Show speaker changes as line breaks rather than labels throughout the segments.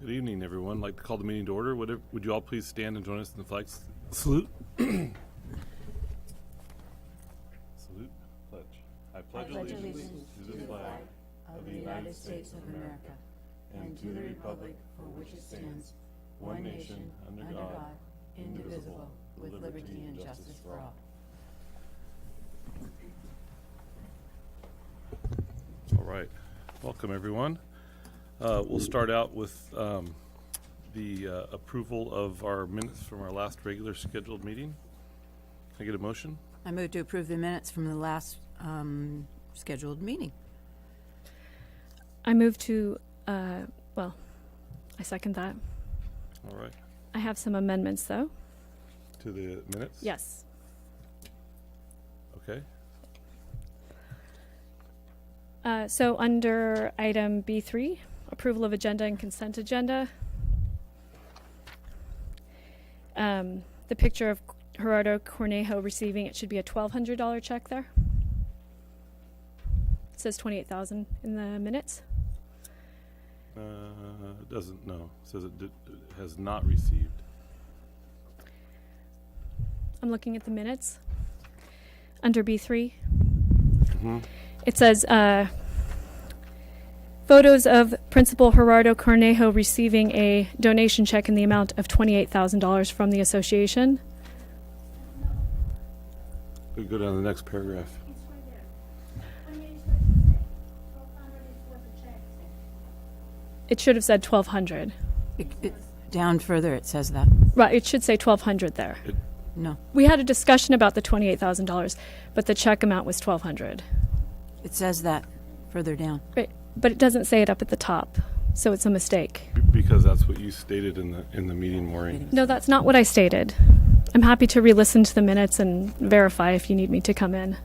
Good evening, everyone. I'd like to call the meeting to order. Would you all please stand and join us in the flag salute? Salute. Pledge. I pledge allegiance to the flag of the United States of America and to the republic for which it stands, one nation, under God, indivisible, with liberty and justice for all. All right. Welcome, everyone. We'll start out with the approval of our minutes from our last regular scheduled meeting. Can I get a motion?
I move to approve the minutes from the last scheduled meeting.
I move to, I second that.
All right.
I have some amendments, though.
To the minutes?
Yes.
Okay.
So under item B3, approval of agenda and consent agenda, the picture of Gerardo Cornejo receiving, it should be a $1,200 check there. It says $28,000 in the minutes.
It doesn't, no. It says it has not received.
I'm looking at the minutes. Under B3,
Mm-hmm.
it says, photos of Principal Gerardo Cornejo receiving a donation check in the amount of $28,000 from the association.
We go down to the next paragraph.
It's right there. When you start to say, 1,200 is what the check said.
It should have said 1,200.
Down further, it says that.
Right, it should say 1,200 there.
No,
We had a discussion about the $28,000, but the check amount was 1,200.
it says that further down.
Right, but it doesn't say it up at the top, so it's a mistake.
Because that's what you stated in the meeting, Maureen.
No, that's not what I stated. I'm happy to re-listen to the minutes and verify if you need me to come in.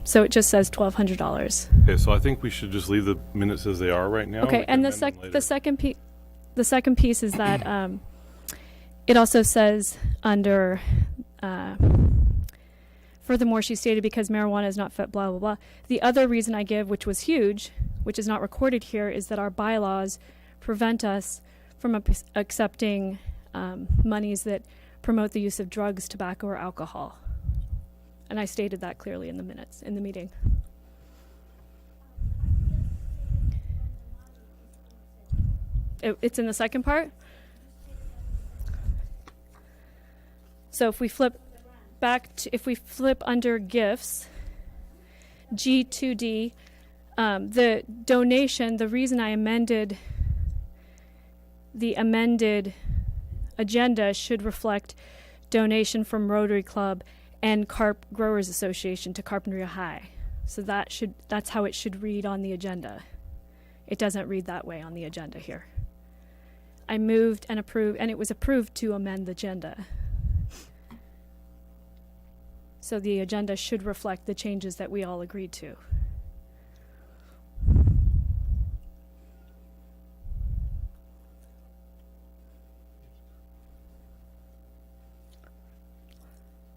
So it just says $1,200.
Okay, so I think we should just leave the minutes as they are right now.
Okay,
We can
and
amend them later.
the second piece is that it also says under furthermore, she stated because marijuana is not fit, blah blah blah. The other reason I give, which was huge, which is not recorded here, is that our bylaws prevent us from accepting monies that promote the use of drugs, tobacco, or alcohol. And I stated that clearly in the minutes in the meeting. It's in the second part. So if we flip back to, if we flip under gifts, G2D, the donation, the reason I amended the amended agenda should reflect donation from Rotary Club and Carp Growers Association to Carpinteria High. So that's how it should read on the agenda. It doesn't read that way on the agenda here. I moved and approved, and it was approved to amend the agenda. So the agenda should reflect the changes that we all agreed to.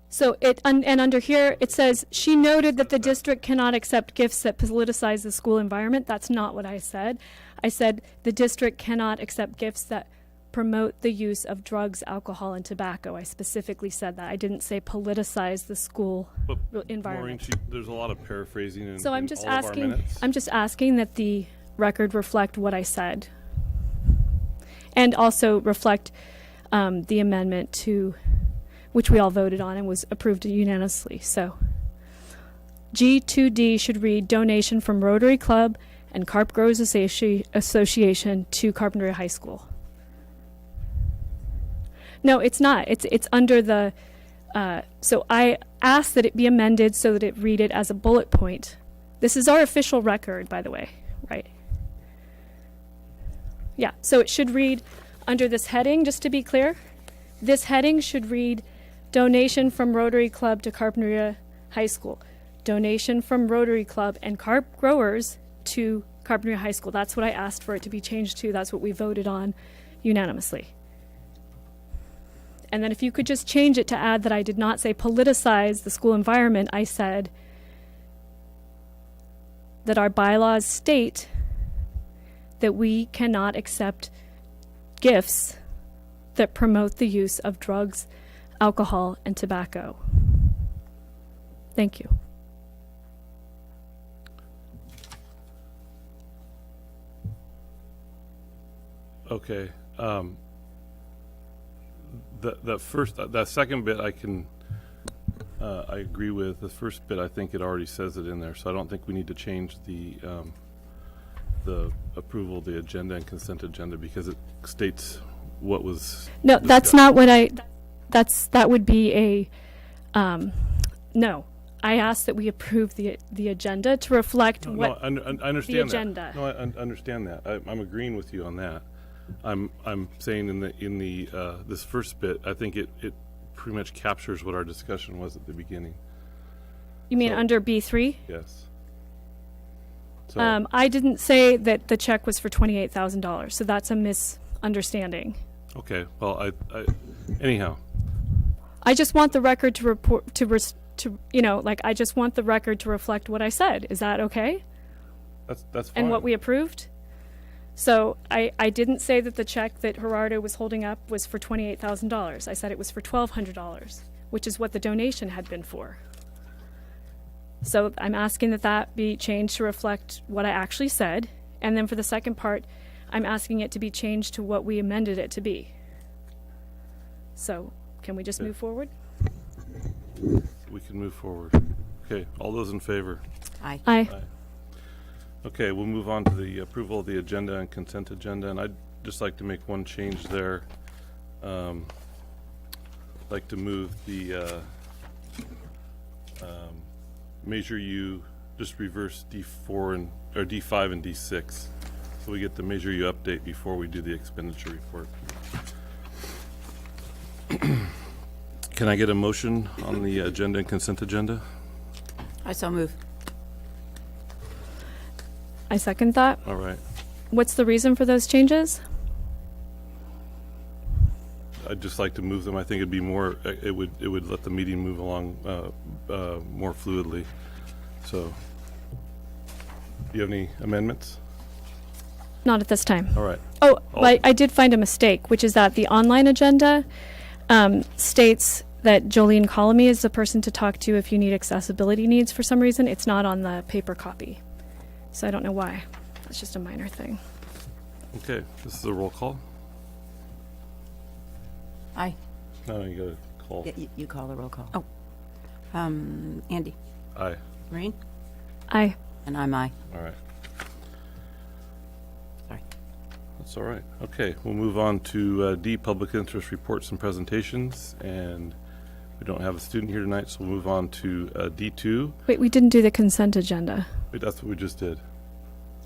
So and under here it says, she noted that the district cannot accept gifts that politicize the school environment. That's not what I said. I said the district cannot accept gifts that promote the use of drugs, alcohol, and tobacco. I specifically said that. I didn't say politicize the school environment.
Maureen, there's a lot of paraphrasing in,
So I'm
in
just
all of our
asking.
minutes.
I'm just asking that the record reflect what I said, and also reflect the amendment to which we all voted on and was approved unanimously. So G2D should read donation from Rotary Club and Carp Growers Association to Carpinteria High School. No, it's not. It's under the. So I asked that it be amended so that it read it as a bullet point. This is our official record, by the way, right? Yeah. So it should read under this heading. Just to be clear, this heading should read donation from Rotary Club to Carpinteria High School. Donation from Rotary Club and Carp Growers to Carpinteria High School. That's what I asked for it to be changed to. That's what we voted on unanimously. And then if you could just change it to add that I did not say politicize the school environment, I said that our bylaws state that we cannot accept gifts that promote the use of drugs, alcohol, and tobacco. Thank you.
Okay. That second bit I agree with. The first bit, I think it already says it in there, so I don't think we need to change the approval of the agenda and consent agenda because it states what was.
No, that's not what that would be no. I asked that we approve the agenda to reflect what
I understand
the agenda.
That. No, I understand that. I'm agreeing with you on that. I'm saying in the this first bit, I think it pretty much captures what our discussion was at the beginning.
You mean
So-
under B3?
Yes. So,
I didn't say that the check was for $28,000, so that's a misunderstanding.
okay. Well, anyhow.
I just want the record to report I just want the record to reflect what I said. Is that okay?
That's fine.
And what we approved? So I didn't say that the check that Gerardo was holding up was for $28,000. I said it was for $1,200, which is what the donation had been for. So I'm asking that be changed to reflect what I actually said. And then for the second part, I'm asking it to be changed to what we amended it to be. So can we just move forward?
We can move forward. Okay. All those in favor?
Aye.
Aye.
Okay, we'll move on to the approval of the agenda and consent agenda, and I'd just like to make one change there. Like to move the Measure U, just reverse D4 or D5 and D6, so we get the Measure U update before we do the expenditure report. Can I get a motion on the agenda and consent agenda?
I so move.
I second that.
All right.
What's the reason for those changes?
I'd just like to move them. I think it'd be more. It would let the meeting move along more fluidly. So, do you have any amendments?
Not at this time.
All right.
Oh,
All-
I did find a mistake, which is that the online agenda states that Jolene Colamy is the person to talk to if you need accessibility needs for some reason. It's not on the paper copy. So I don't know why. It's just a minor thing.
Okay. This is a roll call.
Aye.
No, you got to call.
Yeah, you call the roll call. Oh. Andy.
Aye.
Maureen?
Aye.
And I'm aye.
All right.
Sorry.
That's all right. Okay. We'll move on to D, public interest reports and presentations, and we don't have a student here tonight, so we'll move on to D2.
Wait, we didn't do the consent agenda.
Wait, that's what we just did.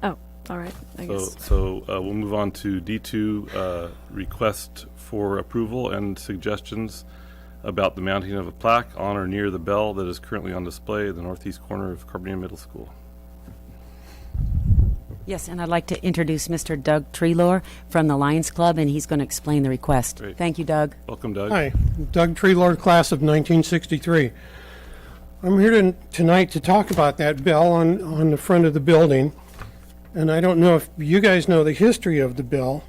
Oh, all right. I guess.
So we'll move on to D2, request for approval and suggestions about the mounting of a plaque on or near the bell that is currently on display in the northeast corner of Carbonear Middle School.
Yes, and I'd like to introduce Mr. Doug Treelor from the Lions Club, and he's going to explain the request.
Great.
Thank you, Doug.
Welcome, Doug.
Hi, Doug Treelord, class of 1963. I'm here tonight to talk about that bell on the front of the building. And I don't know if you guys know the history of the bell,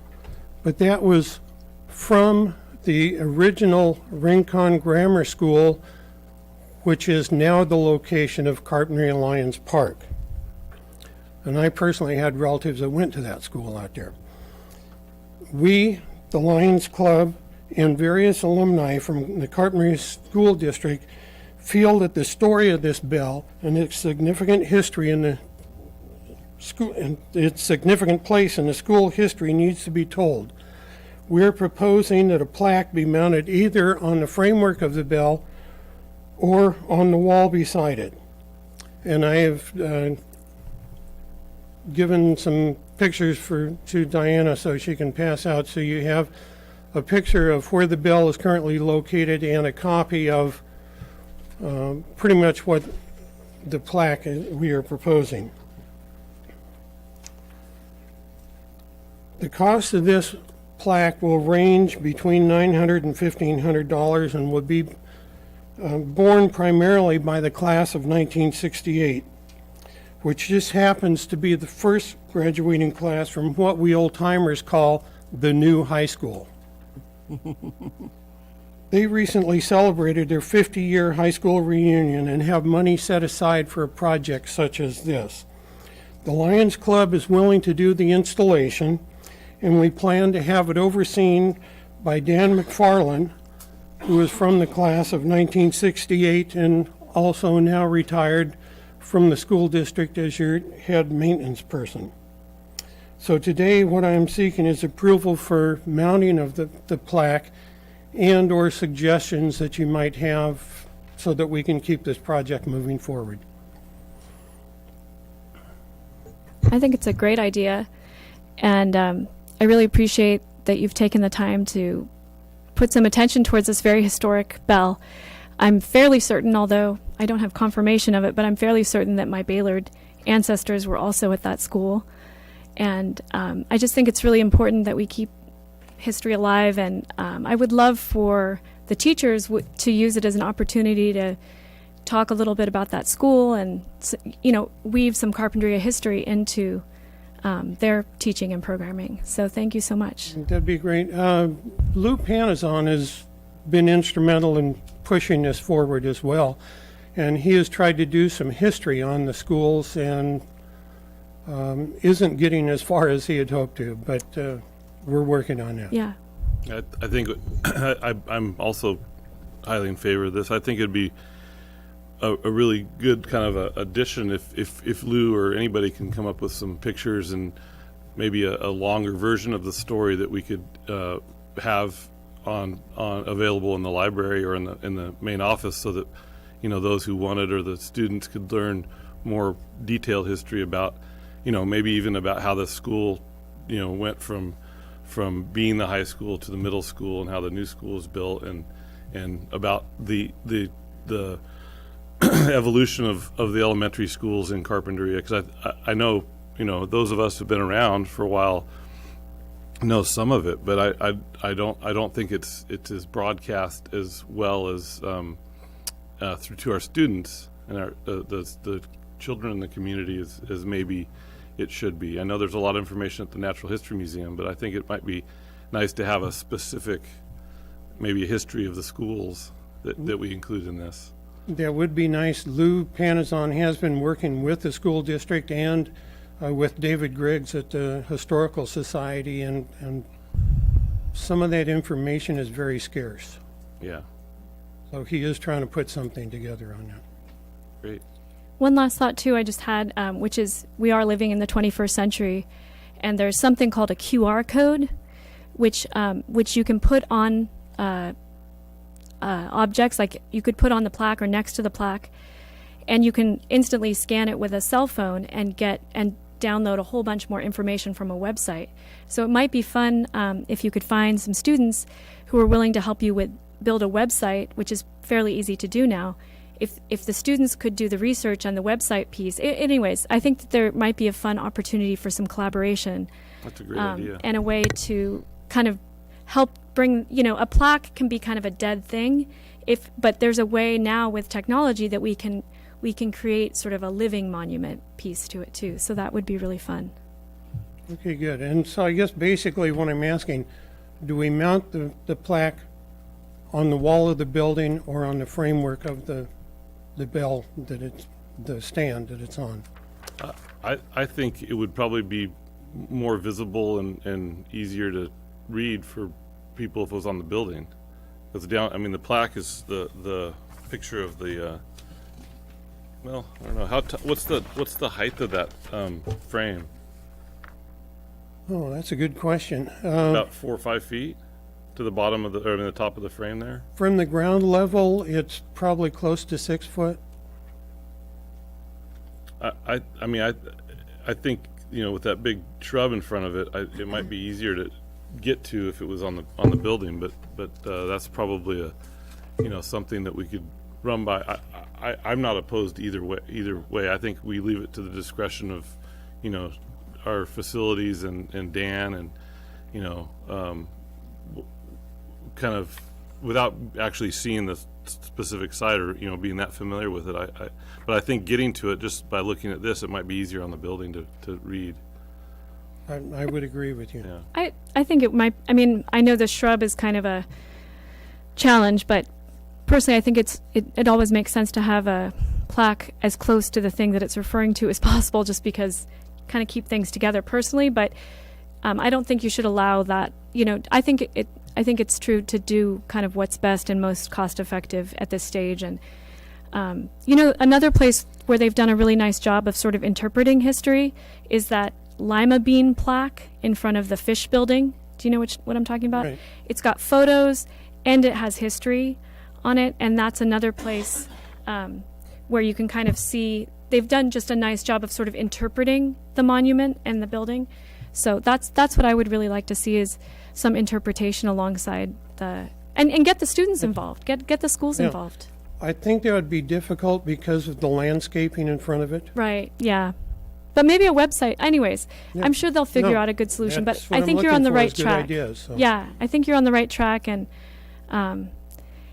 but that was from the original Rincon Grammar School, which is now the location of Carpentry and Lions Park. And I personally had relatives that went to that school out there. We, the Lions Club, and various alumni from the Carpentry School District feel that the story of this bell and its significant history in the school and its significant place in the school history needs to be told. We're proposing that a plaque be mounted either on the framework of the bell or on the wall beside it. And I have given some pictures to Diana so she can pass out, so you have a picture of where the bell is currently located and a copy of pretty much what the plaque we are proposing. The cost of this plaque will range between $900 and $1,500 and would be borne primarily by the class of 1968. which just happens to be the first graduating class from what we old-timers call the new high school. They recently celebrated their 50-year high school reunion and have money set aside for a project such as this. The Lions Club is willing to do the installation, and we plan to have it overseen by Dan McFarland, who is from the class of 1968 and also now retired from the school district as your head maintenance person. So today, what I am seeking is approval for mounting of the plaque and or suggestions that you might have so that we can keep this project moving forward.
I think it's a great idea, and I really appreciate that you've taken the time to put some attention towards this very historic bell. I'm fairly certain, although I don't have confirmation of it, but I'm fairly certain that my Baylord ancestors were also at that school. And I just think it's really important that we keep history alive, and I would love for the teachers to use it as an opportunity to talk a little bit about that school and, weave some Carpinteria history into their teaching and programming. So thank you so much.
That'd be great. Lou Panazon has been instrumental in pushing this forward as well, and he has tried to do some history on the schools and isn't getting as far as he had hoped to, but we're working on that.
Yeah.
I think I'm also highly in favor of this. I think it'd be a really good kind of a addition if Lou or anybody can come up with some pictures and maybe a longer version of the story that we could have on available in the library or in the main office, so that those who want it or the students could learn more detailed history about maybe even about how the school went from being the high school to the middle school and how the new school was built, and about the evolution of the elementary schools in Carpinteria, because I know those of us who've been around for a while know some of it, but I don't think it's as broadcast as well as through to our students and our the children in the community as maybe it should be. I know there's a lot of information at the Natural History Museum, but I think it might be nice to have a specific, maybe a history of the schools that we include in this.
That would be nice. Lou Panazon has been working with the school district and with David Griggs at the Historical Society, and some of that information is very scarce.
Yeah,
So he is trying to put something together on that.
great.
One last thought, too, I just had, which is we are living in the 21st century, and there's something called a QR code, which you can put on objects, like you could put on the plaque or next to the plaque, and you can instantly scan it with a cell phone and download a whole bunch more information from a website. So it might be fun if you could find some students who are willing to help you build a website, which is fairly easy to do now. If the students could do the research on the website piece, anyways, I think that there might be a fun opportunity for some collaboration.
That's a great idea.
And a way to kind of help bring, a plaque can be kind of a dead thing, but there's a way now with technology that we can create sort of a living monument piece to it too. So that would be really fun.
Okay, good. And so I guess basically what I'm asking, do we mount the plaque on the wall of the building or on the framework of the bell the stand that it's on?
I think it would probably be more visible and easier to read for people if it was on the building. Because the plaque is the picture of the. Well, I don't know what's the height of that frame?
Oh, that's a good question.
About 4 or 5 feet to the bottom of the top of the frame there.
From the ground level, it's probably close to 6 foot.
I think with that big shrub in front of it, it might be easier to get to if it was on the building. But that's probably something that we could run by. I'm not opposed either way. I think we leave it to the discretion of our facilities and Dan and kind of without actually seeing specific site or, being that familiar with it. But I think getting to it just by looking at this, it might be easier on the building to read.
I would agree with you.
Yeah.
I think it might, I mean, I know the shrub is kind of a challenge, but personally I think it always makes sense to have a plaque as close to the thing that it's referring to as possible, just because kind of keep things together personally. But I don't think you should allow that. I think it's true to do kind of what's best and most cost effective at this stage. And another place where they've done a really nice job of sort of interpreting history is that lima bean plaque in front of the fish building. Do you know what I'm talking about?
Right.
It's got photos and it has history on it, and that's another place where you can kind of see they've done just a nice job of sort of interpreting the monument and the building. So that's what I would really like to see, is some interpretation alongside and get the students involved, get the schools
Yeah.
involved.
I think that would be difficult because of the landscaping in front of it.
Right, yeah. But maybe a website. Anyways,
Yeah.
I'm sure they'll figure
No,
out a good solution. But
that's what
I
I'm
think you're
looking
on the
for,
right
is good
track.
ideas, so.
Yeah, I think you're on the right track, and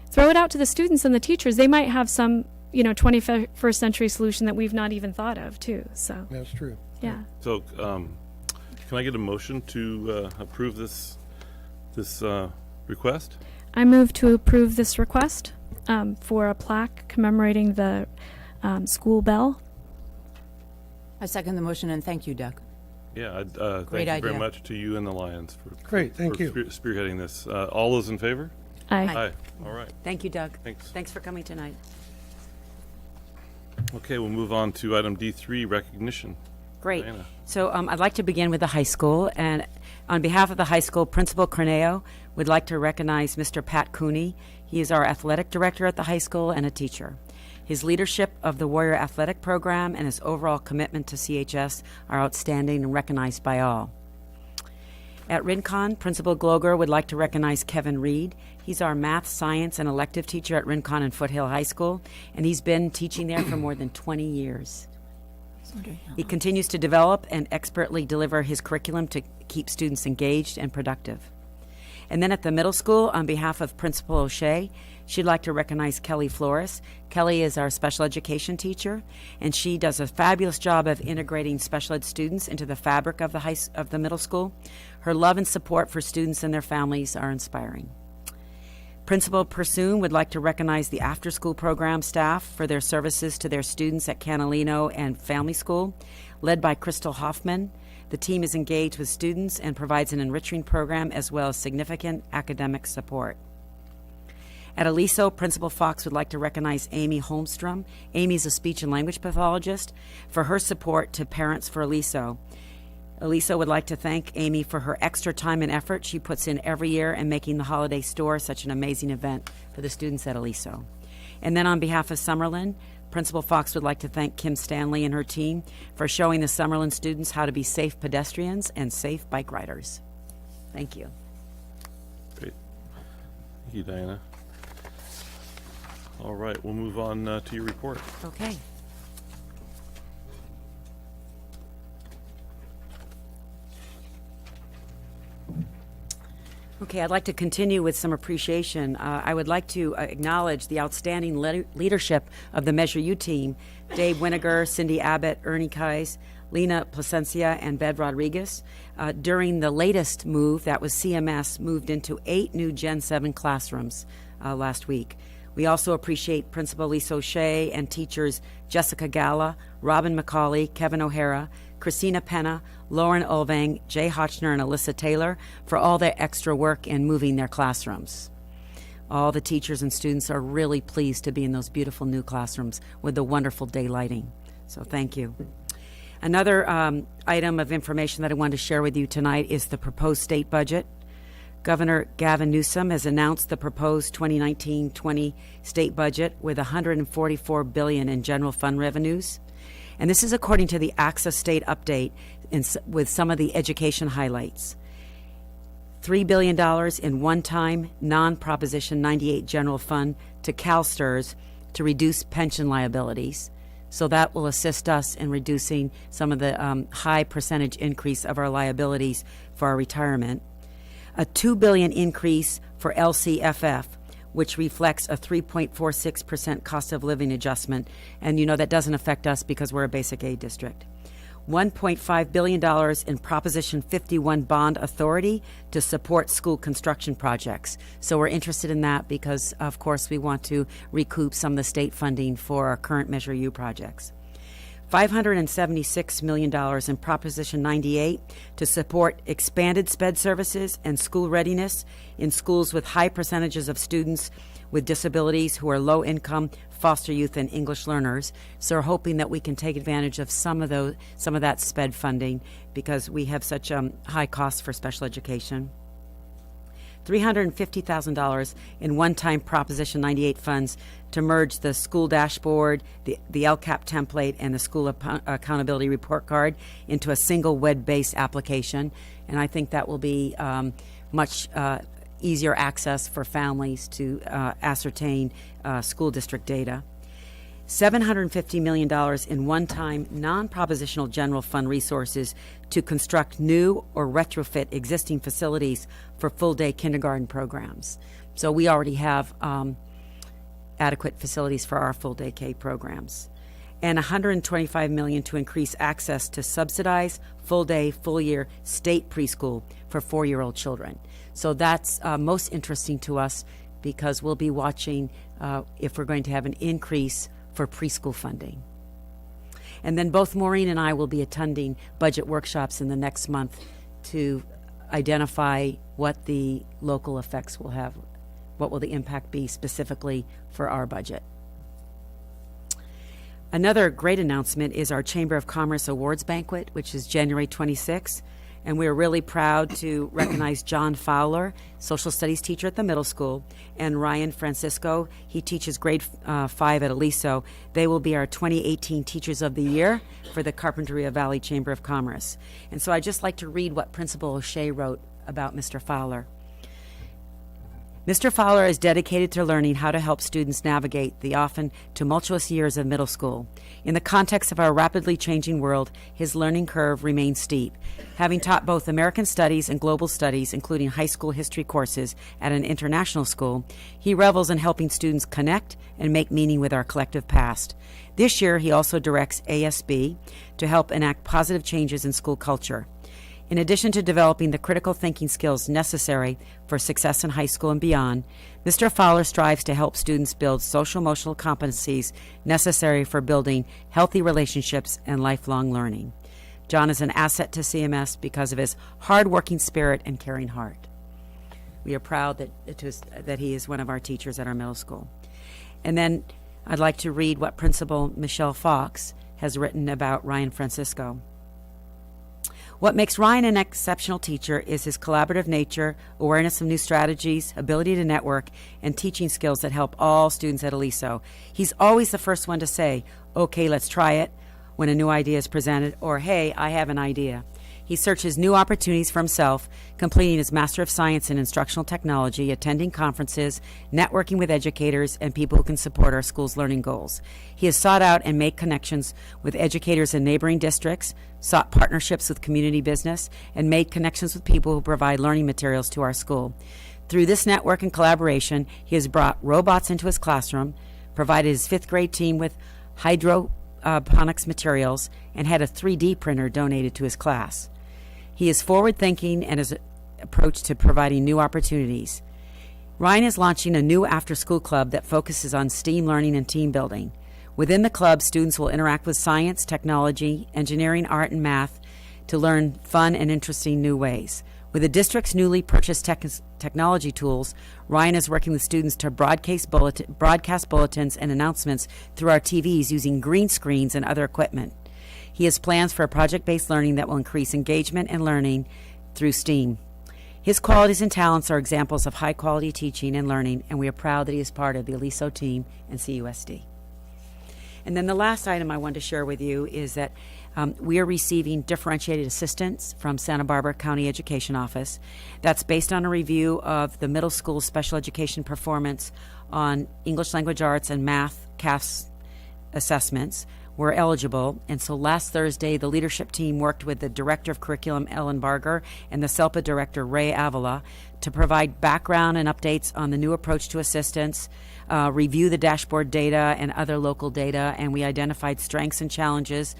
throw it out to the students and the teachers. They might have some, 21st century solution that we've not even thought of, too. So,
That's true.
yeah.
So, can I get a motion to approve this request?
I move to approve this request for a plaque commemorating the school bell.
I second the motion, and thank you, Doug.
Yeah, thank
Great
you very
idea.
much to you and the Lions for
Great, thank
for
you.
spearheading this. All those in favor?
Aye.
Aye. All right.
Thank you, Doug.
Thanks.
Thanks for coming tonight.
Okay, we'll move on to item D3, recognition.
Great.
Diana.
So I'd like to begin with the high school, and on behalf of the high school, Principal Corneo would like to recognize Mr. Pat Cooney. He is our athletic director at the high school and a teacher. His leadership of the Warrior Athletic Program and his overall commitment to CHS are outstanding and recognized by all. At Rincon, Principal Gloger would like to recognize Kevin Reed. He's our math, science, and elective teacher at Rincon and Foothill High School, and he's been teaching there for more than 20 years. He continues to develop and expertly deliver his curriculum to keep students engaged and productive. And then at the middle school, on behalf of Principal O'Shea, she'd like to recognize Kelly Flores. Kelly is our special education teacher, and she does a fabulous job of integrating special ed students into the fabric of the middle school. Her love and support for students and their families are inspiring. Principal Pursoon would like to recognize the after-school program staff for their services to their students at Canalino and Family School, led by Crystal Hoffman. The team is engaged with students and provides an enriching program as well as significant academic support. At Aliso, Principal Fox would like to recognize Amy Holmstrom. Amy is a speech and language pathologist for her support to parents for Aliso. Aliso would like to thank Amy for her extra time and effort she puts in every year in making the holiday store such an amazing event for the students at Aliso. And then on behalf of Summerlin, Principal Fox would like to thank Kim Stanley and her team for showing the Summerlin students how to be safe pedestrians and safe bike riders. Thank you.
Great. Thank you, Diana. All right, we'll move on to your report.
Okay. Okay, I'd like to continue with some appreciation. I would like to acknowledge the outstanding leadership of the Measure U team, Dave Winiger, Cindy Abbott, Ernie Kais, Lena Placencia, and Bed Rodriguez. During the latest move, that was CMS, moved into 8 new Gen 7 classrooms last week. We also appreciate Principal Lisa O'Shea and teachers Jessica Gala, Robin McCauley, Kevin O'Hara, Christina Penna, Lauren Olvang, Jay Hotchner, and Alyssa Taylor for all their extra work in moving their classrooms. All the teachers and students are really pleased to be in those beautiful new classrooms with the wonderful day lighting. So thank you. Another item of information that I wanted to share with you tonight is the proposed state budget. Governor Gavin Newsom has announced the proposed 2019-20 state budget with $144 billion in general fund revenues. And this is according to the AXA state update with some of the education highlights. $3 billion in one-time non-Proposition 98 general fund to CalSTRS to reduce pension liabilities. So that will assist us in reducing some of the high percentage increase of our liabilities for our retirement. A $2 billion increase for LCFF, which reflects a 3.46% cost of living adjustment. And that doesn't affect us because we're a basic aid district. $1.5 billion in Proposition 51 bond authority to support school construction projects. So we're interested in that because, of course, we want to recoup some of the state funding for our current Measure U projects. $576 million in Proposition 98 to support expanded SPED services and school readiness in schools with high percentages of students with disabilities who are low-income, foster youth, and English learners. So we're hoping that we can take advantage of some of that SPED funding because we have such high costs for special education. $350,000 in one-time Proposition 98 funds to merge the school dashboard, the LCAP template, and the school accountability report card into a single web-based application. And I think that will be much easier access for families to ascertain school district data. $750 million in one-time non-propositional general fund resources to construct new or retrofit existing facilities for full-day kindergarten programs. So we already have adequate facilities for our full-day K programs. And $125 million to increase access to subsidized full-day, full-year state preschool for 4-year-old children. So that's most interesting to us because we'll be watching if we're going to have an increase for preschool funding. And then both Maureen and I will be attending budget workshops in the next month to identify what the local effects will have, what will the impact be specifically for our budget. Another great announcement is our Chamber of Commerce Awards Banquet, which is January 26th. And we're really proud to recognize John Fowler, social studies teacher at the middle school, and Ryan Francisco. He teaches grade 5 at Aliso. They will be our 2018 Teachers of the Year for the Carpinteria Valley Chamber of Commerce. And so I'd just like to read what Principal O'Shea wrote about Mr. Fowler. Mr. Fowler is dedicated to learning how to help students navigate the often tumultuous years of middle school. In the context of our rapidly changing world, his learning curve remains steep. Having taught both American Studies and Global Studies, including high school history courses at an international school, he revels in helping students connect and make meaning with our collective past. This year, he also directs ASB to help enact positive changes in school culture. In addition to developing the critical thinking skills necessary for success in high school and beyond, Mr. Fowler strives to help students build social-emotional competencies necessary for building healthy relationships and lifelong learning. John is an asset to CMS because of his hard-working spirit and caring heart. We are proud that he is one of our teachers at our middle school. And then I'd like to read what Principal Michelle Fox has written about Ryan Francisco. What makes Ryan an exceptional teacher is his collaborative nature, awareness of new strategies, ability to network, and teaching skills that help all students at Aliso. He's always the first one to say, "Okay, let's try it," when a new idea is presented, or "Hey, I have an idea." He searches new opportunities for himself, completing his Master of Science in Instructional Technology, attending conferences, networking with educators and people who can support our school's learning goals. He has sought out and made connections with educators in neighboring districts, sought partnerships with community business, and made connections with people who provide learning materials to our school. Through this network and collaboration, he has brought robots into his classroom, provided his 5th grade team with hydroponics materials, and had a 3D printer donated to his class. He is forward-thinking and his approach to providing new opportunities. Ryan is launching a new after-school club that focuses on STEAM learning and team building. Within the club, students will interact with science, technology, engineering, art, and math to learn fun and interesting new ways. With the district's newly purchased technology tools, Ryan is working with students to broadcast bulletins and announcements through our TVs using green screens and other equipment. He has plans for a project-based learning that will increase engagement and learning through STEAM. His qualities and talents are examples of high-quality teaching and learning, and we are proud that he is part of the Aliso team and CUSD. And then the last item I want to share with you is that we are receiving differentiated assistance from Santa Barbara County Education Office. That's based on a review of the middle school special education performance on English language arts and math CAFS assessments. were eligible. And so last Thursday, the leadership team worked with the Director of Curriculum, Ellen Barger, and the SELPA Director, Ray Avila, to provide background and updates on the new approach to assistance, review the dashboard data and other local data, and we identified strengths and challenges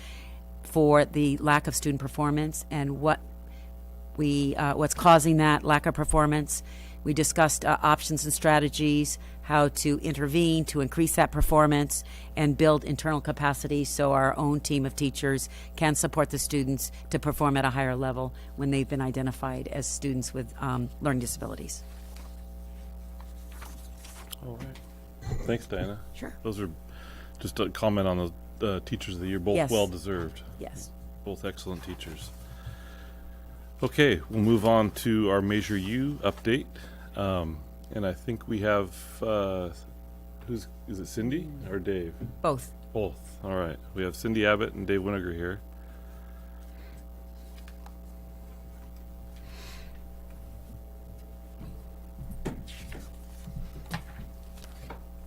for the lack of student performance and what's causing that lack of performance. We discussed options and strategies, how to intervene to increase that performance and build internal capacity so our own team of teachers can support the students to perform at a higher level when they've been identified as students with learning disabilities.
All right. Thanks, Diana.
Sure.
Those are just a comment on the Teachers of the Year, both
Yes.
well-deserved.
Yes.
Both excellent teachers. Okay, we'll move on to our Measure U update. And I think we have, is it Cindy or Dave?
Both.
Both. All right. We have Cindy Abbott and Dave Winiger here.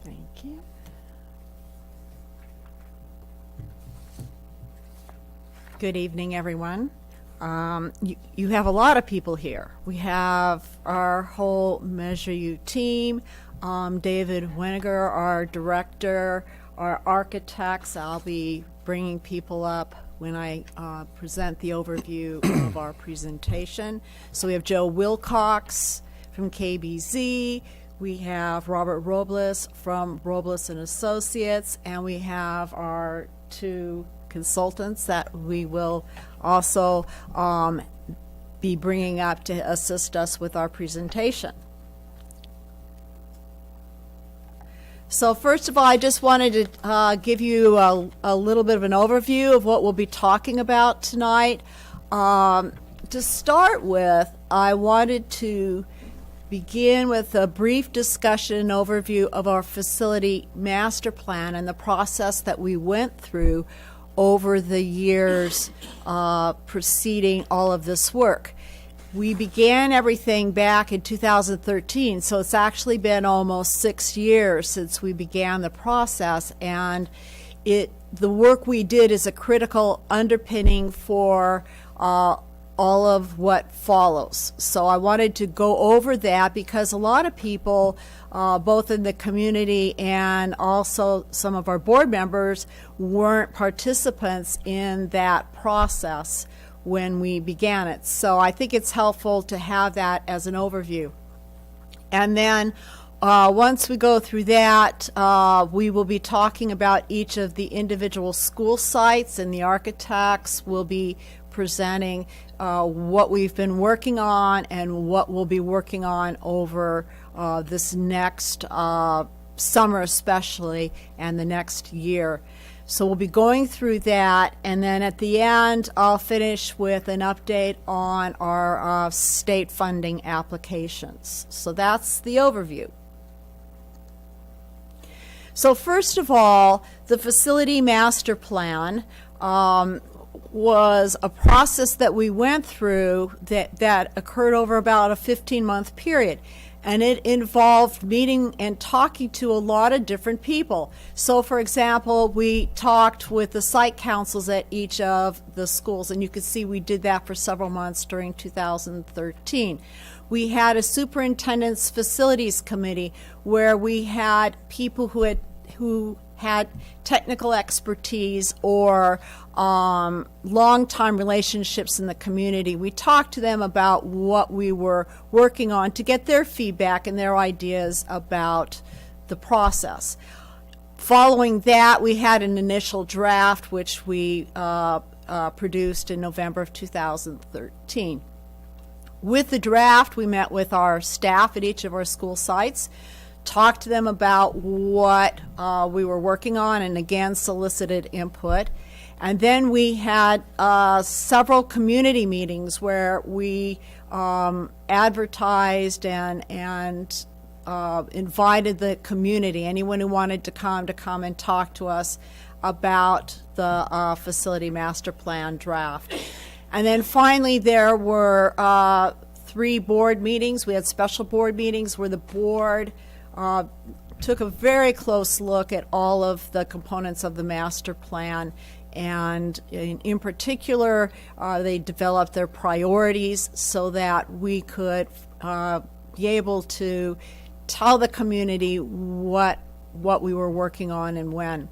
Thank you. Good evening, everyone. You have a lot of people here. We have our whole Measure U team, David Winiger, our director, our architects. I'll be bringing people up when I present the overview of our presentation. So we have Joe Wilcox from KBZ. We have Robert Robles from Robles and Associates, and we have our two consultants that we will also be bringing up to assist us with our presentation. So first of all, I just wanted to give you a little bit of an overview of what we'll be talking about tonight. To start with, I wanted to begin with a brief discussion and overview of our facility master plan and the process that we went through over the years preceding all of this work. We began everything back in 2013, so it's actually been almost 6 years since we began the process, and the work we did is a critical underpinning for all of what follows. So I wanted to go over that because a lot of people, both in the community and also some of our board members, weren't participants in that process when we began it. So I think it's helpful to have that as an overview. And then once we go through that, we will be talking about each of the individual school sites, and the architects will be presenting what we've been working on and what we'll be working on over this next summer especially, and the next year. So we'll be going through that, and then at the end I'll finish with an update on our state funding applications. So that's the overview. So first of all, the facility master plan was a process that we went through that occurred over about a 15-month period. And it involved meeting and talking to a lot of different people. So, for example, we talked with the site councils at each of the schools, and you can see we did that for several months during 2013. We had a superintendent's facilities committee where we had people who had technical expertise or long-time relationships in the community. We talked to them about what we were working on to get their feedback and their ideas about the process. Following that, we had an initial draft which we produced in November of 2013. With the draft, we met with our staff at each of our school sites, talked to them about what we were working on, and again solicited input. And then we had several community meetings where we advertised and invited the community, anyone who wanted to come and talk to us about the facility master plan draft. And then finally there were 3 board meetings. We had special board meetings where the board took a very close look at all of the components of the master plan, and in particular, they developed their priorities so that we could be able to tell the community what we were working on and when.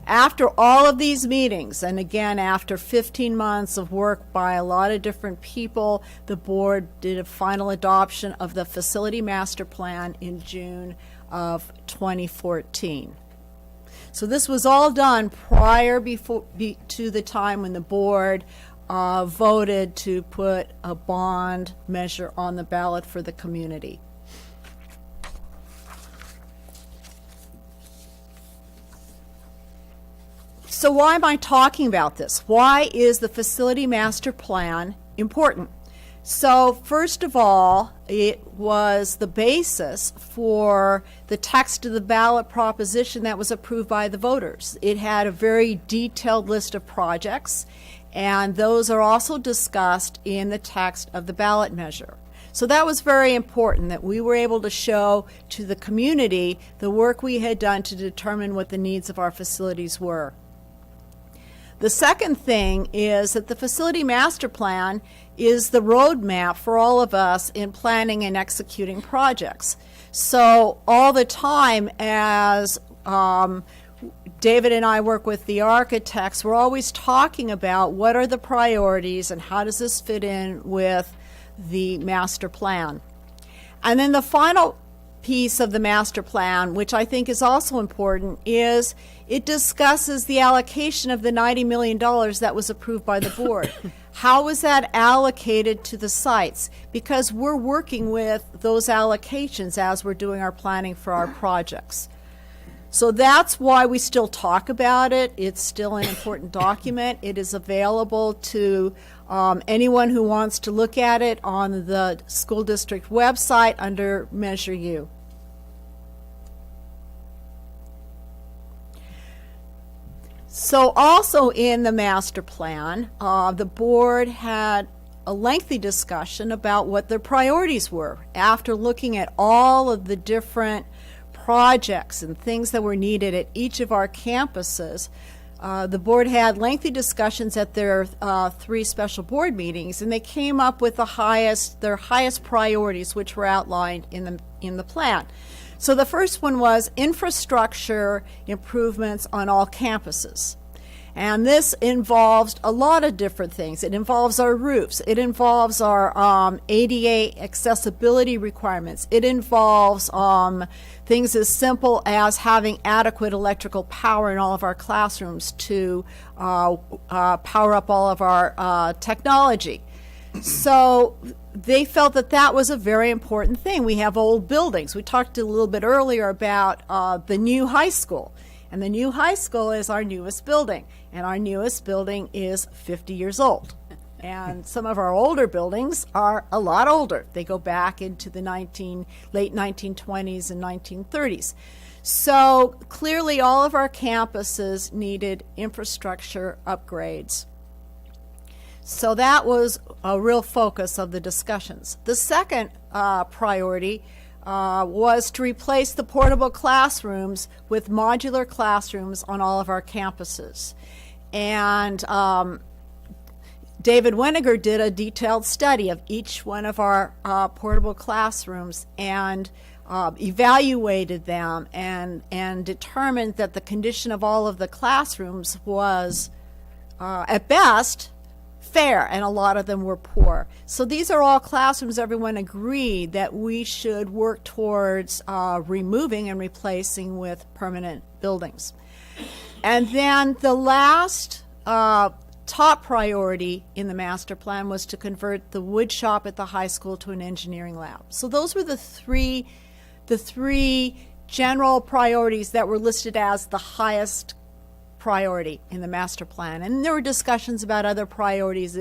After all of these meetings, and again after 15 months of work by a lot of different people, the board did a final adoption of the facility master plan in June of 2014. So this was all done prior to the time when the board voted to put a bond measure on the ballot for the community. So why am I talking about this? Why is the facility master plan important? So first of all, it was the basis for the text of the ballot proposition that was approved by the voters. It had a very detailed list of projects, and those are also discussed in the text of the ballot measure. So that was very important, that we were able to show to the community the work we had done to determine what the needs of our facilities were. The second thing is that the facility master plan is the roadmap for all of us in planning and executing projects. So all the time, as David and I work with the architects, we're always talking about what are the priorities and how does this fit in with the master plan. And then the final piece of the master plan, which I think is also important, is it discusses the allocation of the $90 million that was approved by the board. How was that allocated to the sites? Because we're working with those allocations as we're doing our planning for our projects. So that's why we still talk about it. It's still an important document. It is available to anyone who wants to look at it on the school district website under Measure U. So also in the master plan, the board had a lengthy discussion about what their priorities were. After looking at all of the different projects and things that were needed at each of our campuses, the board had lengthy discussions at their 3 special board meetings, and they came up with their highest priorities, which were outlined in the plan. So the first one was infrastructure improvements on all campuses. And this involves a lot of different things. It involves our roofs. It involves our ADA accessibility requirements. It involves things as simple as having adequate electrical power in all of our classrooms to power up all of our technology. So they felt that that was a very important thing. We have old buildings. We talked a little bit earlier about the new high school. And the new high school is our newest building. And our newest building is 50 years old. And some of our older buildings are a lot older. They go back into the late 1920s and 1930s. So clearly all of our campuses needed infrastructure upgrades. So that was a real focus of the discussions. The second priority was to replace the portable classrooms with modular classrooms on all of our campuses. And David Weniger did a detailed study of each one of our portable classrooms and evaluated them and determined that the condition of all of the classrooms was, at best, fair, and a lot of them were poor. So these are all classrooms everyone agreed that we should work towards removing and replacing with permanent buildings. And then the last top priority in the master plan was to convert the wood shop at the high school to an engineering lab. So those were the three general priorities that were listed as the highest priority in the master plan. And there were discussions about other priorities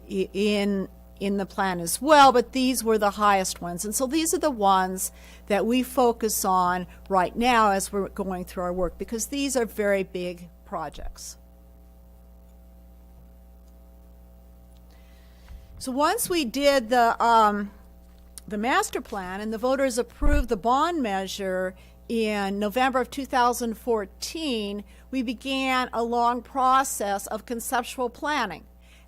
in the plan as well, but these were the highest ones. And so these are the ones that we focus on right now as we're going through our work, because these are very big projects. So once we did the the master plan, and the voters approved the bond measure in November of 2014, we began a long process of conceptual planning.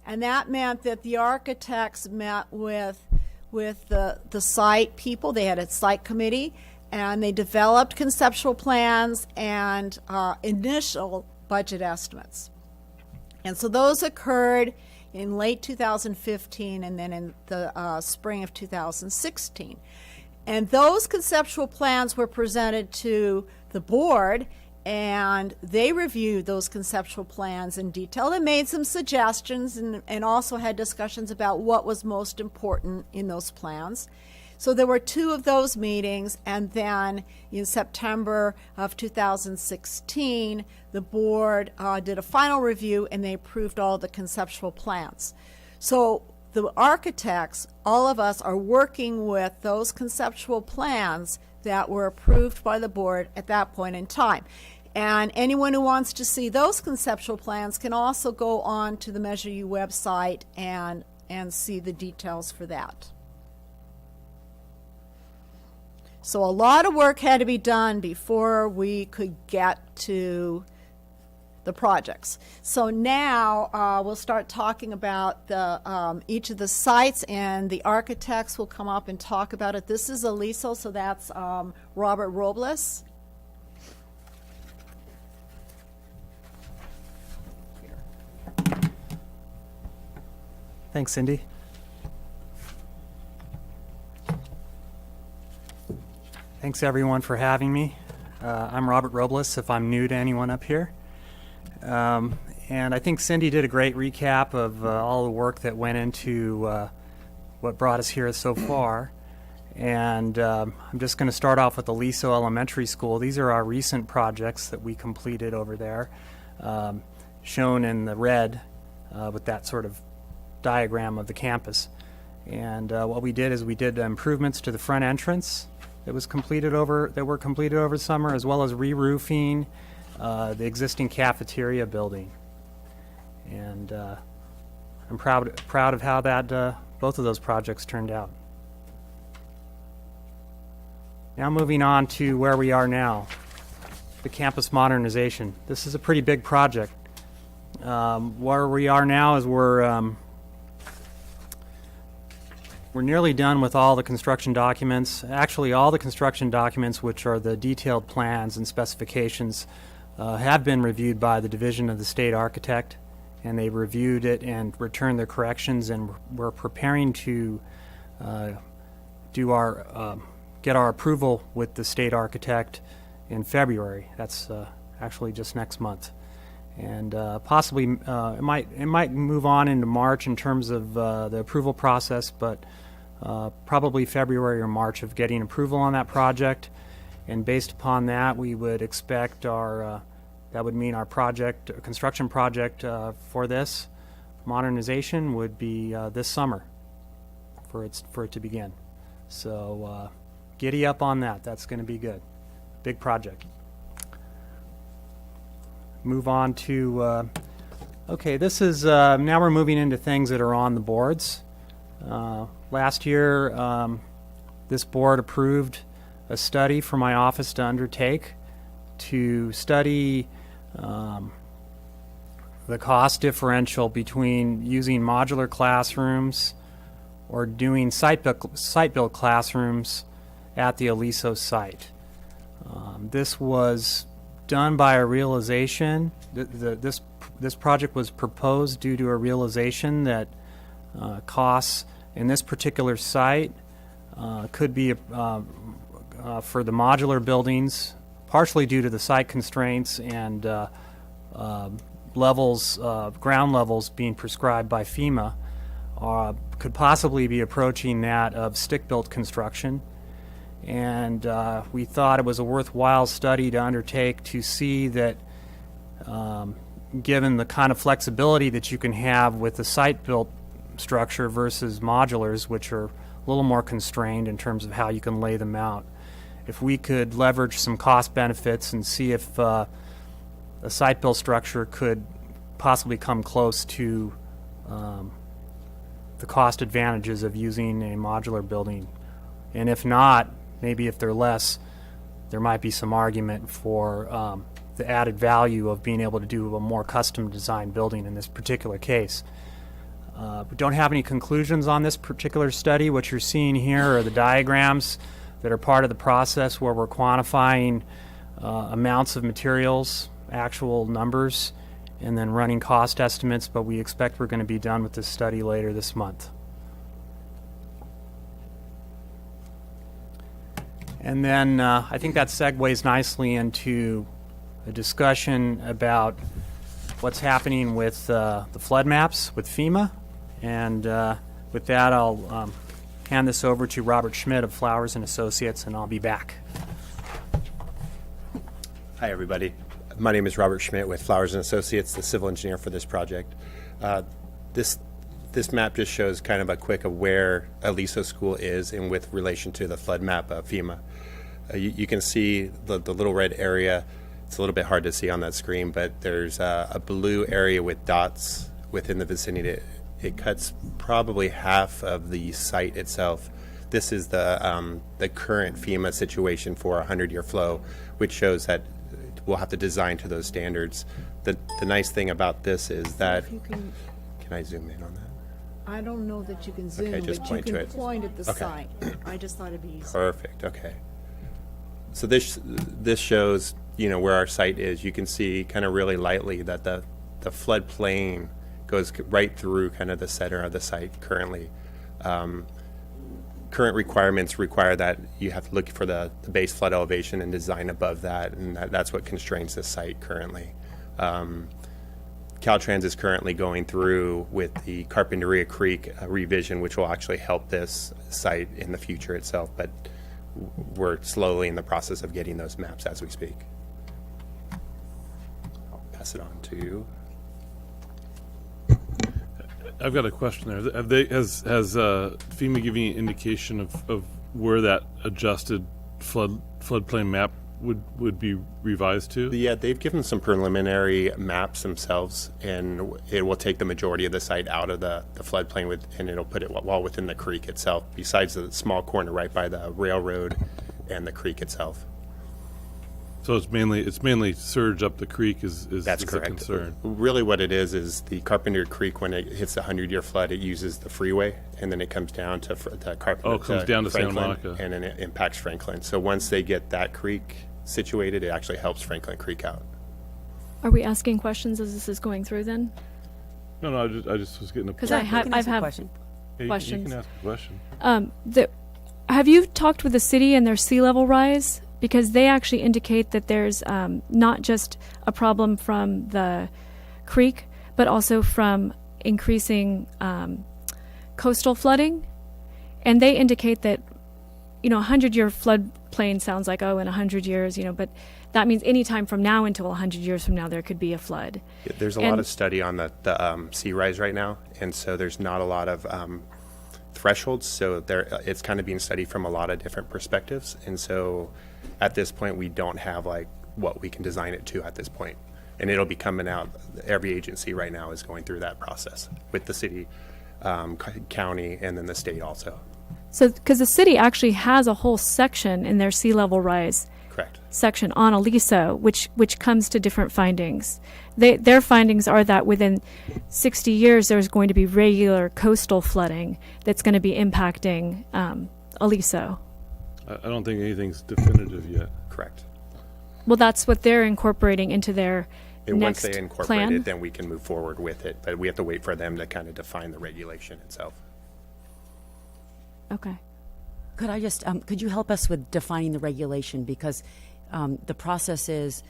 And that meant that the architects met with the site people. They had a site committee, and they developed conceptual plans and initial budget estimates. And so those occurred in late 2015 and then in the spring of 2016. And those conceptual plans were presented to the board, and they reviewed those conceptual plans in detail and made some suggestions and also had discussions about what was most important in those plans. So there were 2 of those meetings, and then in September of 2016, the board did a final review and they approved all the conceptual plans. So the architects, all of us, are working with those conceptual plans that were approved by the board at that point in time. And anyone who wants to see those conceptual plans can also go on to the Measure U website and see the details for that. So a lot of work had to be done before we could get to the projects. So now we'll start talking about each of the sites, and the architects will come up and talk about it. This is Aliso, so that's Robert Robles.
Thanks, Cindy. Thanks, everyone, for having me. I'm Robert Robles, if I'm new to anyone up here. And I think Cindy did a great recap of all the work that went into what brought us here so far. And I'm just going to start off with Aliso Elementary School. These are our recent projects that we completed over there, shown in the red with that sort of diagram of the campus. And what we did is we did improvements to the front entrance that were completed over summer, as well as re-roofing the existing cafeteria building. And I'm proud of how that both of those projects turned out. Now moving on to where we are now, the campus modernization. This is a pretty big project. Where we are now is we're nearly done with all the construction documents. Actually, all the construction documents, which are the detailed plans and specifications, have been reviewed by the Division of the State Architect, and they reviewed it and returned their corrections, and we're preparing to get our approval with the State Architect in February. That's actually just next month. And possibly it might move on into March in terms of the approval process, but probably February or March of getting approval on that project. And based upon that, we would expect that would mean our construction project for this modernization would be this summer for it to begin. So giddy up on that. That's going to be good. Big project. Move on to, okay, this is, now we're moving into things that are on the boards. Last year, this board approved a study for my office to undertake to study the cost differential between using modular classrooms or doing site-built classrooms at the Aliso site. This was done by a realization. This project was proposed due to a realization that costs in this particular site could be for the modular buildings, partially due to the site constraints and ground levels being prescribed by FEMA, could possibly be approaching that of stick-built construction. And we thought it was a worthwhile study to undertake to see that given the kind of flexibility that you can have with the site-built structure versus modulars, which are a little more constrained in terms of how you can lay them out, if we could leverage some cost benefits and see if a site-built structure could possibly come close to the cost advantages of using a modular building And if not, maybe if they're less, there might be some argument for the added value of being able to do a more custom designed building in this particular case. We don't have any conclusions on this particular study. What you're seeing here are the diagrams that are part of the process where we're quantifying amounts of materials, actual numbers, and then running cost estimates, but we expect we're going to be done with this study later this month. And then I think that segues nicely into a discussion about what's happening with the flood maps with FEMA. And with that, I'll hand this over to Robert Schmidt of Flowers and Associates, and I'll be back.
Hi, everybody. My name is Robert Schmidt with Flowers and Associates, the civil engineer for this project. This map just shows kind of a quick of where Aliso School is and with relation to the flood map of FEMA. You can see the little red area. It's a little bit hard to see on that screen, but there's a blue area with dots within the vicinity. It cuts probably half of the site itself. This is the current FEMA situation for a 100-year flow, which shows that we'll have to design to those standards. The nice thing about this is that, can I zoom in on that?
I don't know that you can zoom,
Okay, just
but
point
you
to
can
it.
point at the
Okay.
site. I just thought it'd be easy.
Perfect. Okay. So this shows, you know, where our site is. You can see kind of really lightly that the floodplain goes right through kind of the center of the site currently. Current requirements require that you have to look for the base flood elevation and design above that, and that's what constrains the site currently. Caltrans is currently going through with the Carpinteria Creek revision, which will actually help this site in the future itself, but we're slowly in the process of getting those maps as we speak. I'll pass it on to you.
I've got a question there. Has FEMA given you an indication of where that adjusted floodplain map would be revised to?
Yeah, they've given some preliminary maps themselves, and it will take the majority of the site out of the floodplain, and it'll put it well within the creek itself, besides the small corner right by the railroad and the creek itself.
So it's mainly surge up the creek is
That's
the
correct.
concern.
Really what it is the Carpenter Creek, when it hits the 100-year flood, it uses the freeway, and then it comes down to the Carpenter.
Oh, it comes down to Santa
Franklin,
Monica.
and then it impacts Franklin. So once they get that creek situated, it actually helps Franklin Creek out.
Are we asking questions as this is going through then?
No, I just was getting a
Because
point.
I've had
question.
Yeah, you
questions.
can ask a question.
Have you talked with the city and their sea level rise? Because they actually indicate that there's not just a problem from the creek, but also from increasing coastal flooding. And they indicate that, 100-year floodplain sounds like, in 100 years, but that means any time from now until 100 years from now, there could be a flood.
Yeah, there's a lot of study on the sea rise right now, and so there's not a lot of thresholds. So it's kind of being studied from a lot of different perspectives, and so at this point we don't have what we can design it to at this point, and it'll be coming out. Every agency right now is going through that process with the city, county, and then the state also.
So, because the city actually has a whole section in their sea level rise
Correct.
section on Aliso, which comes to different findings. Their findings are that within 60 years there's going to be regular coastal flooding that's going to be impacting Aliso.
I don't think anything's definitive yet.
Correct.
Well, that's what they're incorporating into their
And
next
once they incorporate
plan.
it, then we can move forward with it, but we have to wait for them to kind of define the regulation itself.
Okay.
Could I just, could you help us with defining the regulation? Because the process is,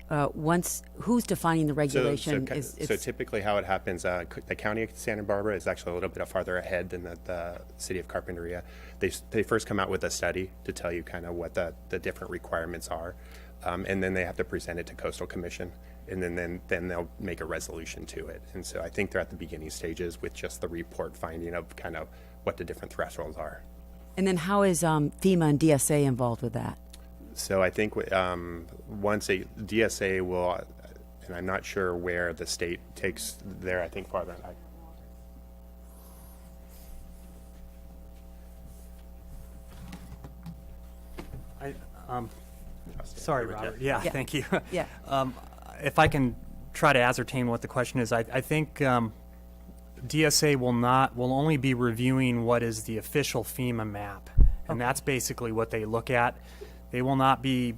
who's defining the regulation?
So typically how it happens, the county of Santa Barbara is actually a little bit farther ahead than the city of Carpinteria. They first come out with a study to tell you kind of what the different requirements are, and then they have to present it to Coastal Commission, and then they'll make a resolution to it. And so I think they're at the beginning stages with just the report finding of kind of what the different thresholds are.
And then how is FEMA and DSA involved with that?
So I think once a DSA will, and I'm not sure where the state takes there, I think farther.
Sorry, Robert. Yeah, thank you.
Yeah.
If I can try to ascertain what the question is, I think DSA will only be reviewing what is the official FEMA map, and that's basically what they look at. They will not be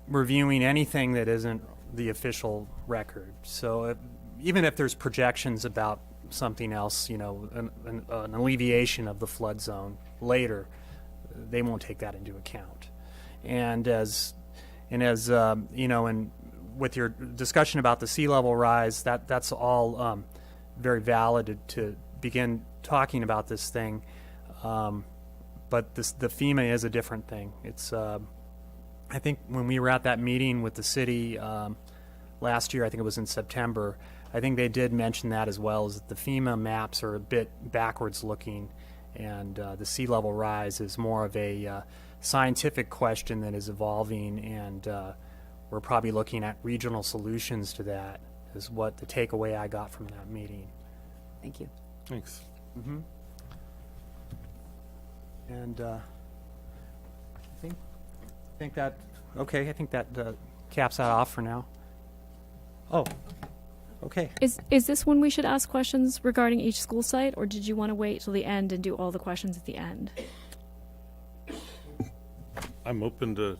reviewing anything that isn't the official record. So even if there's projections about something else, an alleviation of the flood zone later, they won't take that into account. And as and with your discussion about the sea level rise, that's all very valid to begin talking about this thing. But the FEMA is a different thing. It's I think when we were at that meeting with the city last year, I think it was in September, I think they did mention that as well, is that the FEMA maps are a bit backwards looking, and the sea level rise is more of a scientific question that is evolving, and we're probably looking at regional solutions to that, is what the takeaway I got from that meeting.
Thank you.
Thanks.
And I think that caps that off for now. Oh, okay.
Is this when we should ask questions regarding each school site, or did you want to wait till the end and do all the questions at the end?
I'm open to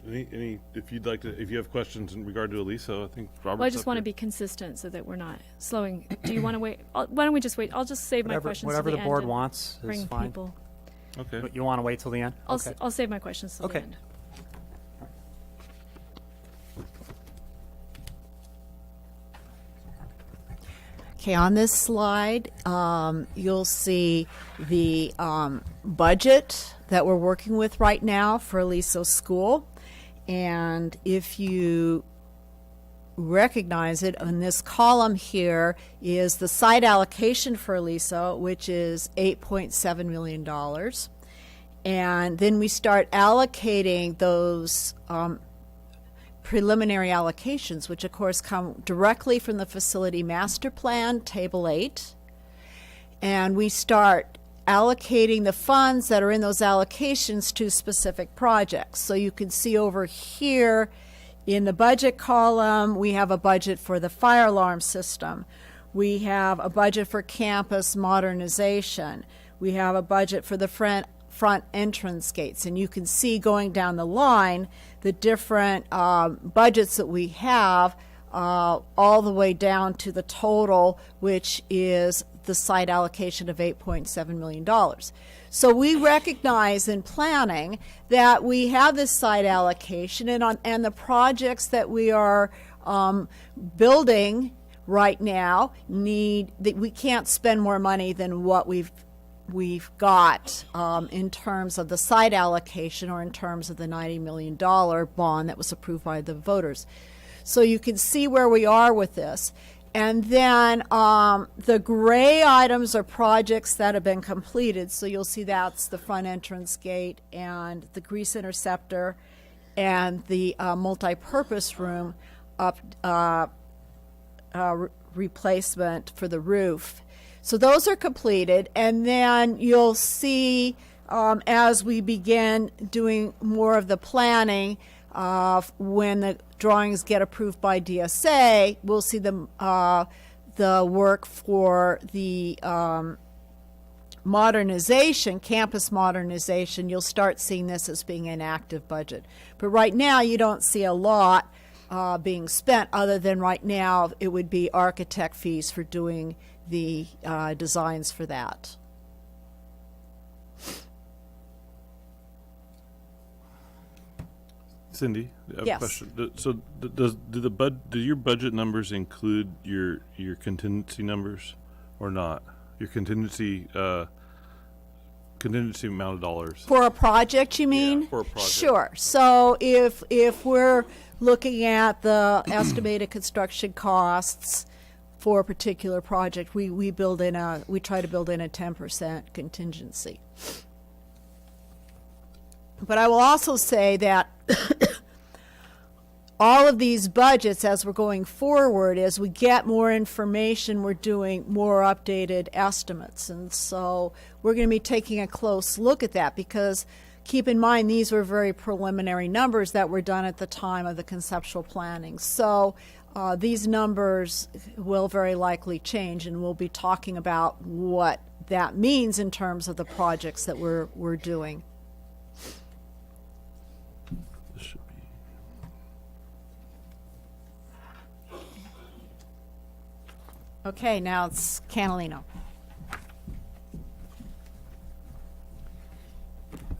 any if you'd like to, if you have questions in regard to Aliso, I think Robert's
Well, I just
up
want to
here.
be consistent so that we're not slowing. Do you want to wait? Why don't we just wait? I'll just save my questions
Whatever
till
the
the
board
end and
wants is
bring
fine.
people.
Okay.
But you want to wait till the end? Okay.
I'll save my questions till
Okay.
the end.
Okay, on this slide, you'll see the budget that we're working with right now for Aliso School. And if you recognize it, on this column here is the site allocation for Aliso, which is $8.7 million. And then we start allocating those preliminary allocations, which of course come directly from the facility master plan, table 8. And we start allocating the funds that are in those allocations to specific projects. So you can see over here in the budget column, we have a budget for the fire alarm system. We have a budget for campus modernization. We have a budget for the front entrance gates. And you can see going down the line the different budgets that we have all the way down to the total, which is the site allocation of $8.7 million. So we recognize in planning that we have this site allocation, and the projects that we are building right now we can't spend more money than what we've got in terms of the site allocation, or in terms of the $90 million bond that was approved by the voters. So you can see where we are with this. And then the gray items are projects that have been completed. So you'll see that's the front entrance gate and the grease interceptor and the multi-purpose room replacement for the roof. So those are completed, and then you'll see as we begin doing more of the planning, when the drawings get approved by DSA, we'll see the work for the modernization, campus modernization. You'll start seeing this as being an active budget. But right now, you don't see a lot being spent, other than right now it would be architect fees for doing the designs for that.
Cindy, I have
Yes.
a question. So do your budget numbers include your contingency numbers or not? Your contingency amount of dollars?
For a project, you mean?
Yeah, for a project.
Sure. So if we're looking at the estimated construction costs for a particular project, we try to build in a 10% contingency. But I will also say that all of these budgets, as we're going forward, as we get more information, we're doing more updated estimates. And so we're going to be taking a close look at that, because keep in mind, these were very preliminary numbers that were done at the time of the conceptual planning. So these numbers will very likely change, and we'll be talking about what that means in terms of the projects that we're doing.
This should be.
Okay, now it's Canalino.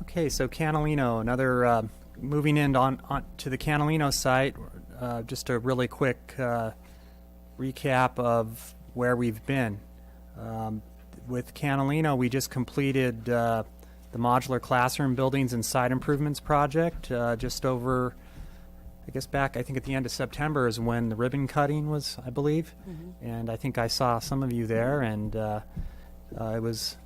Okay, so Canalino, another moving in on to the Canalino site. Just a really quick recap of where we've been. With Canalino, we just completed the modular classroom buildings and site improvements project. Just over, I guess back, I think at the end of September is when the ribbon cutting was, I believe. And I think I saw some of you there, and it was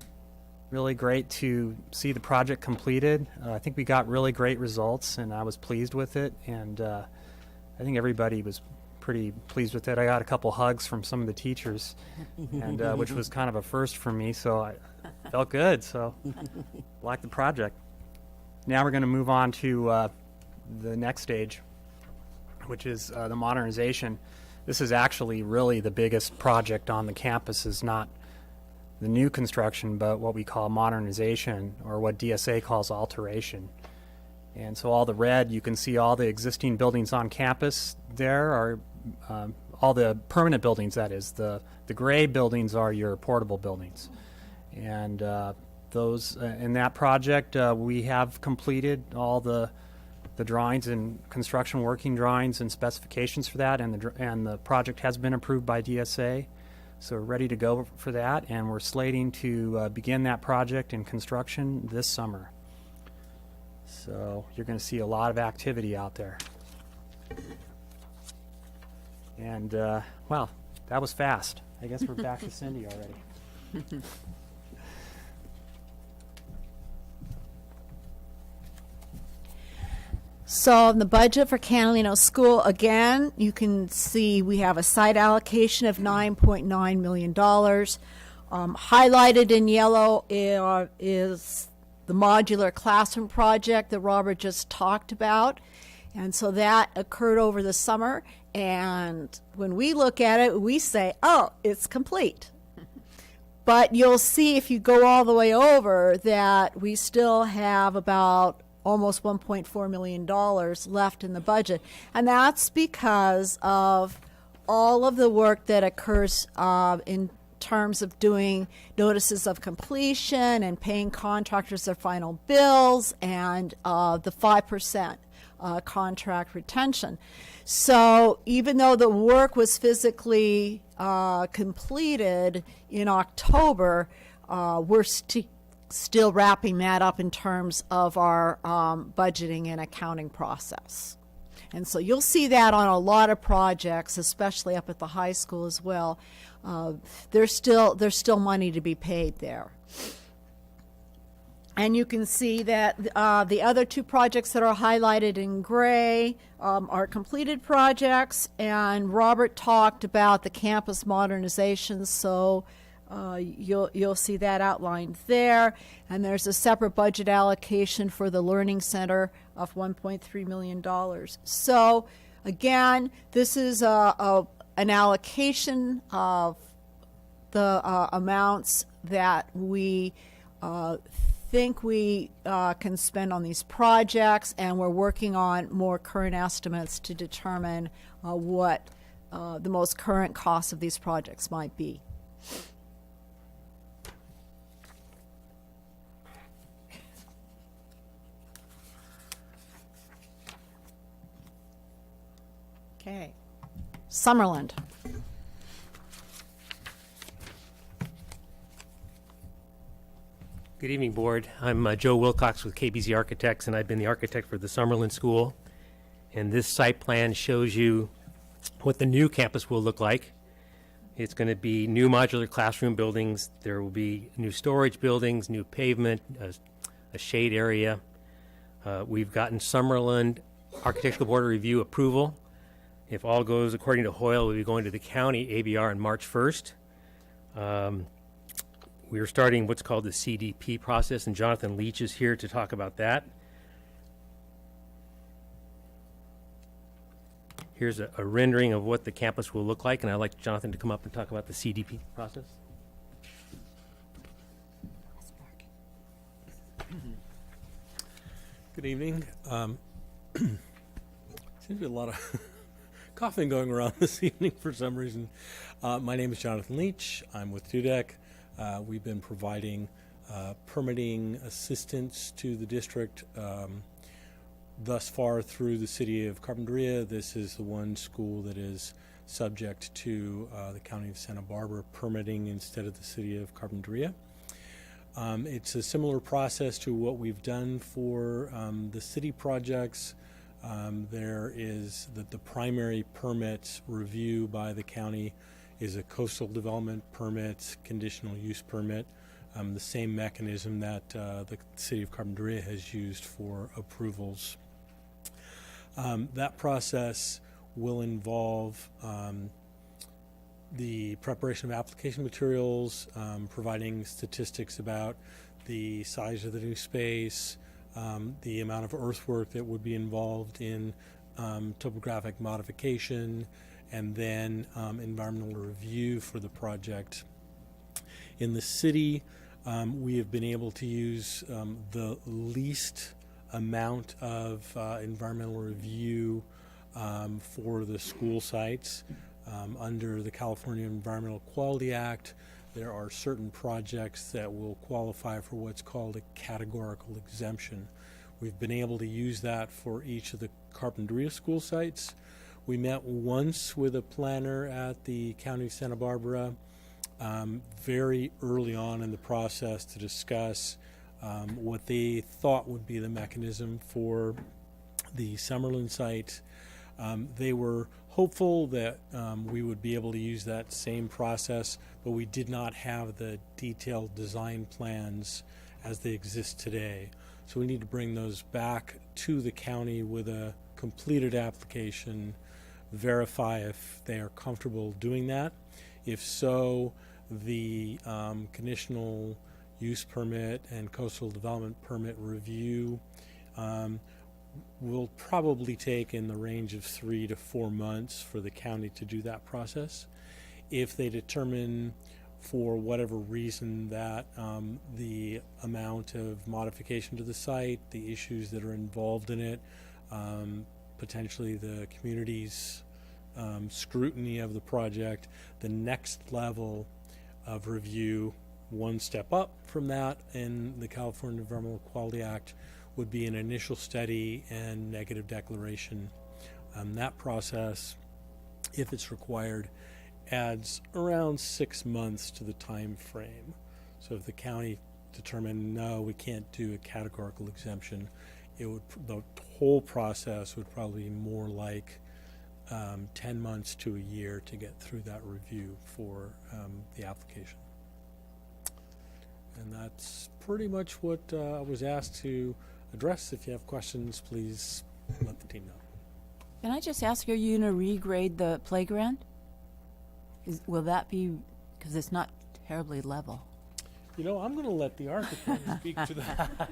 really great to see the project completed. I think we got really great results, and I was pleased with it, and I think everybody was pretty pleased with it. I got a couple hugs from some of the teachers, and which was kind of a first for me, so I felt good, so liked the project. Now we're going to move on to the next stage, which is the modernization. This is actually really the biggest project on the campus, is not the new construction, but what we call modernization, or what DSA calls alteration. And so all the red, you can see all the existing buildings on campus there are all the permanent buildings, that is. The gray buildings are your portable buildings. And those in that project, we have completed all the drawings and construction working drawings and specifications for that, and the project has been approved by DSA. So we're ready to go for that, and we're slating to begin that project in construction this summer. So you're going to see a lot of activity out there. And, well, that was fast. I guess we're back to Cindy already.
So in the budget for Canalino School, again, you can see we have a site allocation of $9.9 million. Highlighted in yellow is the modular classroom project that Robert just talked about. And so that occurred over the summer. And when we look at it, we say, oh, it's complete. But you'll see if you go all the way over that we still have about almost $1.4 million left in the budget. And that's because of all of the work that occurs in terms of doing notices of completion and paying contractors their final bills, and the 5% contract retention. So even though the work was physically completed in October, we're still wrapping that up in terms of our budgeting and accounting process. And so you'll see that on a lot of projects, especially up at the high school as well. There's still money to be paid there. And you can see that the other two projects that are highlighted in gray are completed projects, and Robert talked about the campus modernization, so you'll see that outlined there. And there's a separate budget allocation for the Learning Center of $1.3 million. So again, this is an allocation of the amounts that we think we can spend on these projects, and we're working on more current estimates to determine what the most current costs of these projects might be. Okay, Summerland.
Good evening, Board. I'm Joe Wilcox with KBZ Architects, and I've been the architect for the Summerlin School. And this site plan shows you what the new campus will look like. It's going to be new modular classroom buildings. There will be new storage buildings, new pavement, a shade area. We've gotten Summerlin Architectural Board of Review approval. If all goes according to Hoyle, we'll be going to the county ABR on March 1st. we are starting what's called the CDP process, and Jonathan Leach is here to talk about that. Here's a rendering of what the campus will look like, and I'd like Jonathan to come up and talk about the CDP process.
Good evening. Seems to be a lot of coughing going around this evening for some reason. My name is Jonathan Leach. I'm with DUDEC. We've been providing permitting assistance to the district thus far through the city of Carpinteria. This is the one school that is subject to the county of Santa Barbara permitting instead of the city of Carpinteria. It's a similar process to what we've done for the city projects. There is the primary permit review by the county is a coastal development permit, conditional use permit, the same mechanism that the city of Carpinteria has used for approvals. That process will involve the preparation of application materials, providing statistics about the size of the new space, the amount of earthwork that would be involved in topographic modification, and then environmental review for the project. In the city, we have been able to use the least amount of environmental review for the school sites. Under the California Environmental Quality Act, there are certain projects that will qualify for what's called a categorical exemption. We've been able to use that for each of the Carpinteria school sites. We met once with a planner at the County of Santa Barbara very early on in the process to discuss what they thought would be the mechanism for the Summerlin site. They were hopeful that we would be able to use that same process, but we did not have the detailed design plans as they exist today. So we need to bring those back to the county with a completed application, verify if they are comfortable doing that. If so, the conditional use permit and coastal development permit review will probably take in the range of 3 to 4 months for the county to do that process. If they determine for whatever reason that the amount of modification to the site, the issues that are involved in it, potentially the community's scrutiny of the project, the next level of review, one step up from that in the California Environmental Quality Act, would be an initial study and negative declaration. That process, if it's required, adds around 6 months to the time frame. So if the county determined, no, we can't do a categorical exemption, the whole process would probably be more like 10 months to a year to get through that review for the application. And that's pretty much what I was asked to address. If you have questions, please let the team know.
Can I just ask, are you going to regrade the playground? Will that be, because it's not terribly level?
You know, I'm going to let the architect speak to that.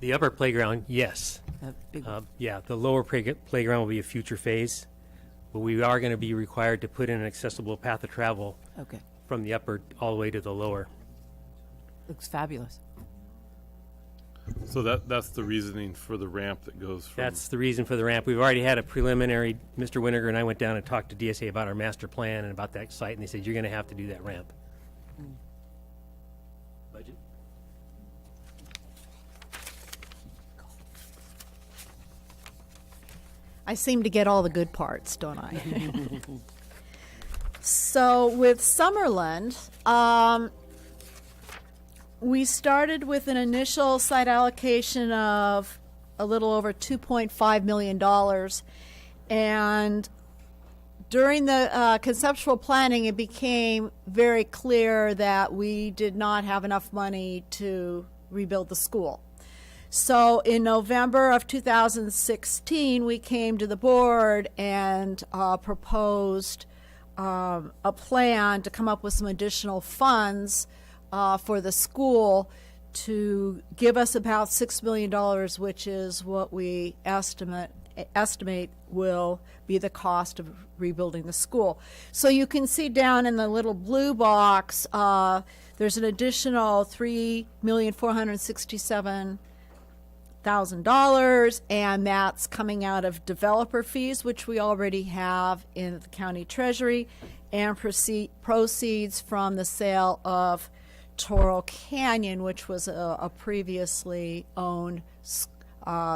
The upper playground, yes. Yeah, the lower playground will be a future phase, but we are going to be required to put in an accessible path of travel
Okay.
from the upper all the way to the lower.
Looks fabulous.
So that's the reasoning for the ramp that goes from...
That's the reason for the ramp. We've already had a preliminary, Mr. Winiger and I went down and talked to DSA about our master plan and about that site, and they said, you're going to have to do that ramp. Budget?
I seem to get all the good parts, don't I? So with Summerland, we started with an initial site allocation of a little over $2.5 million. And during the conceptual planning, it became very clear that we did not have enough money to rebuild the school. So in November of 2016, we came to the board and proposed a plan to come up with some additional funds for the school to give us about $6 million, which is what we estimate will be the cost of rebuilding the school. So you can see down in the little blue box, there's an additional $3,467,000, and that's coming out of developer fees, which we already have in the county treasury, and proceeds from the sale of Toro Canyon, which was a previously owned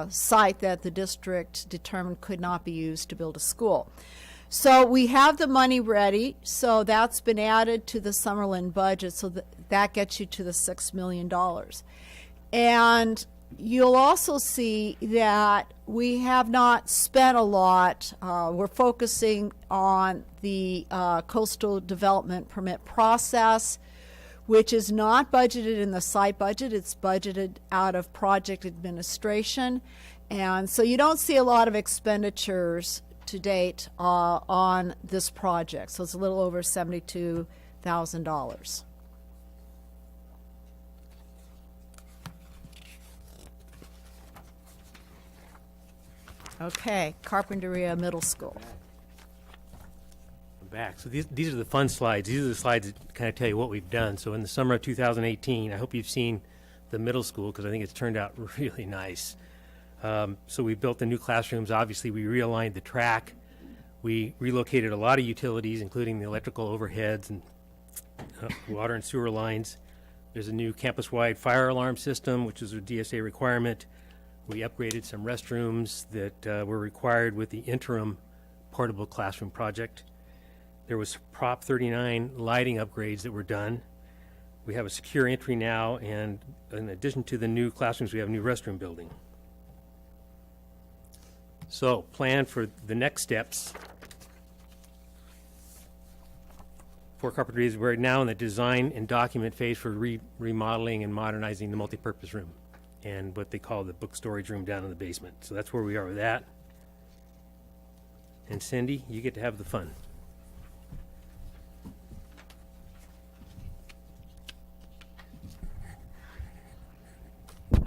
site that the district determined could not be used to build a school. So we have the money ready, so that's been added to the Summerlin budget, so that gets you to the $6 million. And you'll also see that we have not spent a lot. We're focusing on the coastal development permit process, which is not budgeted in the site budget. It's budgeted out of project administration. And so you don't see a lot of expenditures to date on this project. So it's a little over $72,000. Okay, Carpinteria Middle School.
Back. So these are the fun slides. These are the slides that kind of tell you what we've done. So in the summer of 2018, I hope you've seen the middle school because I think it's turned out really nice. So we built the new classrooms. Obviously, we realigned the track. We relocated a lot of utilities, including the electrical overheads and water and sewer lines. There's a new campus-wide fire alarm system, which is a DSA requirement. We upgraded some restrooms that were required with the interim portable classroom project. There was Prop 39 lighting upgrades that were done. We have a secure entry now, and in addition to the new classrooms, we have a new restroom building. So, plan for the next steps. For Carpinteria is we're now in the design and document phase for remodeling and modernizing the multipurpose room and what they call the book storage room down in the basement. So that's where we are with that. And Cindy, you get to have the fun.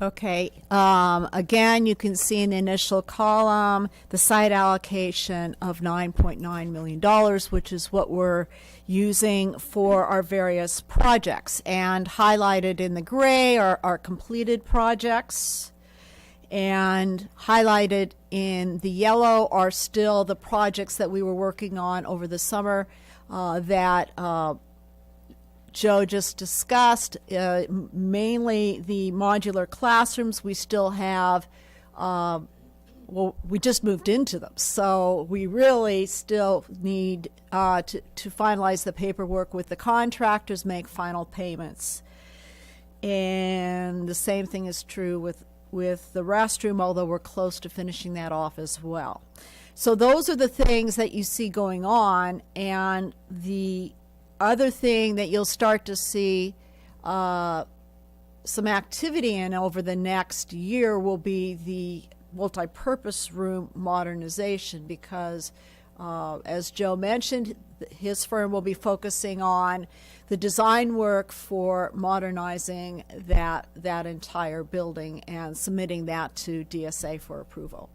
Okay, again, you can see in the initial column the site allocation of $9.9 million, which is what we're using for our various projects. And highlighted in the gray are our completed projects. And highlighted in the yellow are still the projects that we were working on over the summer that Joe just discussed, mainly the modular classrooms. We still have, we just moved into them. So we really still need to finalize the paperwork with the contractors, make final payments. And the same thing is true with the restroom, although we're close to finishing that off as well. So those are the things that you see going on, and the other thing that you'll start to see some activity in over the next year will be the multi-purpose room modernization, because as Joe mentioned, his firm will be focusing on the design work for modernizing that entire building and submitting that to DSA for approval.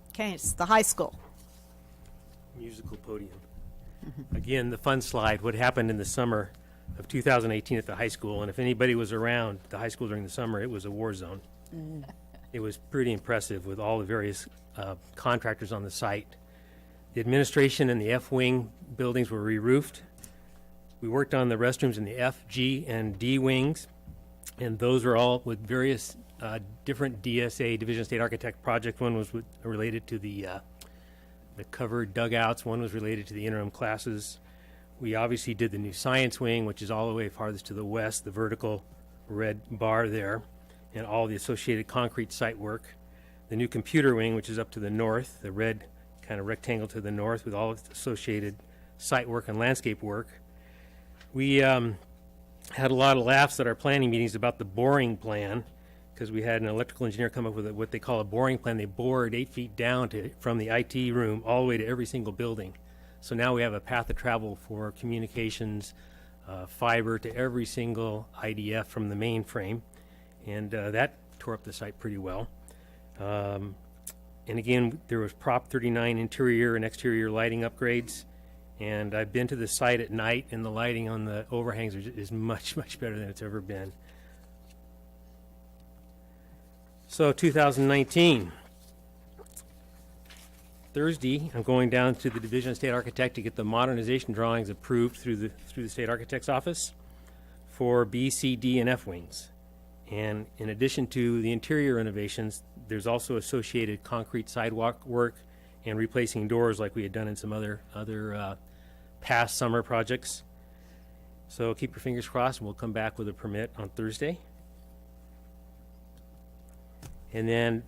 Okay, it's the high school.
Musical podium. Again, the fun slide, what happened in the summer of 2018 at the high school, and if anybody was around the high school during the summer, it was a war zone. It was pretty impressive with all the various contractors on the site. The administration and the F-wing buildings were re-roofed. We worked on the restrooms in the F, G, and D wings, and those are all with various different DSA, Division of State Architect projects. One was related to the covered dugouts. One was related to the interim classes. We obviously did the new science wing, which is all the way farthest to the west, the vertical red bar there, and all the associated concrete site work. The new computer wing, which is up to the north, the red kind of rectangle to the north with all its associated site work and landscape work. We had a lot of laughs at our planning meetings about the boring plan, because we had an electrical engineer come up with what they call a boring plan. They bored 8 feet down from the IT room all the way to every single building. So now we have a path of travel for communications, fiber to every single IDF from the mainframe, and that tore up the site pretty well. And again, there was Prop 39 interior and exterior lighting upgrades, and I've been to the site at night, and the lighting on the overhangs is much, much better than it's ever been. So 2019. Thursday, I'm going down to the Division of State Architect to get the modernization drawings approved through the State Architect's office for B, C, D, and F wings. And in addition to the interior renovations, there's also associated concrete sidewalk work and replacing doors like we had done in some other past summer projects. So keep your fingers crossed, and we'll come back with a permit on Thursday. And then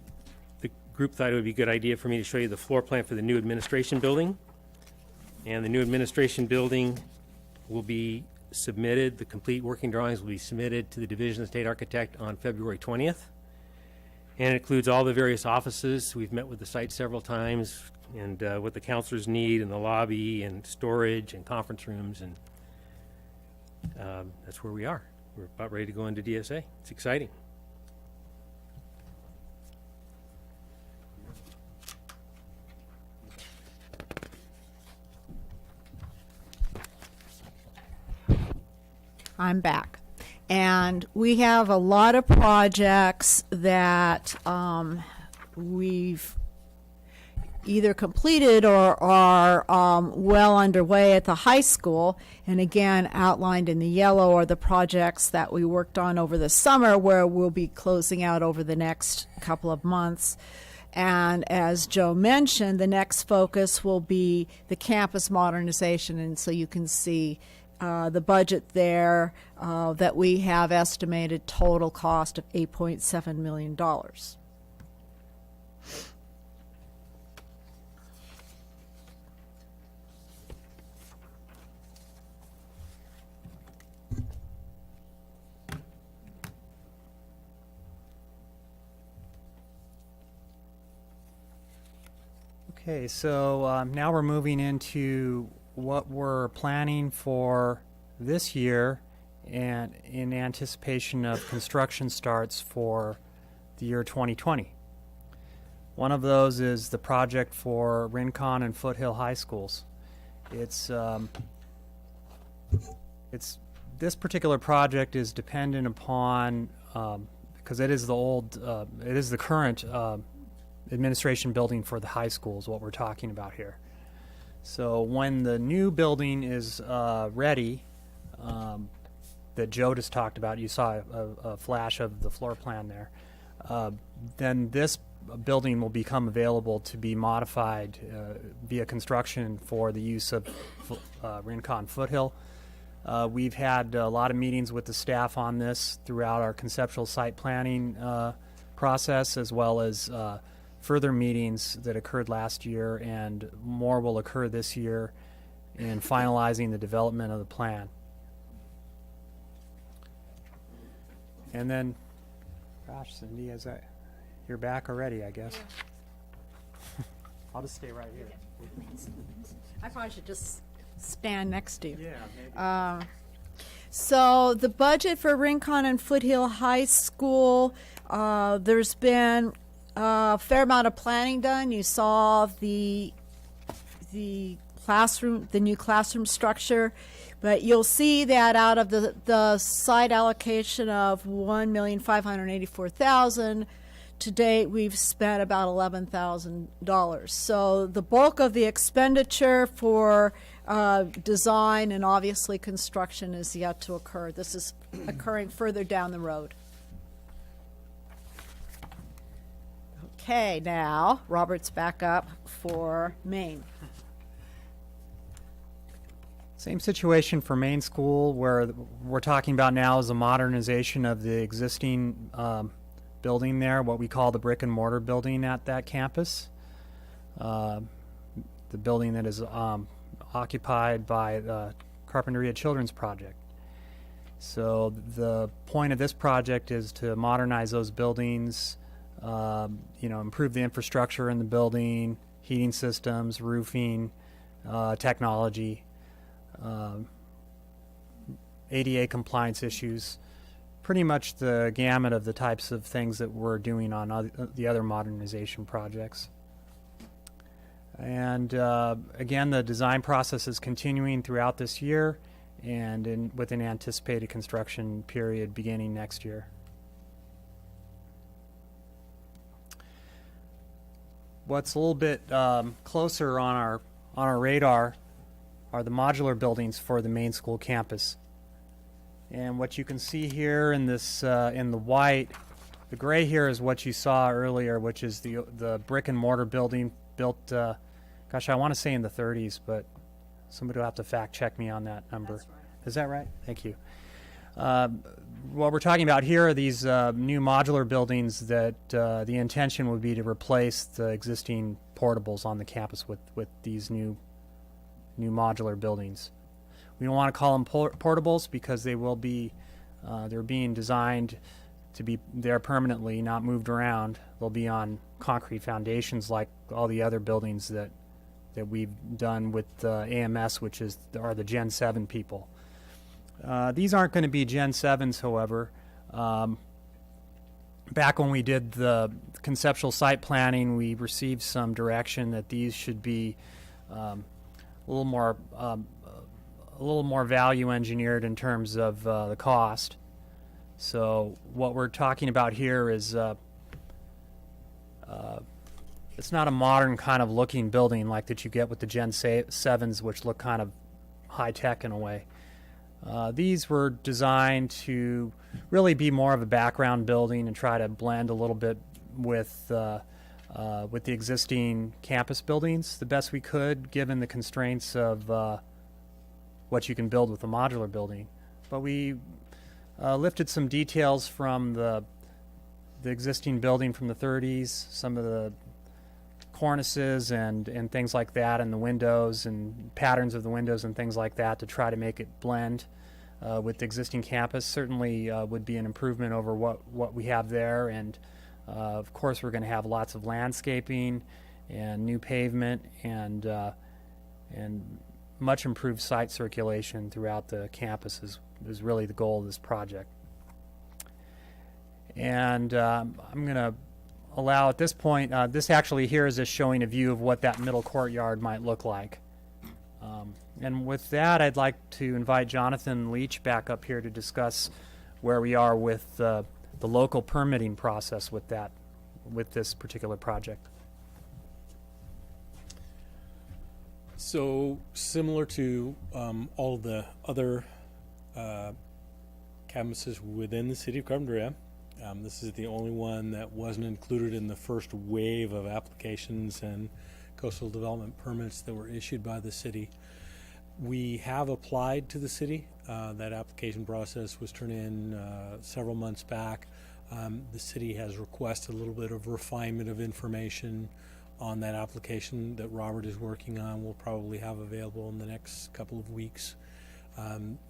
the group thought it would be a good idea for me to show you the floor plan for the new administration building. And the new administration building will be submitted, the complete working drawings will be submitted to the Division of State Architect on February 20th. And it includes all the various offices. We've met with the site several times, and what the counselors need, and the lobby, and storage, and conference rooms, and that's where we are. We're about ready to go into DSA. It's exciting.
I'm back. And we have a lot of projects that we've either completed or are well underway at the high school. And again, outlined in the yellow are the projects that we worked on over the summer, where we'll be closing out over the next couple of months. And as Joe mentioned, the next focus will be the campus modernization. And so you can see the budget there that we have estimated total cost of $8.7 million.
Okay, so now we're moving into what we're planning for this year and in anticipation of construction starts for the year 2020. One of those is the project for Rincon and Foothill High Schools. It's this particular project is dependent upon because it is the current administration building for the high school is what we're talking about here. So when the new building is ready, that Joe just talked about, you saw a flash of the floor plan there, then this building will become available to be modified via construction for the use of Rincon Foothill. We've had a lot of meetings with the staff on this throughout our conceptual site planning process, as well as further meetings that occurred last year, and more will occur this year in finalizing the development of the plan. And then, gosh, Cindy, you're back already, I guess. Yeah. I'll just stay right here.
I probably should just stand next to you.
Yeah, maybe.
So the budget for Rincon and Foothill High School, there's been a fair amount of planning done. You saw the classroom, the new classroom structure, but you'll see that out of the site allocation of $1,584,000, to date we've spent about $11,000. So the bulk of the expenditure for design and obviously construction is yet to occur. This is occurring further down the road. Okay, now Robert's back up for Maine.
Same situation for Main School, where we're talking about now is a modernization of the existing building there, what we call the brick and mortar building at that campus. The building that is occupied by the Carpinteria Children's Project. So the point of this project is to modernize those buildings, improve the infrastructure in the building, heating systems, roofing, technology, ADA compliance issues, pretty much the gamut of the types of things that we're doing on the other modernization projects. And again, the design process is continuing throughout this year and with an anticipated construction period beginning next year. What's a little bit closer on our radar are the modular buildings for the main school campus. And what you can see here in this in the white, the gray here is what you saw earlier, which is the brick and mortar building built. Gosh, I want to say in the 30s, but somebody will have to fact check me on that number.
That's right.
Is that right? Thank you. What we're talking about here are these new modular buildings that the intention would be to replace the existing portables on the campus with these new modular buildings. We don't want to call them portables because they will be they're being designed to be there permanently, not moved around. They'll be on concrete foundations like all the other buildings that we've done with AMS, which are the Gen 7 people. These aren't going to be Gen 7s, however. Back when we did the conceptual site planning, we received some direction that these should be a little more value engineered in terms of the cost. So what we're talking about here is it's not a modern kind of looking building like that you get with the Gen 7s, which look kind of high tech in a way. These were designed to really be more of a background building and try to blend a little bit with the existing campus buildings the best we could, given the constraints of what you can build with a modular building. But we lifted some details from the existing building from the 30s, some of the cornices and things like that, and the windows and patterns of the windows and things like that to try to make it blend with the existing campus. Certainly would be an improvement over what we have there, and of course we're going to have lots of landscaping and new pavement and much improved site circulation throughout the campus is really the goal of this project. And I'm going to allow at this point, this actually here is just showing a view of what that middle courtyard might look like. And with that, I'd like to invite Jonathan Leach back up here to discuss where we are with the local permitting process with this particular project.
So similar to all the other campuses within the city of Carbondale, this is the only one that wasn't included in the first wave of applications and coastal development permits that were issued by the city. We have applied to the city. That application process was turned in several months back. The city has requested a little bit of refinement of information on that application that Robert is working on. We'll probably have available in the next couple of weeks.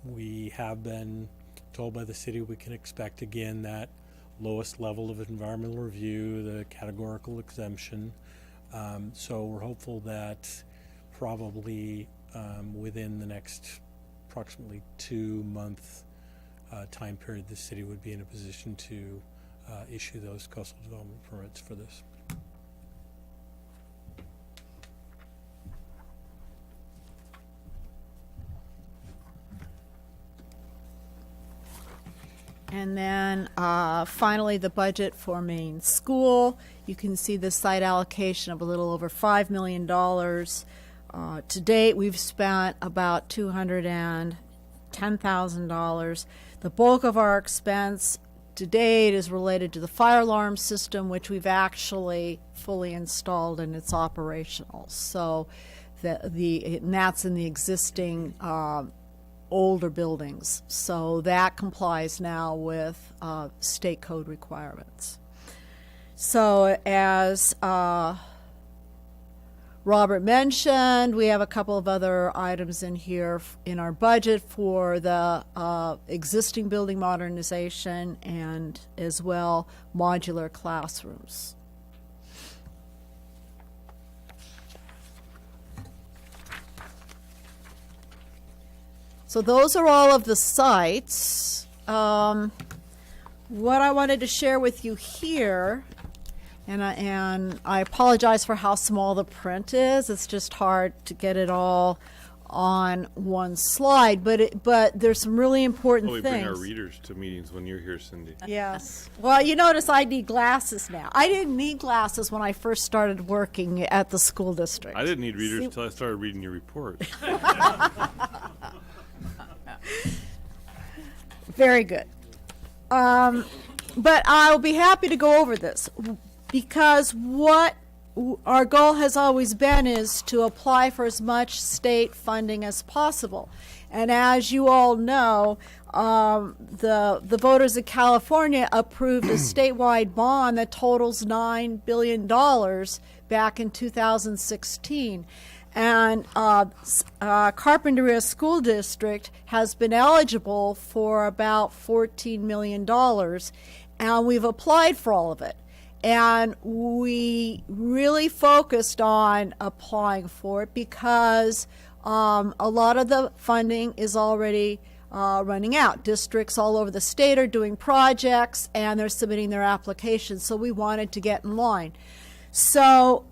We have been told by the city we can expect again that lowest level of environmental review, the categorical exemption. So we're hopeful that probably within the next approximately 2-month time period, the city would be in a position to issue those coastal development permits for this.
And then finally, the budget for Maine School. You can see the site allocation of a little over $5 million. To date, we've spent about $210,000. The bulk of our expense to date is related to the fire alarm system, which we've actually fully installed and it's operational. So and that's in the existing older buildings. So that complies now with state code requirements. So as Robert mentioned, we have a couple of other items in here in our budget for the existing building modernization and as well modular classrooms. So those are all of the sites. What I wanted to share with you here, and I apologize for how small the print is. It's just hard to get it all on one slide, but there's some really important
We
things.
bring our readers to meetings when you're here, Cindy.
Yes. Well, you notice I need glasses now. I didn't need glasses when I first started working at the school district.
I didn't need readers until I started reading your report.
Very good. But I'll be happy to go over this because what our goal has always been is to apply for as much state funding as possible. And as you all know, the voters of California approved a statewide bond that totals $9 billion back in 2016. And Carpinteria School District has been eligible for about $14 million, and we've applied for all of it. And we really focused on applying for it because a lot of the funding is already running out. Districts all over the state are doing projects, and they're submitting their applications, so we wanted to get in line. So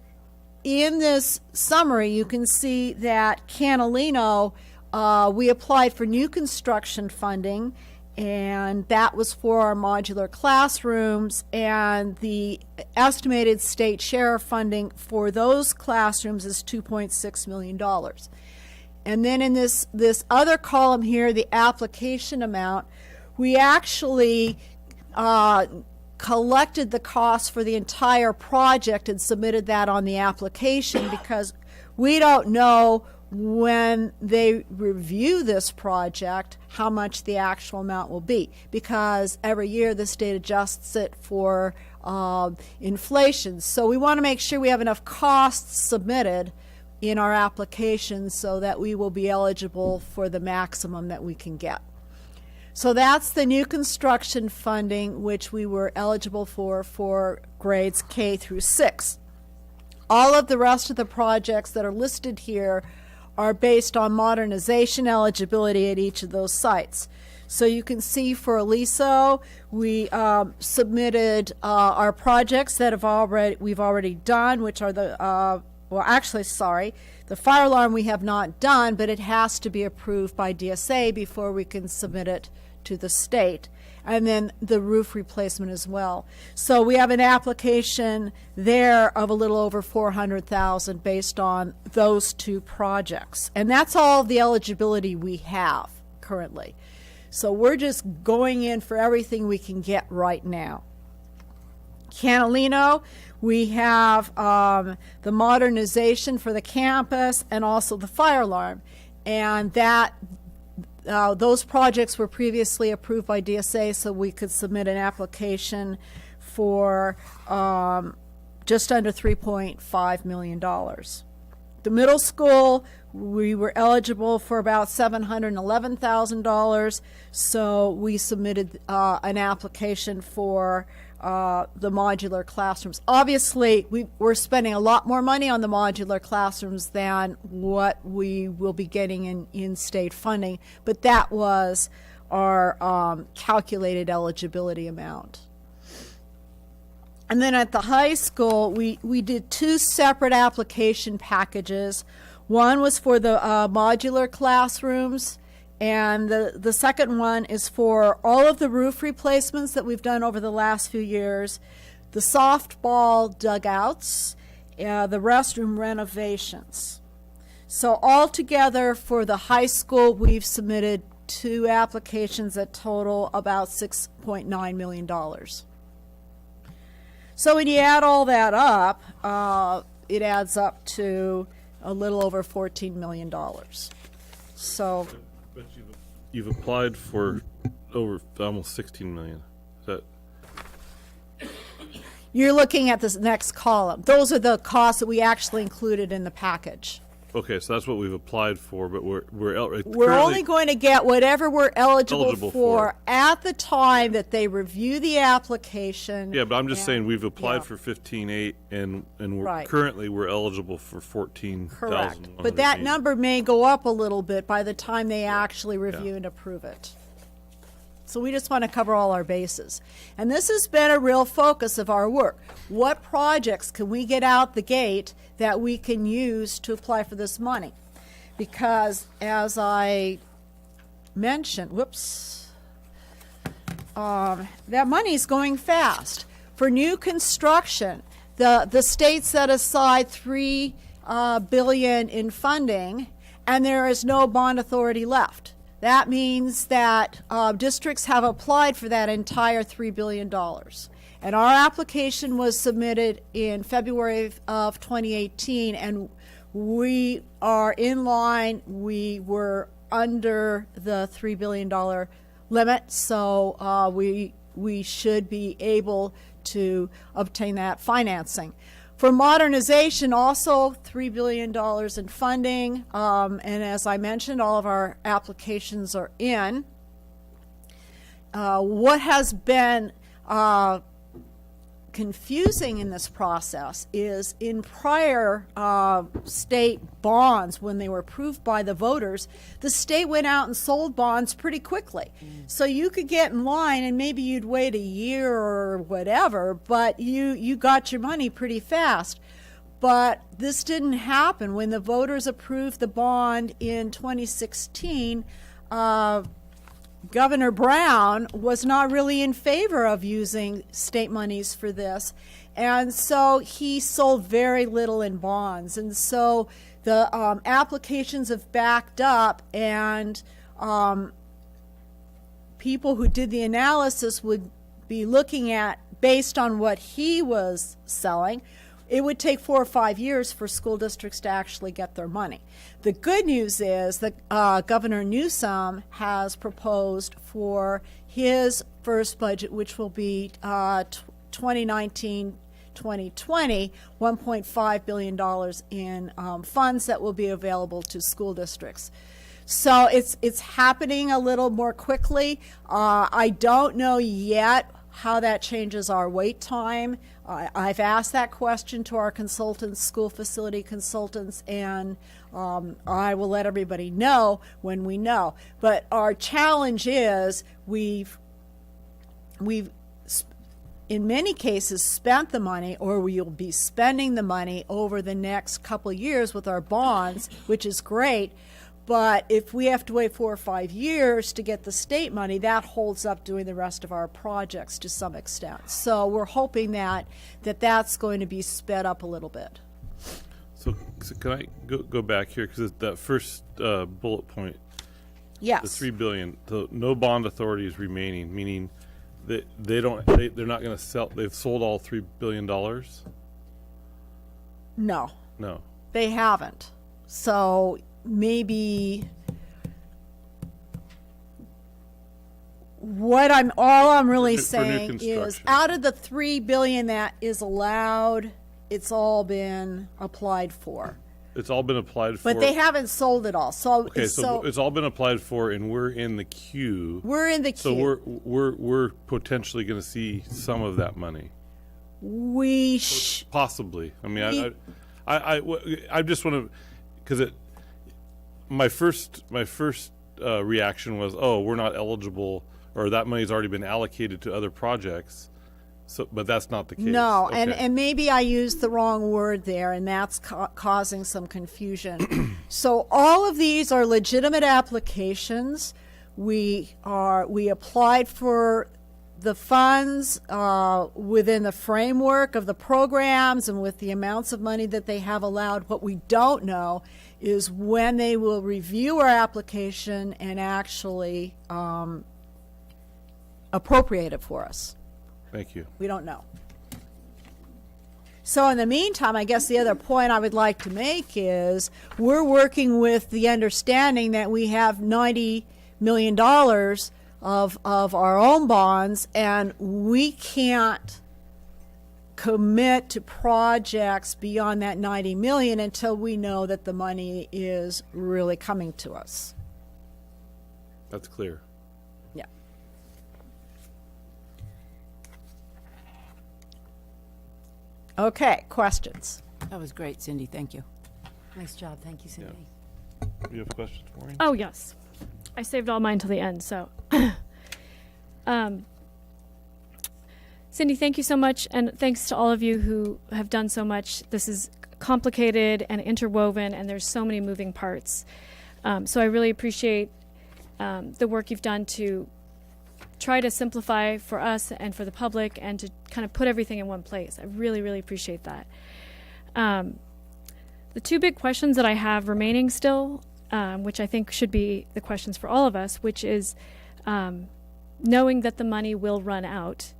in this summary, you can see that Catalino, we applied for new construction funding, and that was for our modular classrooms, and the estimated state share of funding for those classrooms is $2.6 million. And then in this other column here, the application amount, we actually collected the cost for the entire project and submitted that on the application because we don't know when they review this project how much the actual amount will be, because every year the state adjusts it for inflation. So we want to make sure we have enough costs submitted in our application so that we will be eligible for the maximum that we can get. So that's the new construction funding, which we were eligible for grades K through 6. All of the rest of the projects that are listed here are based on modernization eligibility at each of those sites. So you can see for Aliso, we submitted our projects that we've already done, which are the the fire alarm we have not done, but it has to be approved by DSA before we can submit it to the state. And then the roof replacement as well. So we have an application there of a little over $400,000 based on those two projects. And that's all the eligibility we have currently. So we're just going in for everything we can get right now. Catalino, we have the modernization for the campus and also the fire alarm. And that those projects were previously approved by DSA, so we could submit an application for just under $3.5 million. The middle school, we were eligible for about $711,000, so we submitted an application for the modular classrooms. Obviously, we're spending a lot more money on the modular classrooms than what we will be getting in state funding, but that was our calculated eligibility amount. And then at the high school, we did two separate application packages. One was for the modular classrooms, and the second one is for all of the roof replacements that we've done over the last few years, the softball dugouts, the restroom renovations. So altogether for the high school, we've submitted two applications that total about $6.9 million. So when you add all that up, it adds up to a little over $14 million. So,
But you've applied for over almost 16 million. Is that
You're looking at this next column. Those are the costs that we actually included in the package.
Okay, so that's what we've applied for, but we're
We're only going to get whatever we're eligible
Eligible
for
for.
at the time that they review the application.
Yeah, but I'm just saying we've applied
yeah.
for 15.8 and we're
Right.
currently we're eligible for 14,000.
Correct. But that number may go up a little bit by the time they actually review and approve it. So we just want to cover all our bases. And this has been a real focus of our work. What projects can we get out the gate that we can use to apply for this money? Because as I mentioned, that money's going fast. For new construction, the state set aside $3 billion in funding, and there is no bond authority left. That means that districts have applied for that entire $3 billion. And our application was submitted in February of 2018, and we are in line. We were under the $3 billion limit, so we should be able to obtain that financing. For modernization, also $3 billion in funding, and as I mentioned, all of our applications are in. What has been confusing in this process is in prior state bonds, when they were approved by the voters, the state went out and sold bonds pretty quickly. So you could get in line and maybe you'd wait a year or whatever, but you got your money pretty fast. But this didn't happen. When the voters approved the bond in 2016, Governor Brown was not really in favor of using state monies for this. And so he sold very little in bonds. And so the applications have backed up, and people who did the analysis would be looking at, based on what he was selling, it would take 4 or 5 years for school districts to actually get their money. The good news is that Governor Newsom has proposed for his first budget, which will be 2019-2020, $1.5 billion in funds that will be available to school districts. So it's happening a little more quickly. I don't know yet how that changes our wait time. I've asked that question to our consultants, school facility consultants, and I will let everybody know when we know. But our challenge is we've in many cases spent the money, or we'll be spending the money over the next couple of years with our bonds, which is great. But if we have to wait 4 or 5 years to get the state money, that holds up doing the rest of our projects to some extent. So we're hoping that that's going to be sped up a little bit.
So can I go back here, because that first bullet point,
Yes.
the $3 billion, no bond authority is remaining, meaning that they're not going to sell. They've sold all $3 billion.
No,
No.
they haven't. So maybe all I'm really
For new
saying is,
construction.
out of the $3 billion that is allowed, it's all been applied for.
It's all been applied for.
But they haven't sold it all. So,
Okay, so it's all been applied for, and we're in the queue.
we're in the queue.
So we're potentially going to see some of that money, possibly. I mean, I just want to, because my first reaction was, oh, we're not eligible, or that money's already been allocated to other projects. So, but that's not the case.
No,
Okay.
and maybe I used the wrong word there, and that's causing some confusion. So all of these are legitimate applications. We applied for the funds within the framework of the programs and with the amounts of money that they have allowed. What we don't know is when they will review our application and actually appropriate it for us.
Thank you.
We don't know. So in the meantime, I guess the other point I would like to make is we're working with the understanding that we have $90 million of our own bonds, and we can't commit to projects beyond that 90 million until we know that the money is really coming to us.
That's clear.
Yeah. Okay, questions?
That was great, Cindy. Thank you. Nice job. Thank you, Cindy.
You have questions for me?
Oh, yes. I saved all mine till the end, so. Cindy, thank you so much, and thanks to all of you who have done so much. This is complicated and interwoven, and there's so many moving parts. So I really appreciate the work you've done to try to simplify for us and for the public and to kind of put everything in one place. I really, really appreciate that. The two big questions that I have remaining still, which I think should be the questions for all of us, which is knowing that the money will run out.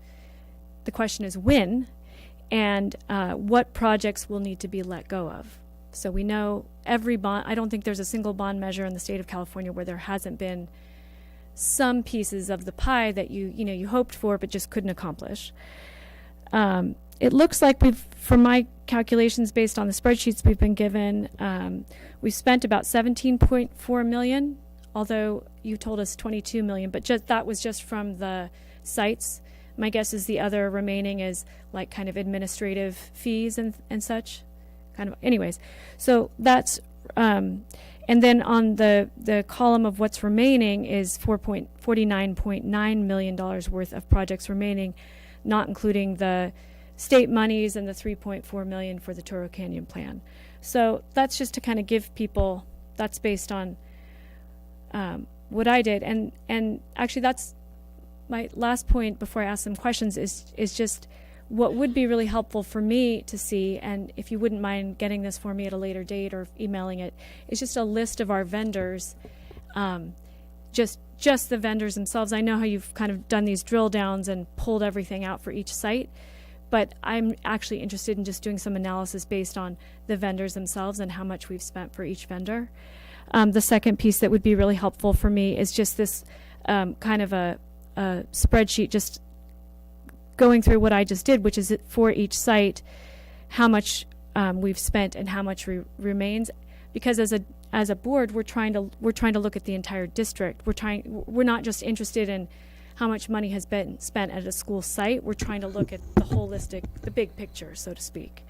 The question is when and what projects will need to be let go of. So we know every bond, I don't think there's a single bond measure in the state of California where there hasn't been some pieces of the pie that you hoped for but just couldn't accomplish. It looks like from my calculations based on the spreadsheets we've been given, we've spent about 17.4 million, although you told us 22 million, but that was just from the sites. My guess is the other remaining is like kind of administrative fees and such. Anyways, so that's, and then on the column of what's remaining is $49.9 million worth of projects remaining, not including the state monies and the 3.4 million for the Toro Canyon plan. So that's just to kind of give people, that's based on what I did. And actually that's my last point before I ask some questions is just what would be really helpful for me to see, and if you wouldn't mind getting this for me at a later date or emailing it, is just a list of our vendors, just the vendors themselves. I know how you've kind of done these drill downs and pulled everything out for each site, but I'm actually interested in just doing some analysis based on the vendors themselves and how much we've spent for each vendor. The second piece that would be really helpful for me is just this kind of a spreadsheet, just going through what I just did, which is for each site, how much we've spent and how much remains. Because as a board, we're trying to look at the entire district. We're not just interested in how much money has been spent at a school site. We're trying to look at the big picture, so to speak.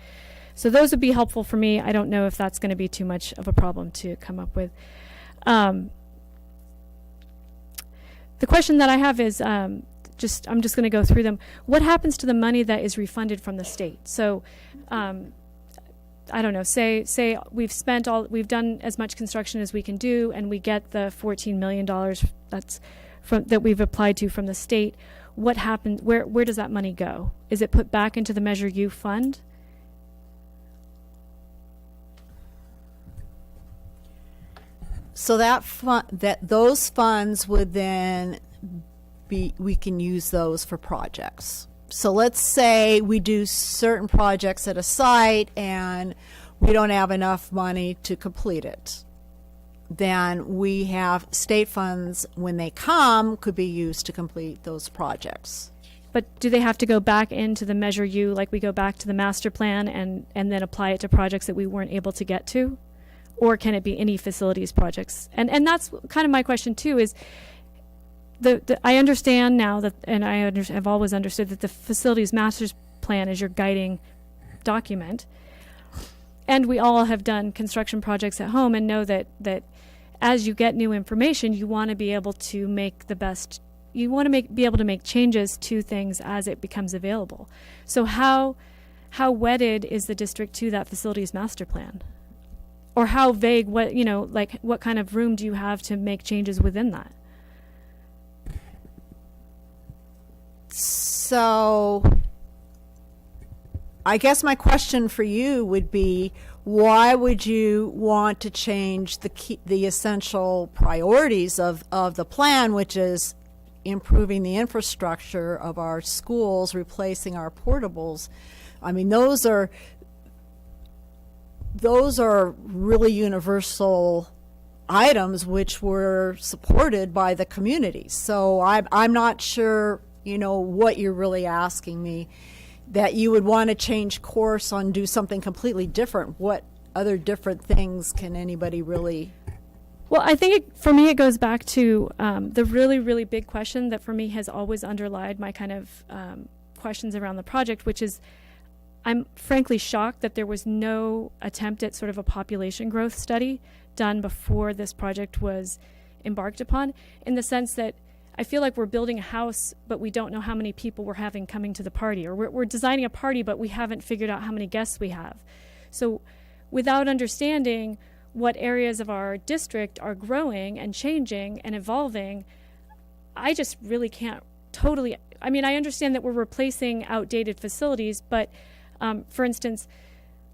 So those would be helpful for me. I don't know if that's going to be too much of a problem to come up with. The question that I have is, I'm just going to go through them. What happens to the money that is refunded from the state? So, I don't know, say we've done as much construction as we can do, and we get the $14 million that we've applied to from the state. What happens? Where does that money go? Is it put back into the Measure U fund?
So those funds would then we can use those for projects. So let's say we do certain projects at a site and we don't have enough money to complete it. Then we have state funds, when they come, could be used to complete those projects.
But do they have to go back into the Measure U, like we go back to the master plan and then apply it to projects that we weren't able to get to? Or can it be any facilities projects? And that's kind of my question too, is I understand now that, and have always understood that the facilities master plan is your guiding document. And we all have done construction projects at home and know that as you get new information, you want to be able to make be able to make changes to things as it becomes available. So how wedded is the district to that facilities master plan? Or how vague, what kind of room do you have to make changes within that?
So I guess my question for you would be, why would you want to change the essential priorities of the plan, which is improving the infrastructure of our schools, replacing our portables? I mean, those are really universal items which were supported by the community. So I'm not sure, what you're really asking me. that you would want to change course on, do something completely different, what other different things can anybody really?
Well, I think for me it goes back to the really, really big question that for me has always underlied my kind of questions around the project, which is I'm frankly shocked that there was no attempt at sort of a population growth study done before this project was embarked upon, in the sense that I feel like we're building a house, but we don't know how many people we're having coming to the party, or we're designing a party, but we haven't figured out how many guests we have. So without understanding what areas of our district are growing and changing and evolving, I just really can't totally, I mean, I understand that we're replacing outdated facilities, but for instance,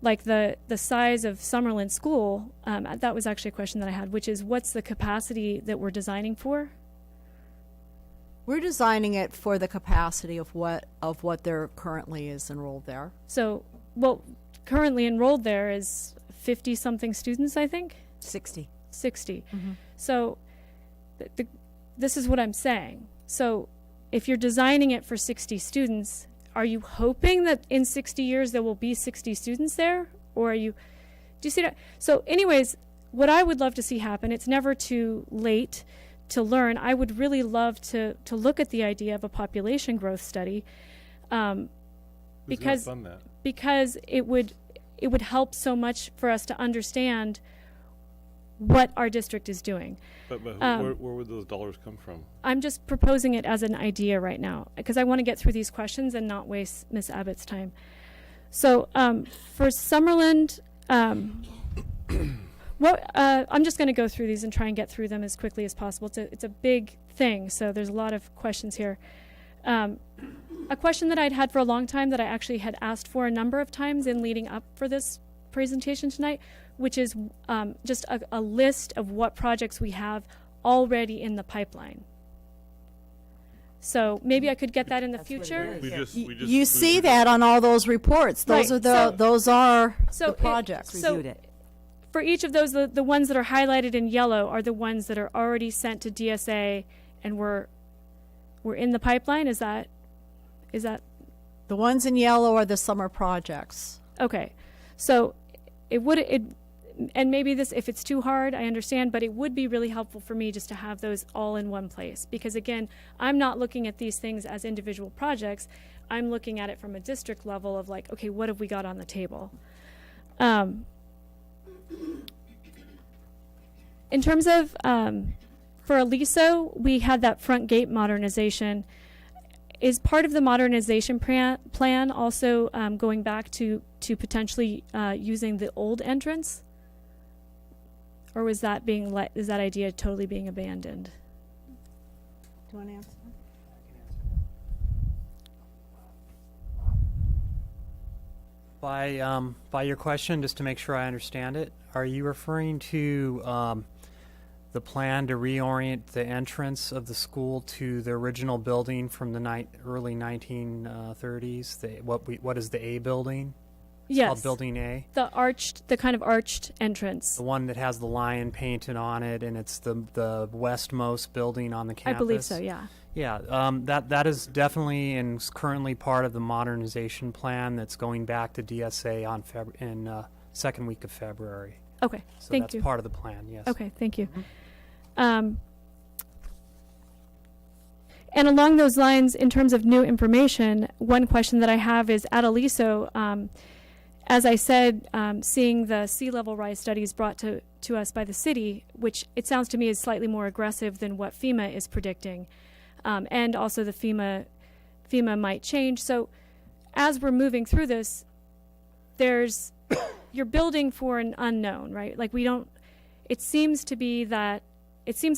like the size of Summerlin School, that was actually a question that I had, which is what's the capacity that we're designing for?
We're designing it for the capacity of what there currently is enrolled there.
So, well, currently enrolled there is 50-something students, I think?
60.
60. So this is what I'm saying. So if you're designing it for 60 students, are you hoping that in 60 years there will be 60 students there? Or do you see that? So anyways, what I would love to see happen, it's never too late to learn. I would really love to look at the idea of a population growth study, because it would help so much for us to understand what our district is doing.
But where would those dollars come from?
I'm just proposing it as an idea right now because I want to get through these questions and not waste Ms. Abbott's time. So for Summerland, I'm just going to go through these and try and get through them as quickly as possible. It's a big thing, so there's a lot of questions here. A question that I'd had for a long time that I actually had asked for a number of times in leading up for this presentation tonight, which is just a list of what projects we have already in the pipeline. So maybe I could get that in the future.
You see that on all those reports. Those
Right.
are those are
So
the projects.
So for each of those, the ones that are highlighted in yellow are the ones that are already sent to DSA and we're in the pipeline. Is that
The ones in yellow are the summer projects.
okay? So and maybe this, if it's too hard, I understand, but it would be really helpful for me just to have those all in one place, because again, I'm not looking at these things as individual projects. I'm looking at it from a district level of like, okay, what have we got on the table? In terms of, for Aliso, we had that front gate modernization. Is part of the modernization plan also going back to potentially using the old entrance? Or was that is that idea totally being abandoned?
Do you want to answer?
By your question, just to make sure I understand it, are you referring to the plan to reorient the entrance of the school to the original building from the early 1930s? What is the A building? It's
Yes.
called Building A.
The kind of arched entrance.
The one that has the lion painted on it, and it's the westmost building on the campus.
I believe so, yeah.
Yeah, that is definitely and is currently part of the modernization plan that's going back to DSA in second week of February.
Okay,
So
thank
that's
you.
part of the plan, yes.
Okay, thank you. And along those lines, in terms of new information, one question that I have is at Aliso, as I said, seeing the sea level rise studies brought to us by the city, which it sounds to me is slightly more aggressive than what FEMA is predicting, and also the FEMA might change. So as we're moving through this, you're building for an unknown, right? Like it seems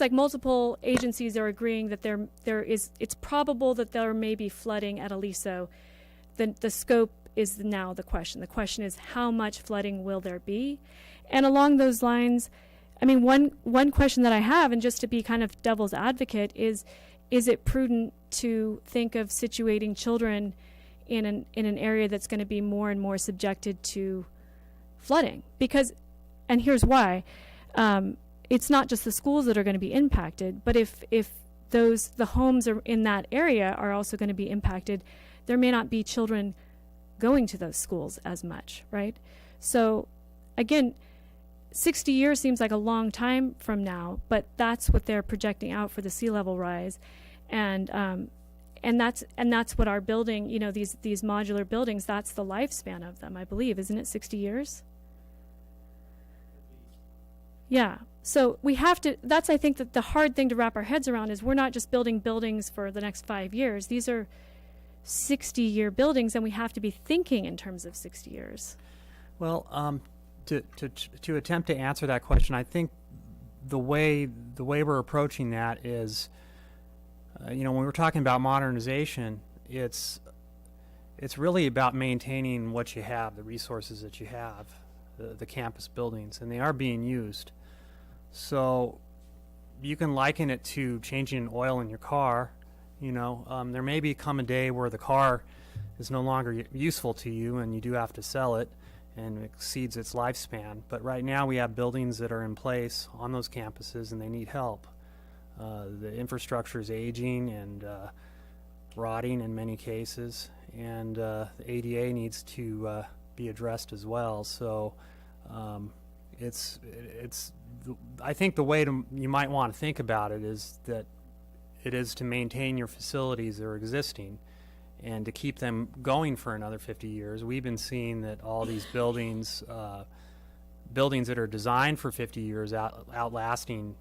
like multiple agencies are agreeing that it's probable that there may be flooding at Aliso. The scope is now the question. The question is, how much flooding will there be? And along those lines, I mean, one question that I have, and just to be kind of devil's advocate, is it prudent to think of situating children in an area that's going to be more and more subjected to flooding? Because, and here's why, it's not just the schools that are going to be impacted, but if the homes are in that area are also going to be impacted, there may not be children going to those schools as much, right? So, again, 60 years seems like a long time from now, but that's what they're projecting out for the sea level rise, and that's what our building, you know, these modular buildings, that's the lifespan of them, I believe, isn't it 60 years? Yeah. So we have to, that's, I think, that the hard thing to wrap our heads around is we're not just building buildings for the next 5 years. These are 60-year buildings, and we have to be thinking in terms of 60 years.
Well, to attempt to answer that question, I think the way we're approaching that is, you know, when we're talking about modernization, it's really about maintaining what you have, the resources that you have, the campus buildings, and they are being used. So you can liken it to changing oil in your car. You know, there may come a day where the car is no longer useful to you, and you do have to sell it, and it exceeds its lifespan. But right now we have buildings that are in place on those campuses, and they need help. The infrastructure is aging and rotting in many cases, and the ADA needs to be addressed as well. So I think the way you might want to think about it is that it is to maintain your facilities that are existing and to keep them going for another 50 years. We've been seeing that all these buildings that are designed for 50 years outlasting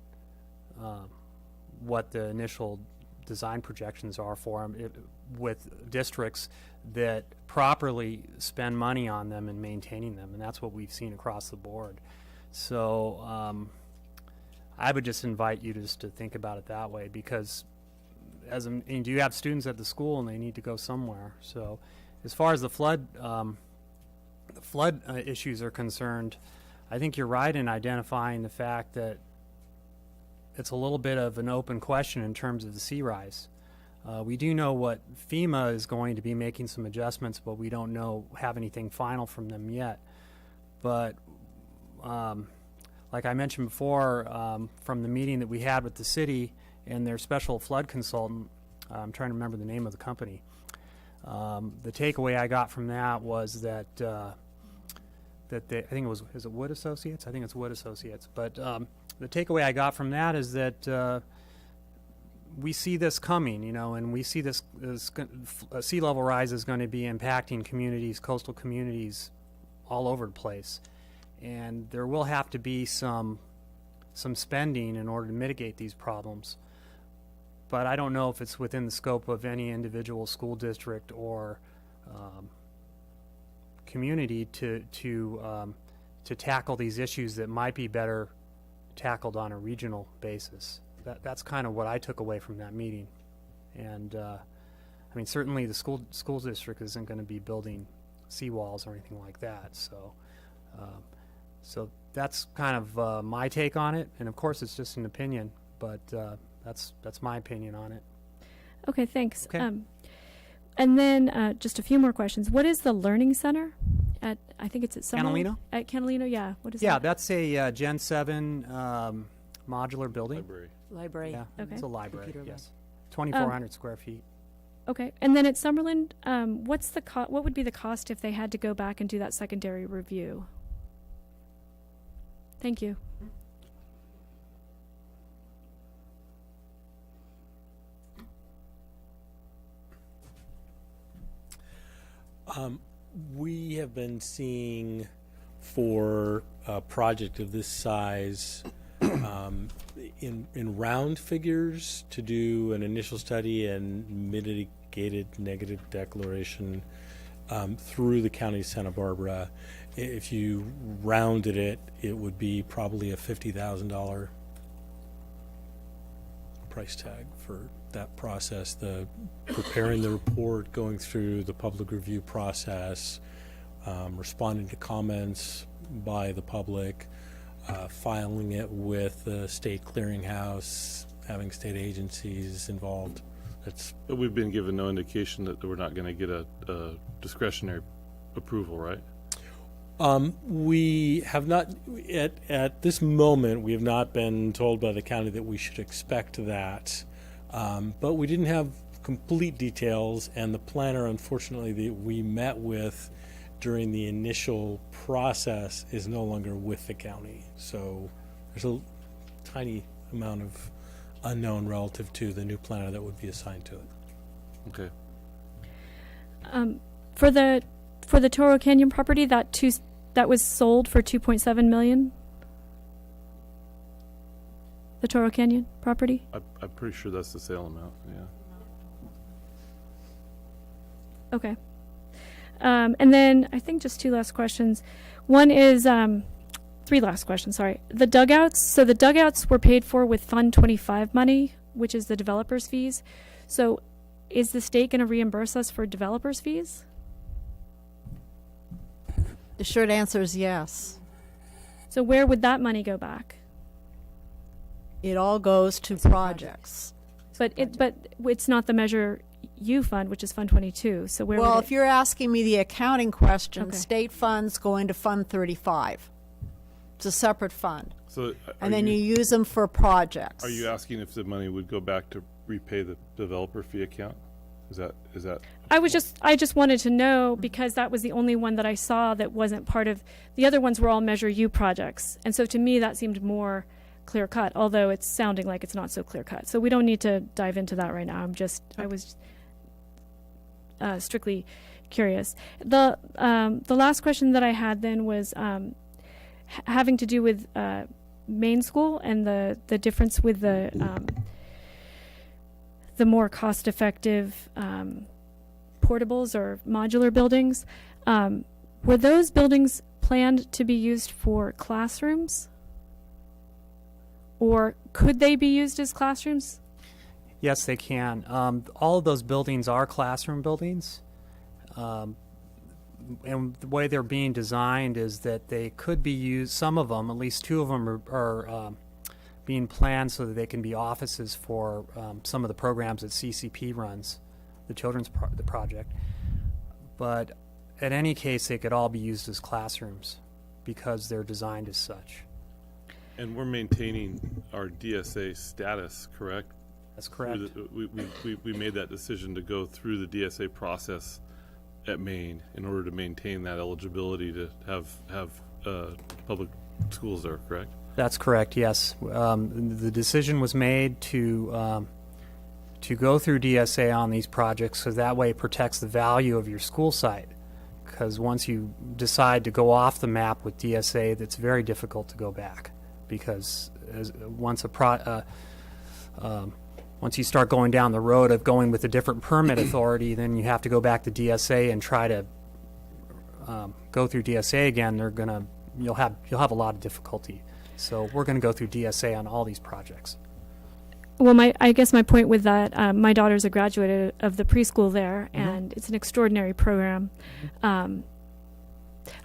what the initial design projections are for them, with districts that properly spend money on them and maintaining them, and that's what we've seen across the board. So I would just invite you just to think about it that way, because and you have students at the school and they need to go somewhere. So as far as the flood issues are concerned, I think you're right in identifying the fact that it's a little bit of an open question in terms of the sea rise. We do know what FEMA is going to be making some adjustments, but we don't have anything final from them yet. But like I mentioned before, from the meeting that we had with the city and their special flood consultant, I'm trying to remember the name of the company. The takeaway I got from that was that I think is it Wood Associates? I think it's Wood Associates. But the takeaway I got from that is that we see this coming, you know, and we see this sea level rise is going to be impacting communities, coastal communities, all over the place, and there will have to be some spending in order to mitigate these problems. But I don't know if it's within the scope of any individual school district or community to tackle these issues that might be better tackled on a regional basis. That's kind of what I took away from that meeting. And I mean, certainly the school district isn't going to be building seawalls or anything like that. So that's kind of my take on it. And of course, it's just an opinion, but that's my opinion on it.
Okay, thanks.
Okay.
And then just a few more questions. What is the Learning Center at, I think it's at Summerlin?
Catalino?
At Catalino, yeah. What is that?
Yeah, that's a Gen 7 modular building.
Library.
Yeah,
Okay.
it's a library,
Computer lab.
yes. 2,400 square feet.
Okay. And then at Summerlin, what would be the cost if they had to go back and do that secondary review? Thank you.
We have been seeing, for a project of this size, in round figures, to do an initial study and mitigated negative declaration through the county of Santa Barbara. If you rounded it, it would be probably a $50,000 price tag for that process, the preparing the report, going through the public review process, responding to comments by the public, filing it with the state clearinghouse, having state agencies involved.
But we've been given no indication that we're not going to get a discretionary approval, right?
We have not, at this moment, we have not been told by the county that we should expect that. But we didn't have complete details, and the planner, unfortunately, that we met with during the initial process is no longer with the county. So there's a tiny amount of unknown relative to the new planner that would be assigned to it.
Okay.
For the Toro Canyon property, that was sold for 2.7 million. The Toro Canyon property.
I'm pretty sure that's the sale amount, yeah.
Okay. And then I think just two last questions. One is, three last questions, sorry. The dugouts, so the dugouts were paid for with Fund 25 money, which is the developer's fees. So is the state going to reimburse us for developer's fees?
The short answer is yes.
So where would that money go back?
It all goes to projects.
But it's not the Measure U fund, which is Fund 22. So where
Well,
would
if you're asking me the accounting question,
Okay.
state funds go into Fund 35. It's a separate fund.
So
And then you use them for projects.
are you asking if the money would go back to repay the developer fee account? Is that?
I just wanted to know, because that was the only one that I saw that wasn't part of, the other ones were all Measure U projects. And so to me that seemed more clear cut, although it's sounding like it's not so clear cut. So we don't need to dive into that right now. I was strictly curious. The last question that I had then was having to do with Main School and the difference with the more cost-effective portables or modular buildings. Were those buildings planned to be used for classrooms? Or could they be used as classrooms?
Yes, they can. All of those buildings are classroom buildings. And the way they're being designed is that they could be used, some of them, at least two of them are being planned so that they can be offices for some of the programs that CCP runs, the children's the project. But in any case, they could all be used as classrooms because they're designed as such.
And we're maintaining our DSA status, correct?
That's correct.
We made that decision to go through the DSA process at Maine in order to maintain that eligibility to have public schools there, correct?
That's correct, yes. The decision was made to go through DSA on these projects, so that way it protects the value of your school site. Because once you decide to go off the map with DSA, that's very difficult to go back. Because once you start going down the road of going with a different permit authority, then you have to go back to DSA and try to go through DSA again. You'll have a lot of difficulty. So we're going to go through DSA on all these projects.
Well, I guess my point with that, my daughter's a graduate of the preschool there, and it's an extraordinary program.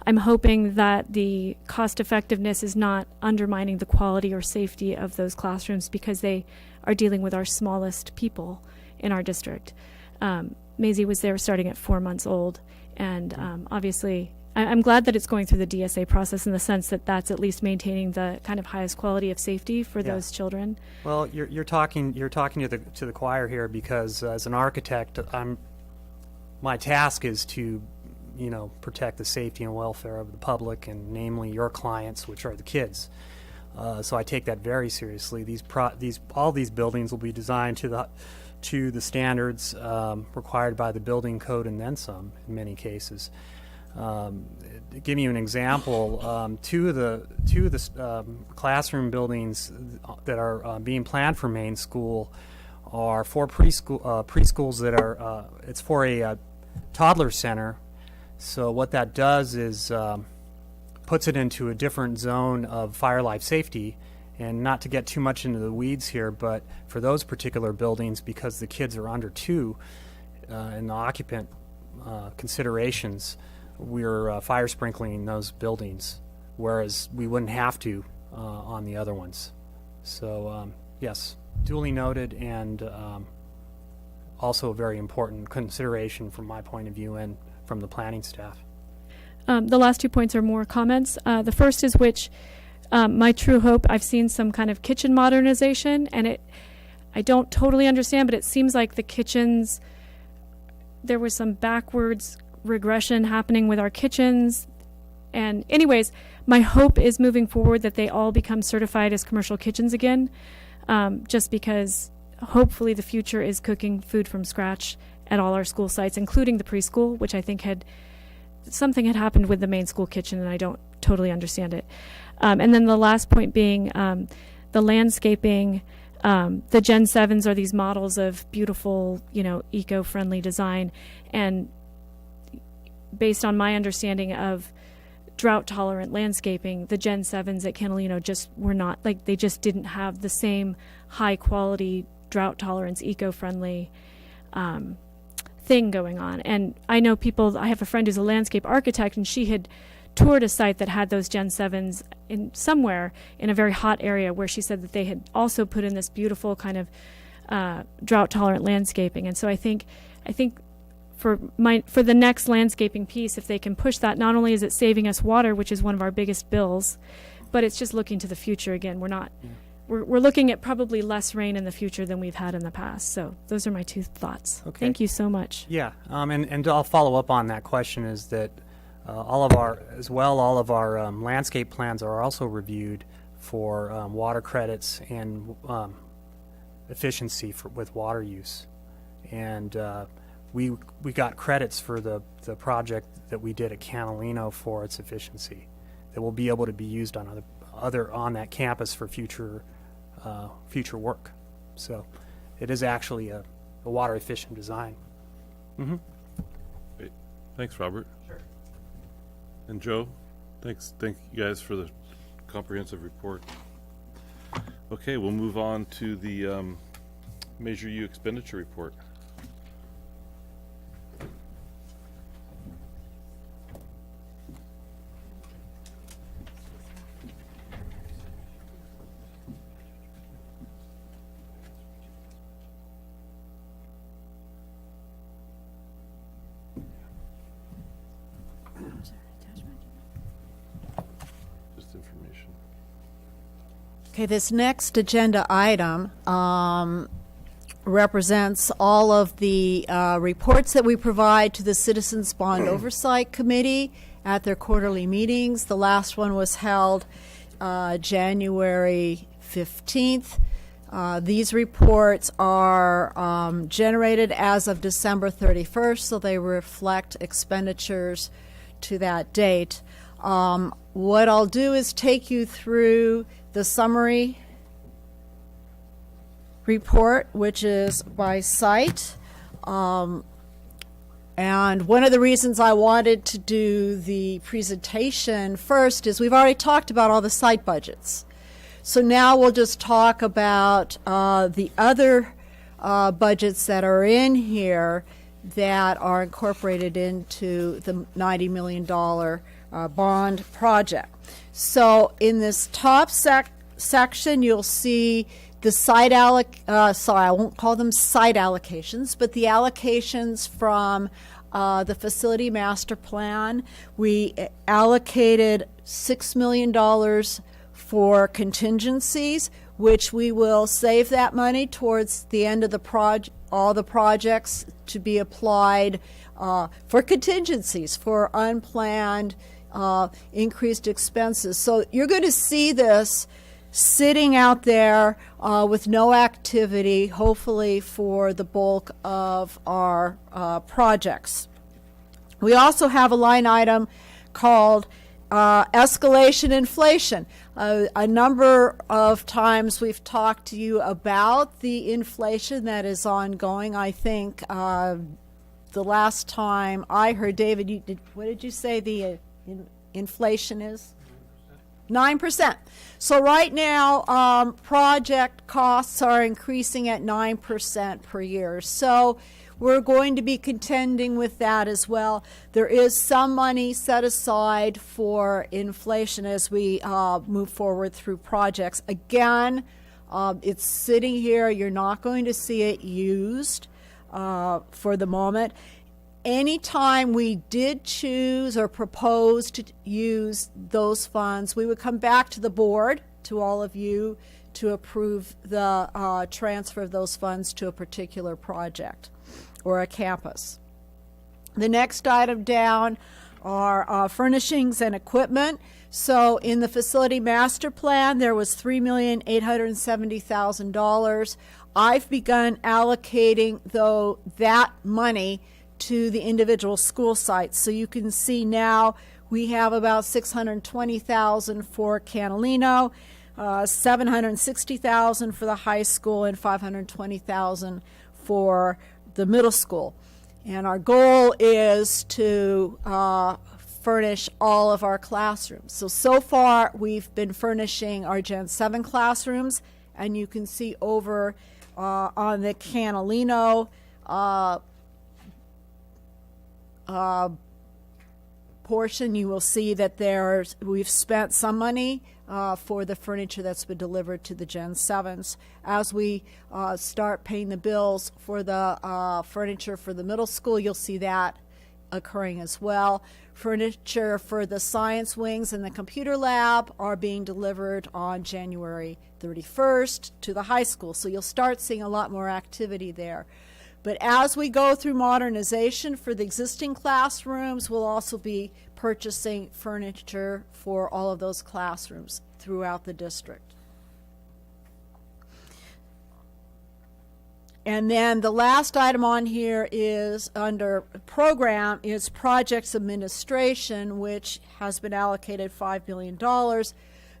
I'm hoping that the cost effectiveness is not undermining the quality or safety of those classrooms, because they are dealing with our smallest people in our district. Maisie was there starting at 4 months old, and obviously I'm glad that it's going through the DSA process in the sense that that's at least maintaining the kind of highest quality of safety for those children.
Well, you're talking to the choir here, because as an architect, my task is to protect the safety and welfare of the public, and namely your clients, which are the kids. So I take that very seriously. All these buildings will be designed to the standards required by the building code, and then some in many cases. To give you an example, two of the classroom buildings that are being planned for Main School are for preschools that are. It's for a toddler center. So what that does is puts it into a different zone of fire life safety. And not to get too much into the weeds here, but for those particular buildings, because the kids are under 2 in the occupant considerations, we're fire sprinkling those buildings, whereas we wouldn't have to on the other ones. So yes, duly noted, and also a very important consideration from my point of view and from the planning staff.
The last 2 points are more comments. The first is which my true hope, I've seen some kind of kitchen modernization, and I don't totally understand, but it seems like the kitchens, there was some backwards regression happening with our kitchens. And anyways, my hope is moving forward that they all become certified as commercial kitchens again, just because hopefully the future is cooking food from scratch at all our school sites, including the preschool, which I think something had happened with the main school kitchen, and I don't totally understand it. And then the last point being the landscaping. The Gen 7s are these models of beautiful, eco-friendly design, and based on my understanding of drought-tolerant landscaping, the Gen 7s at Catalino just were not, they just didn't have the same high-quality, drought-tolerance, eco-friendly thing going on. And I know I have a friend who's a landscape architect, and she had toured a site that had those Gen 7s somewhere in a very hot area, where she said that they had also put in this beautiful kind of drought-tolerant landscaping. And so I think for the next landscaping piece, if they can push that, not only is it saving us water, which is one of our biggest bills, but it's just looking to the future again. We're looking at probably less rain in the future than we've had in the past. So those are my two thoughts.
Okay.
Thank you so much.
Yeah, and I'll follow up on that question, is that all of our landscape plans are also reviewed for water credits and efficiency with water use. And we got credits for the project that we did at Catalino for its efficiency that will be able to be used on on that campus for future work. So it is actually a water efficient design. Mm-hmm.
Great. Thanks, Robert. Sure. And Joe, thank you guys for the comprehensive report. Okay, we'll move on to the Measure U expenditure report. Just information.
Okay, this next agenda item represents all of the reports that we provide to the Citizens Bond Oversight Committee at their quarterly meetings. The last one was held January 15th. These reports are generated as of December 31st, so they reflect expenditures to that date. What I'll do is take you through the summary report, which is by site. And one of the reasons I wanted to do the presentation first is we've already talked about all the site budgets. So now we'll just talk about the other budgets that are in here that are incorporated into the $90 million bond project. So in this top section, you'll see the site I won't call them site allocations, but the allocations from the facility master plan. We allocated $6 million for contingencies, which we will save that money towards the end of the all the projects to be applied for contingencies, for unplanned increased expenses. So you're going to see this sitting out there with no activity, hopefully for the bulk of our projects. We also have a line item called escalation inflation. A number of times we've talked to you about the inflation that is ongoing. I think the last time I heard, David, what did you say the inflation is? 9%. So right now, project costs are increasing at 9% per year. So we're going to be contending with that as well. There is some money set aside for inflation as we move forward through projects. Again, it's sitting here. You're not going to see it used for the moment. Anytime we did choose or propose to use those funds, we would come back to the board, to all of you, to approve the transfer of those funds to a particular project or a campus. The next item down are furnishings and equipment. So in the facility master plan, there was $3,870,000. I've begun allocating, though, that money to the individual school sites. So you can see now we have about $620,000 for Catalino, $760,000 for the high school, and $520,000 for the middle school. And our goal is to furnish all of our classrooms. So far, we've been furnishing our Gen 7 classrooms, and you can see over on the Catalino portion, you will see that we've spent some money for the furniture that's been delivered to the Gen 7s. As we start paying the bills for the furniture for the middle school, you'll see that occurring as well. Furniture for the science wings and the computer lab are being delivered on January 31st to the high school, so you'll start seeing a lot more activity there. But as we go through modernization for the existing classrooms, we'll also be purchasing furniture for all of those classrooms throughout the district. And then the last item on here is under program is projects administration, which has been allocated $5 million.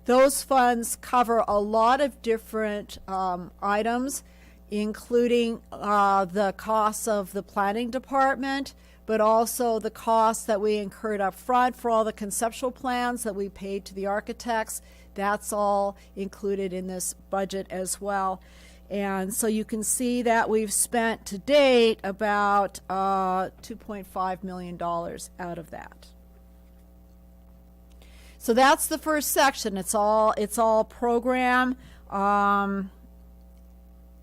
Those funds cover a lot of different items, including the costs of the planning department, but also the costs that we incurred up front for all the conceptual plans that we paid to the architects. That's all included in this budget as well. And so you can see that we've spent to date about $2.5 million out of that. So that's the first section. It's all program, and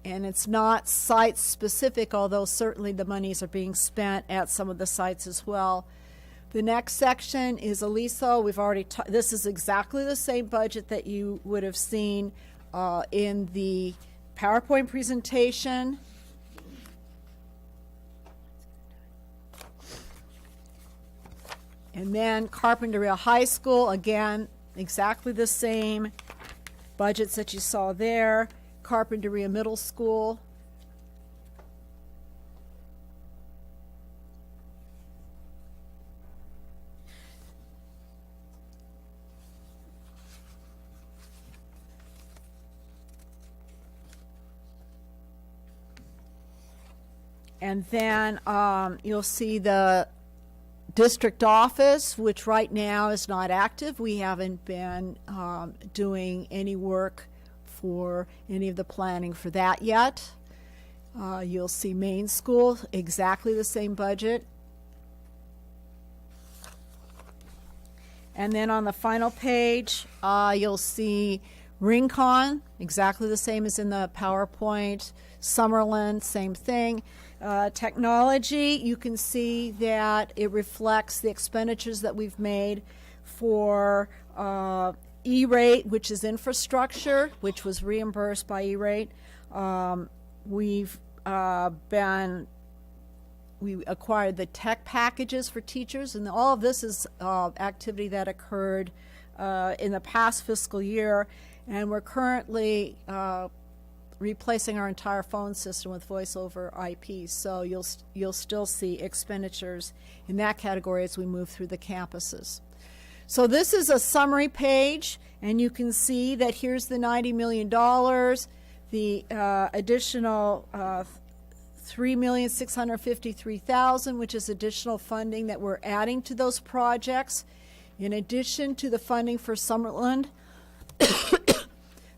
it's not site specific, although certainly the monies are being spent at some of the sites as well. The next section is Aliso. We've already this is exactly the same budget that you would have seen in the PowerPoint presentation. And then Carpinteria High School, again, exactly the same budgets that you saw there. Carpinteria Middle School. And then you'll see the district office, which right now is not active. We haven't been doing any work for any of the planning for that yet. You'll see main school, exactly the same budget. And then on the final page, you'll see Rincon, exactly the same as in the PowerPoint. Summerlin, same thing. Technology, you can see that it reflects the expenditures that we've made for E-rate, which is infrastructure, which was reimbursed by E-rate. We acquired the tech packages for teachers, and all of this is activity that occurred in the past fiscal year, and we're currently replacing our entire phone system with voice over IP. So you'll still see expenditures in that category as we move through the campuses. So this is a summary page, and you can see that here's the $90 million, the additional $3,653,000, which is additional funding that we're adding to those projects, in addition to the funding for Summerland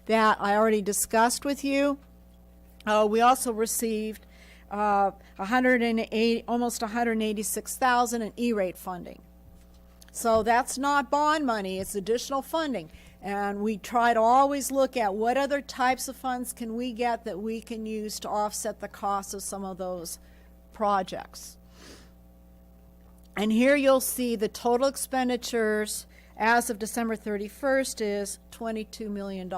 that I already discussed with you. We also received almost $186,000 in E-rate funding. So that's not bond money, it's additional funding. And we try to always look at what other types of funds can we get that we can use to offset the cost of some of those projects. And here you'll see the total expenditures as of December 31st is $22 million.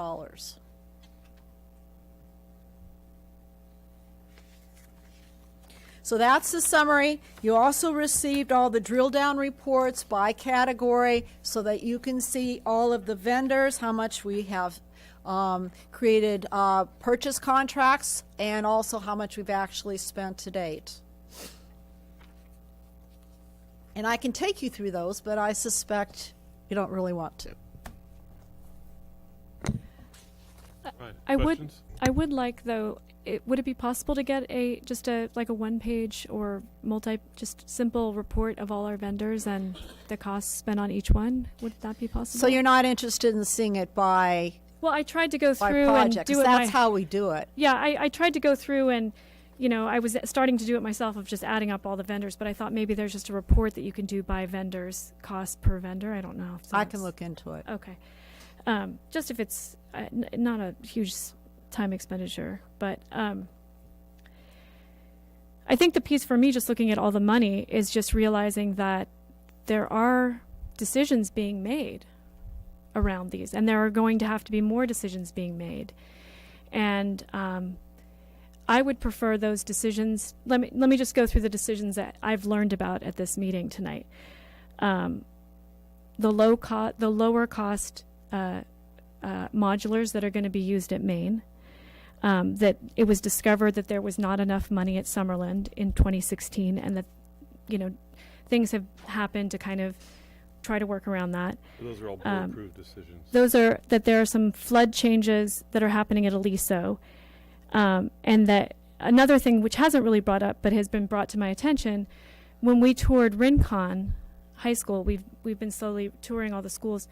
So that's the summary. You also received all the drill down reports by category so that you can see all of the vendors, how much we have created purchase contracts, and also how much we've actually spent to date. And I can take you through those, but I suspect you don't really want to.
I would like, though, would it be possible to get just a one page or just simple report of all our vendors and the costs spent on each one? Would that be possible?
So you're not interested in seeing it by
Well, I tried to go through
project,
and do
'cause
it.
that's how we do it.
Yeah, I tried to go through and, I was starting to do it myself of just adding up all the vendors, but I thought maybe there's just a report that you can do by vendors, cost per vendor. I don't know. If
I can
that's-
look into it.
Okay. Just if it's not a huge time expenditure, but I think the piece for me, just looking at all the money, is just realizing that there are decisions being made around these, and there are going to have to be more decisions being made. And I would prefer those decisions. Let me just go through the decisions that I've learned about at this meeting tonight. The lower cost modulars that are going to be used at Maine. That it was discovered that there was not enough money at Summerland in 2016, and that things have happened to kind of try to work around that.
Those are all board-approved decisions.
Those are that there are some flood changes that are happening at Aliso, and that another thing which hasn't really brought up but has been brought to my attention when we toured Rincon High School. We've been slowly touring all the schools.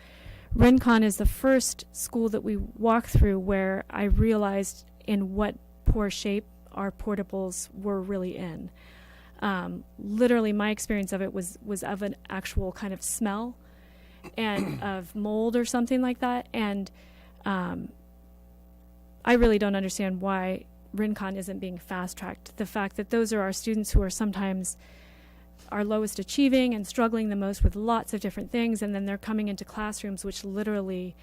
Rincon is the first school that we walked through where I realized in what poor shape our portables were really in. Literally, my experience of it was of an actual kind of smell and of mold or something like that. And I really don't understand why Rincon isn't being fast-tracked. The fact that those are our students who are sometimes our lowest achieving and struggling the most with lots of different things, and then they're coming into classrooms which literally,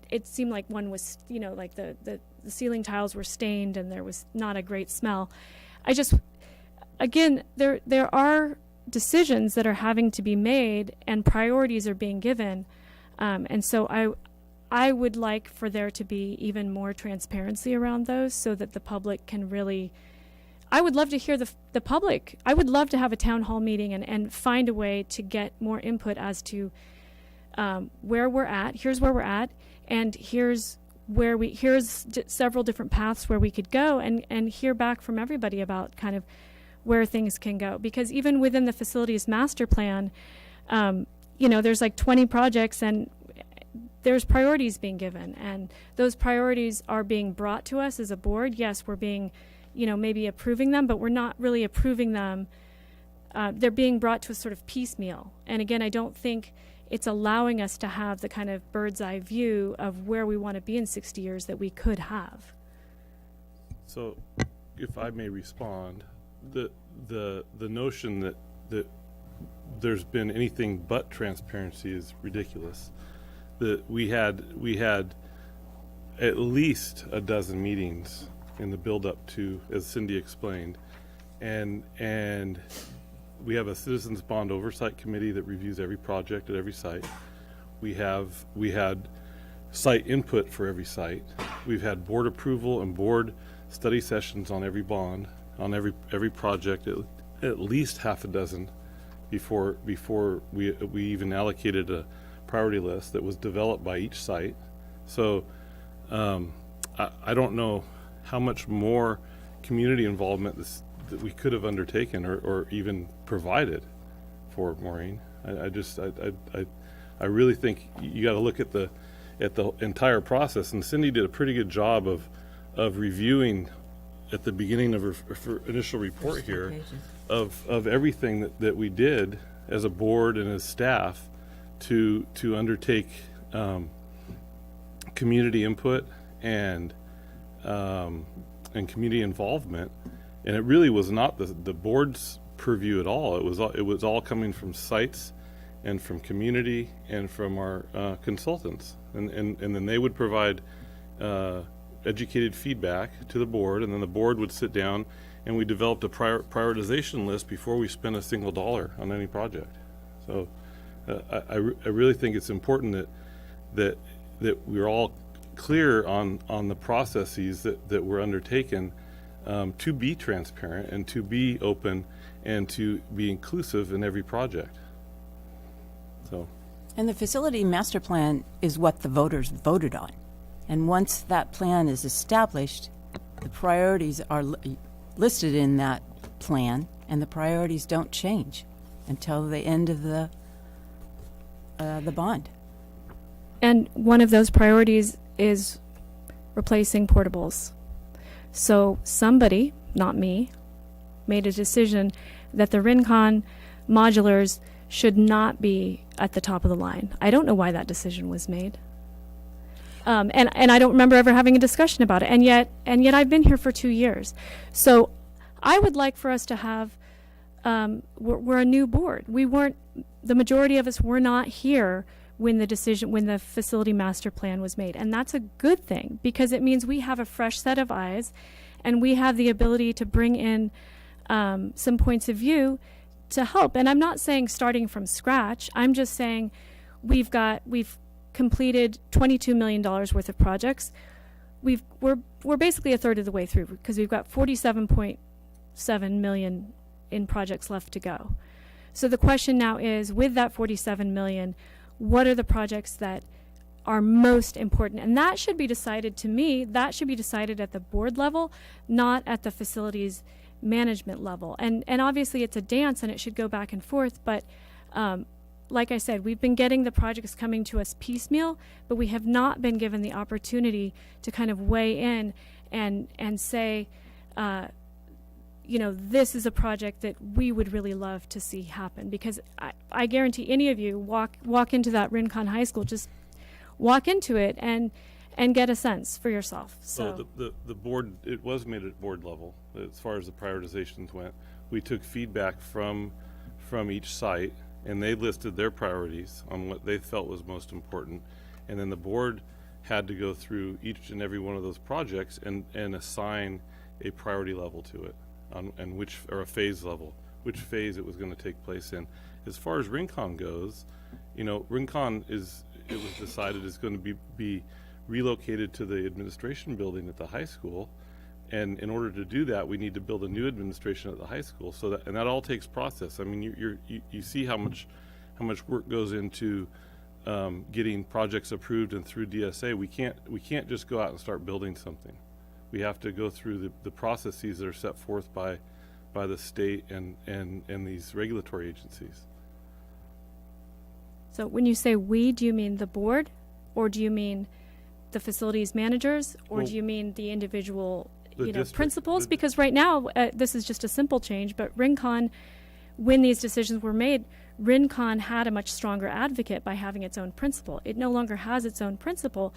it seemed like one was, like the ceiling tiles were stained and there was not a great smell. Again, there are decisions that are having to be made and priorities are being given, and so I would like for there to be even more transparency around those so that the public can really. I would love to hear the public. I would love to have a town hall meeting and find a way to get more input as to where we're at. Here's where we're at, and here's several different paths where we could go, and hear back from everybody about kind of where things can go. Because even within the facilities master plan, there's like 20 projects, and there's priorities being given, and those priorities are being brought to us as a board. Yes, we're being maybe approving them, but we're not really approving them. They're being brought to a sort of piecemeal. And again, I don't think it's allowing us to have the kind of bird's eye view of where we want to be in 60 years that we could have.
So, if I may respond, the notion that there's been anything but transparency is ridiculous. That we had at least a dozen meetings in the build-up to, as Cindy explained, and we have a citizens bond oversight committee that reviews every project at every site. We had site input for every site. We've had board approval and board study sessions on every bond, on every project, at least half a dozen before we even allocated a priority list that was developed by each site. So I don't know how much more community involvement that we could have undertaken or even provided for Maureen. I really think you got to look at the entire process, and Cindy did a pretty good job of reviewing at the beginning of her initial report here of everything that we did as a board and as staff to undertake community input and community involvement, and it really was not the board's purview at all. It was all coming from sites and from community and from our consultants, and then they would provide educated feedback to the board, and then the board would sit down and we developed a prioritization list before we spent a single dollar on any project. So I really think it's important that we're all clear on the processes that were undertaken to be transparent and to be open and to be inclusive in every project. So.
And the facility master plan is what the voters voted on. And once that plan is established, the priorities are listed in that plan, and the priorities don't change until the end of the bond.
And one of those priorities is replacing portables. So somebody, not me, made a decision that the Rincon modulars should not be at the top of the line. I don't know why that decision was made. And I don't remember ever having a discussion about it. And yet I've been here for 2 years. So I would like for us to have, we're a new board. The majority of us were not here when the facility master plan was made. And that's a good thing, because it means we have a fresh set of eyes and we have the ability to bring in some points of view to help. And I'm not saying starting from scratch. I'm just saying we've completed $22 million worth of projects. We're basically a third of the way through, because we've got 47.7 million in projects left to go. So the question now is, with that 47 million, what are the projects that are most important? And that should be decided, to me, that should be decided at the board level, not at the facilities management level. And obviously it's a dance and it should go back and forth, but like I said, we've been getting the projects coming to us piecemeal, but we have not been given the opportunity to kind of weigh in and say, this is a project that we would really love to see happen. Because I guarantee any of you walk into that Rincon High School, just walk into it and get a sense for yourself. So
the board, it was made at board level as far as the prioritizations went. We took feedback from each site, and they listed their priorities on what they felt was most important. And then the board had to go through each and every one of those projects and assign a priority level to it, and a phase level, which phase it was going to take place in. As far as Rincon goes, Rincon it was decided is going to be relocated to the administration building at the high school. And in order to do that, we need to build a new administration at the high school. And that all takes process. I mean, you see how much work goes into getting projects approved and through DSA. We can't just go out and start building something. We have to go through the processes that are set forth by the state and these regulatory agencies.
So when you say we, do you mean the board, or do you mean the facilities managers, or do you mean the individual principals? Because right now, this is just a simple change, but Rincon, when these decisions were made, Rincon had a much stronger advocate by having its own principal. It no longer has its own principal,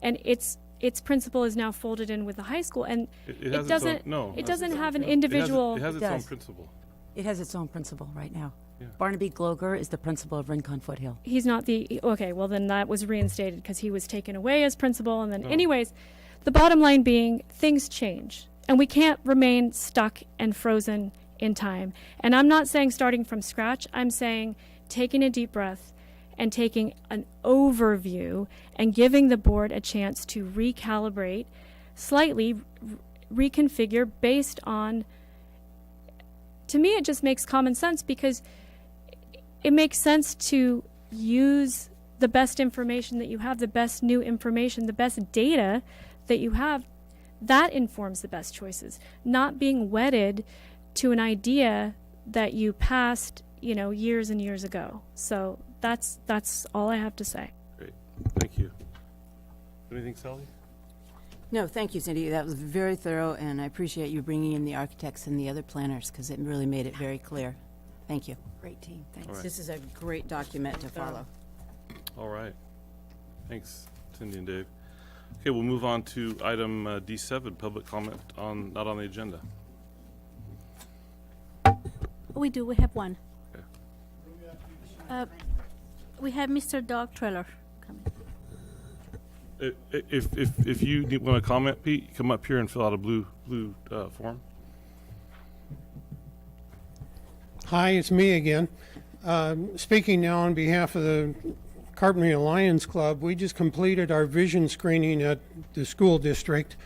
and its principal is now folded in with the high school, and it doesn't have an individual.
It has its own principal.
It has its own principal right now.
Yeah.
Barnaby Gloger is the principal of Rincon Foothill.
He's not okay, well then that was reinstated because he was taken away as principal, and then anyways, the bottom line being, things change, and we can't remain stuck and frozen in time. And I'm not saying starting from scratch, I'm saying taking a deep breath and taking an overview and giving the board a chance to recalibrate, slightly reconfigure based on, to me it just makes common sense, because it makes sense to use the best information that you have, the best new information, the best data that you have. That informs the best choices, not being wedded to an idea that you passed, years and years ago. So that's all I have to say.
Great, thank you. Anything, Sally?
No, thank you, Cindy. That was very thorough, and I appreciate you bringing in the architects and the other planners, because it really made it very clear. Thank you.
Great team. Thanks.
All right.
This is a great document to follow.
All right. Thanks, Cindy and Dave. Okay, we'll move on to item D7, public comment not on the agenda.
We do, we have one.
Okay.
We have Mr. Doug Treller coming.
If you want to comment, Pete, come up here and fill out a blue form.
Hi, it's me again. Speaking now on behalf of the Carpentry Lions Club, we just completed our vision screening at the school district.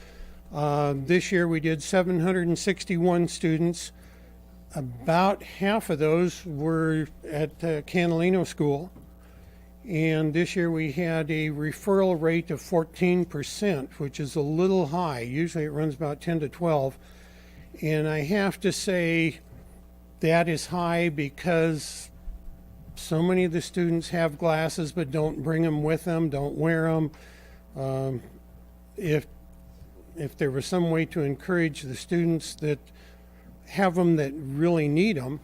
This year we did 761 students. About half of those were at Catalino School. And this year we had a referral rate of 14%, which is a little high. Usually it runs about 10 to 12. And I have to say that is high because so many of the students have glasses but don't bring them with them, don't wear them. If there was some way to encourage the students that have them that really need them,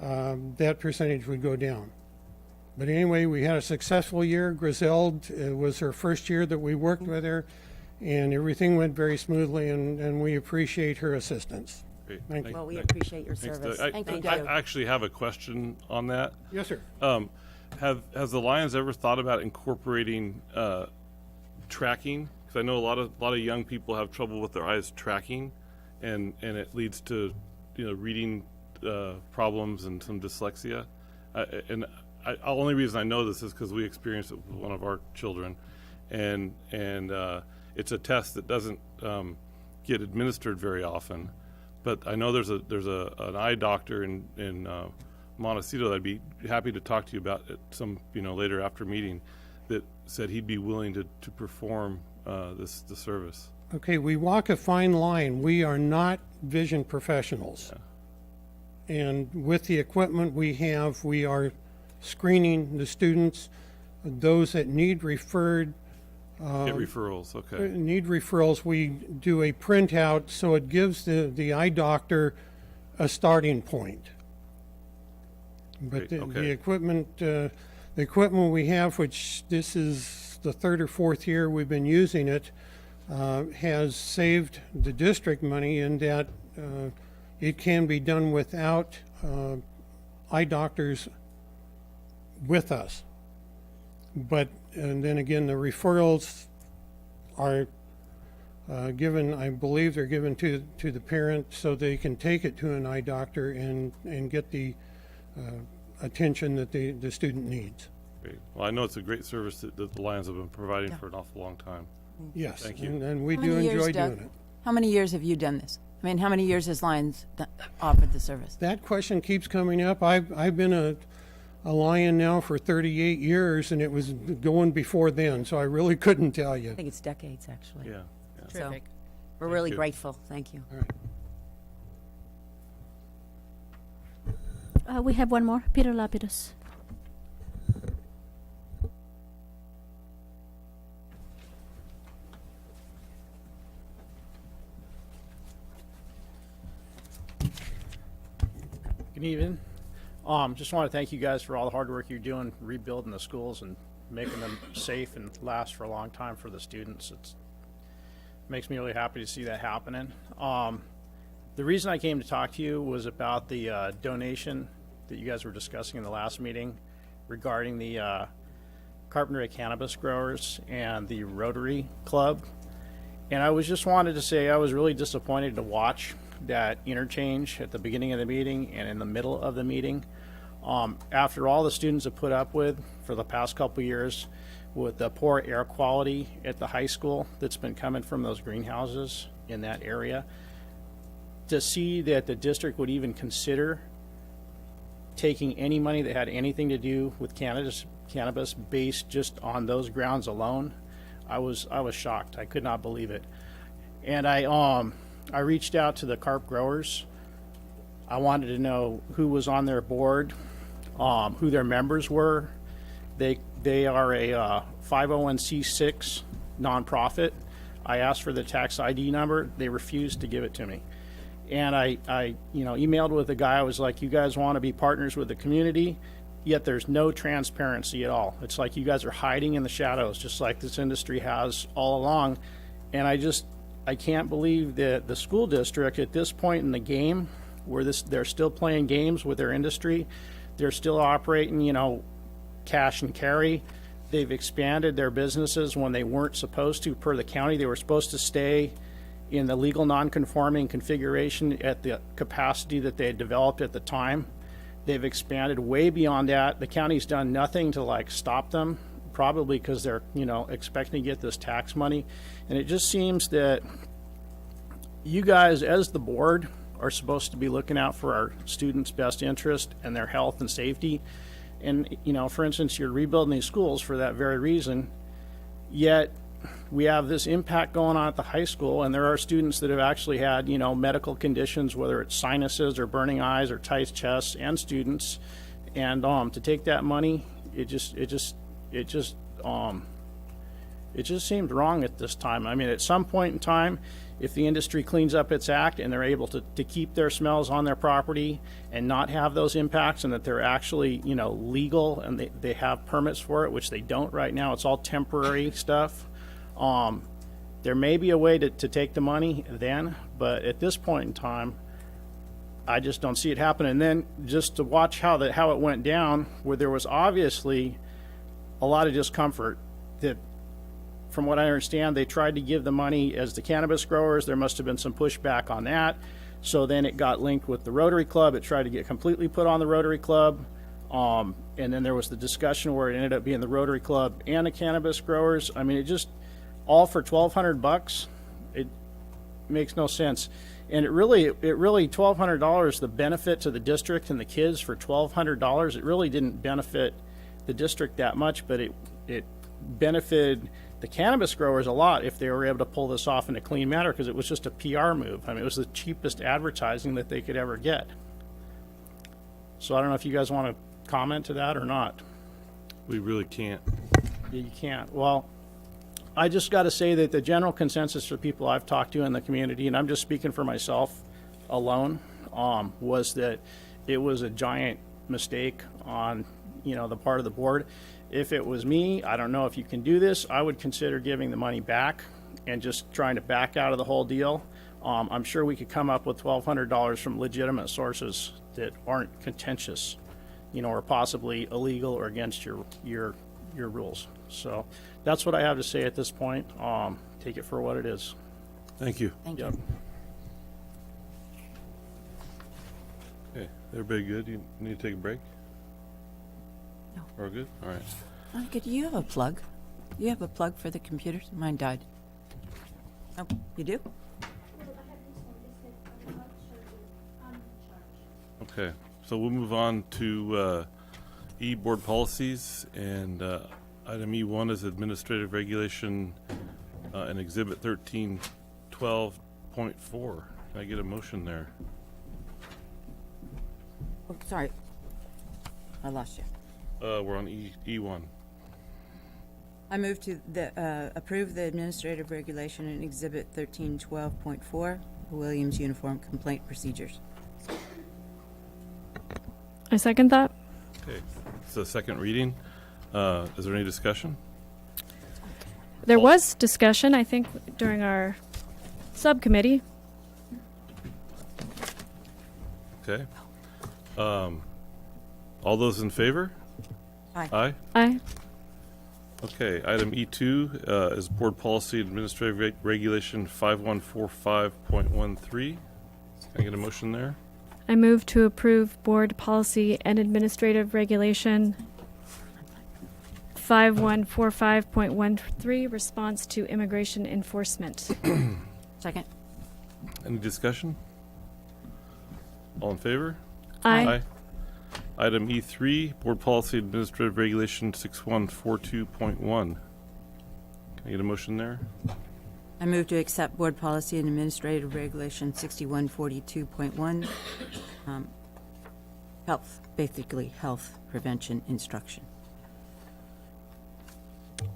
that percentage would go down. But anyway, we had a successful year. Griselde was her first year that we worked with her, and everything went very smoothly, and we appreciate her assistance.
Great.
Thank you.
Well, we appreciate your
Thanks,
service.
Doug.
Thank you.
I actually have a question on that.
Yes, sir.
Has the Lions ever thought about incorporating tracking? Because I know a lot of young people have trouble with their eyes tracking, and it leads to reading problems and some dyslexia. The only reason I know this is because we experienced it with one of our children, and it's a test that doesn't get administered very often. But I know there's an eye doctor in Montecito that I'd be happy to talk to you about at some later after meeting, that said he'd be willing to perform the service.
Okay, we walk a fine line. We are not vision professionals.
Yeah.
And with the equipment we have, we are screening the students. Those that need referred,
Get referrals, okay.
we do a printout so it gives the eye doctor a starting point. But
Great, okay.
the equipment we have, which this is the third or fourth year we've been using it, has saved the district money in that it can be done without eye doctors with us. But, and then again, the referrals are given, I believe they're given to the parent so they can take it to an eye doctor and get the attention that the student needs.
Great. Well, I know it's a great service that the Lions have been providing for an awful long time.
Yes,
Thank you.
and we
How
do
many years,
enjoy
Doug?
doing it.
How many years have you done this? I mean, how many years has Lions offered the service?
That question keeps coming up. I've been a Lion now for 38 years, and it was going before then, so I really couldn't tell you.
I think it's decades, actually.
Yeah.
So we're really
you.
grateful. Thank you.
We have one more, Peter Lapidus.
Good evening. Just want to thank you guys for all the hard work you're doing rebuilding the schools and making them safe and last for a long time for the students. It makes me really happy to see that happening. The reason I came to talk to you was about the donation that you guys were discussing in the last meeting regarding the carpentry cannabis growers and the Rotary Club. And I just wanted to say I was really disappointed to watch that interchange at the beginning of the meeting and in the middle of the meeting. After all the students have put up with for the past couple years with the poor air quality at the high school that's been coming from those greenhouses in that area, to see that the district would even consider taking any money that had anything to do with cannabis based just on those grounds alone, I was shocked. I could not believe it. And I reached out to the carp growers. I wanted to know who was on their board, who their members were. They are a 501c6 nonprofit. I asked for the tax ID number. They refused to give it to me. And I emailed with the guy. I was like, you guys want to be partners with the community, yet there's no transparency at all. It's like you guys are hiding in the shadows, just like this industry has all along. And I can't believe that the school district at this point in the game, where they're still playing games with their industry, they're still operating, cash and carry. They've expanded their businesses when they weren't supposed to per the county. They were supposed to stay in the legal non-conforming configuration at the capacity that they had developed at the time. They've expanded way beyond that. The county's done nothing to like stop them, probably because they're, expecting to get this tax money. And it just seems that you guys, as the board, are supposed to be looking out for our students' best interest and their health and safety. And, for instance, you're rebuilding these schools for that very reason. Yet we have this impact going on at the high school, and there are students that have actually had, medical conditions, whether it's sinuses or burning eyes or tight chests, and students. And to take that money, it just seemed wrong at this time. I mean, at some point in time, if the industry cleans up its act and they're able to keep their smells on their property and not have those impacts, and that they're actually, legal and they have permits for it, which they don't right now, it's all temporary stuff. There may be a way to take the money then, but at this point in time, I just don't see it happen. And then just to watch how it went down, where there was obviously a lot of discomfort, that from what I understand, they tried to give the money as the cannabis growers. There must have been some pushback on that. So then it got linked with the Rotary Club. It tried to get completely put on the Rotary Club. And then there was the discussion where it ended up being the Rotary Club and the cannabis growers. I mean, it just, all for $1,200, it makes no sense. And it really $1,200, the benefit to the district and the kids for $1,200, it really didn't benefit the district that much, but it benefited the cannabis growers a lot if they were able to pull this off in a clean manner, because it was just a PR move. I mean, it was the cheapest advertising that they could ever get. So I don't know if you guys want to comment to that or not.
We really can't.
You can't. Well, I just got to say that the general consensus for people I've talked to in the community, and I'm just speaking for myself alone, was that it was a giant mistake on, the part of the board. If it was me, I don't know if you can do this, I would consider giving the money back and just trying to back out of the whole deal. I'm sure we could come up with $1,200 from legitimate sources that aren't contentious, or possibly illegal or against your rules. So that's what I have to say at this point. Take it for what it is.
Thank you.
Thank
Yep.
you.
Okay, everybody good? You need to take a break?
No.
We're good? All right.
Monica, do you have a plug? You have a plug for the computers? Mine died. Oh, you do?
Well, I have this one. This is, I'm not sure. I'm in charge.
Okay, so we'll move on to board policies, and item E1 is administrative regulation and exhibit 1312.4. Can I get a motion there?
Oh, sorry. I lost you.
We're on E1.
I move to approve the administrative regulation in Exhibit 1312.4, the Williams Uniform Complaint Procedures.
I second that.
Okay, it's the second reading. Is there any discussion?
There was discussion, I think, during our subcommittee.
Okay. All those in favor?
Aye.
Aye.
Aye.
Okay, item E2 is Board Policy Administrative Regulation 5145.13. Can I get a motion there?
I move to approve Board Policy and Administrative Regulation 5145.13, Response to Immigration Enforcement.
Second.
Any discussion? All in favor?
Aye.
Item E3, Board Policy Administrative Regulation 6142.1. Can I get a motion there?
I move to accept Board Policy and Administrative Regulation 6142.1, basically health prevention instruction.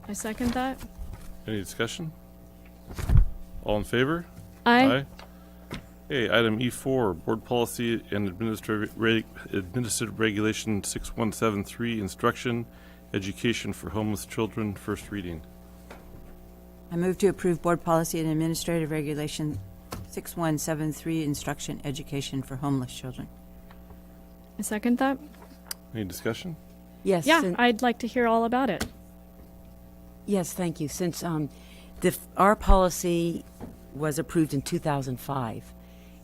I second that.
Any discussion? All in favor?
Aye.
Okay, item E4, Board Policy and Administrative Regulation 6173, Instruction, Education for Homeless Children, first reading.
I move to approve Board Policy and Administrative Regulation 6173, Instruction, Education for Homeless Children.
I second that.
Any discussion?
Yes.
Yeah, I'd like to hear all about it.
Yes, thank you. Since our policy was approved in 2005,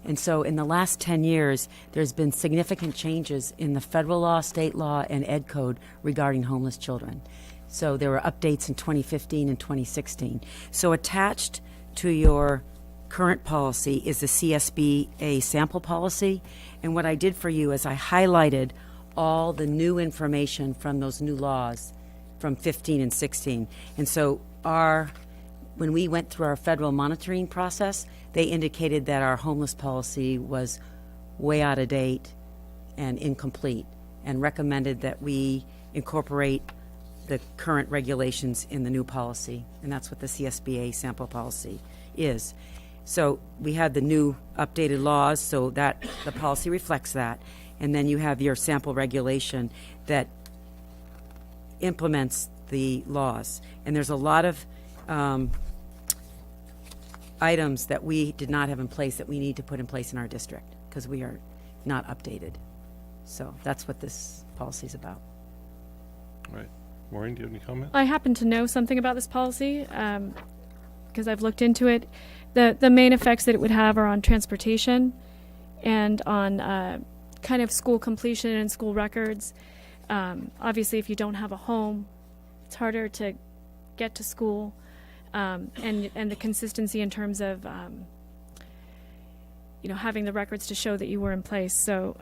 And so in the last 10 years, there's been significant changes in the federal law, state law, and ed code regarding homeless children. So there were updates in 2015 and 2016. So attached to your current policy is the CSBA sample policy. And what I did for you is I highlighted all the new information from those new laws from 15 and 16. And so when we went through our federal monitoring process, they indicated that our homeless policy was way out of date and incomplete, and recommended that we incorporate the current regulations in the new policy. And that's what the CSBA sample policy is. So we had the new updated laws, so that the policy reflects that. And then you have your sample regulation that implements the laws. And there's a lot of items that we did not have in place that we need to put in place in our district because we are not updated. So that's what this policy is about.
All right. Maureen, do you have any comment?
I happen to know something about this policy because I've looked into it. The main effects that it would have are on transportation and on kind of school completion and school records. Obviously, if you don't have a home, it's harder to get to school, and the consistency in terms of having the records to show that you were in place. So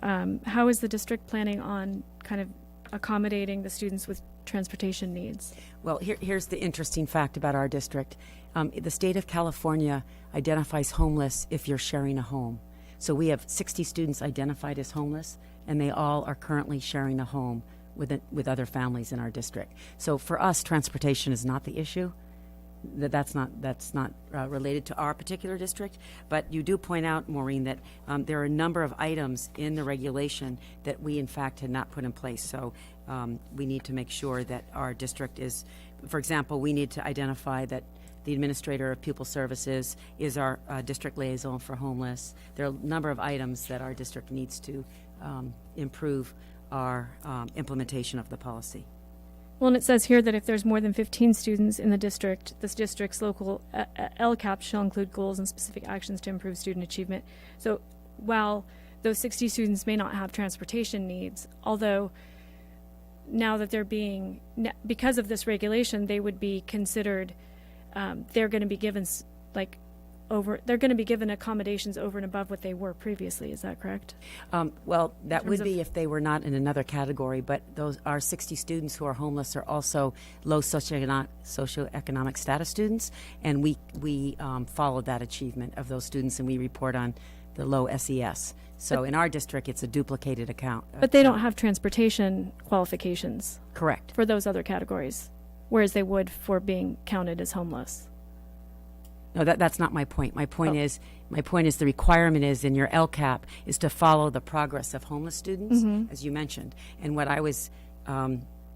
how is the district planning on kind of accommodating the students with transportation needs?
Well, here's the interesting fact about our district. The state of California identifies homeless if you're sharing a home. So we have 60 students identified as homeless, and they all are currently sharing a home with other families in our district. So for us, transportation is not the issue. That's not related to our particular district. But you do point out, Maureen, that there are a number of items in the regulation that we, in fact, had not put in place. So we need to make sure that our district is, for example, we need to identify that the administrator of pupil services is our district liaison for homeless. There are a number of items that our district needs to improve our implementation of the policy.
Well, and it says here that if there's more than 15 students in the district, this district's local LCAP shall include goals and specific actions to improve student achievement. So while those 60 students may not have transportation needs, although now that they're being, because of this regulation, they would be considered, they're going to be given they're going to be given accommodations over and above what they were previously. Is that correct?
Well, that would be if they were not in another category, but our 60 students who are homeless are also low socioeconomic status students, and we follow that achievement of those students, and we report on the low SES. So in our district, it's a duplicated account.
But they don't have transportation qualifications.
Correct.
For those other categories, whereas they would for being counted as homeless.
No, that's not my point. My point is the requirement is in your LCAP is to follow the progress of homeless students, as you mentioned. And what I was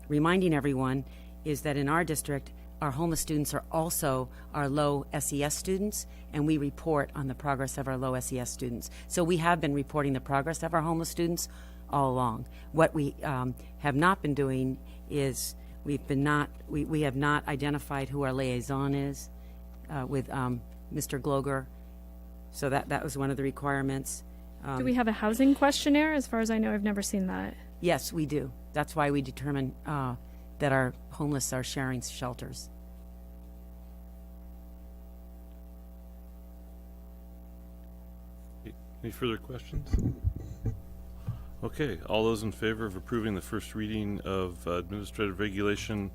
reminding everyone is that in our district, our homeless students are also our low SES students, and we report on the progress of our low SES students. So we have been reporting the progress of our homeless students all along. What we have not been doing is we have not identified who our liaison is. With Mr. Gloger. So that was one of the requirements.
Do we have a housing questionnaire? As far as I know, I've never seen that.
Yes, we do. That's why we determine that our homeless are sharing shelters.
Any further questions? Okay, all those in favor of approving the first reading of Administrative Regulation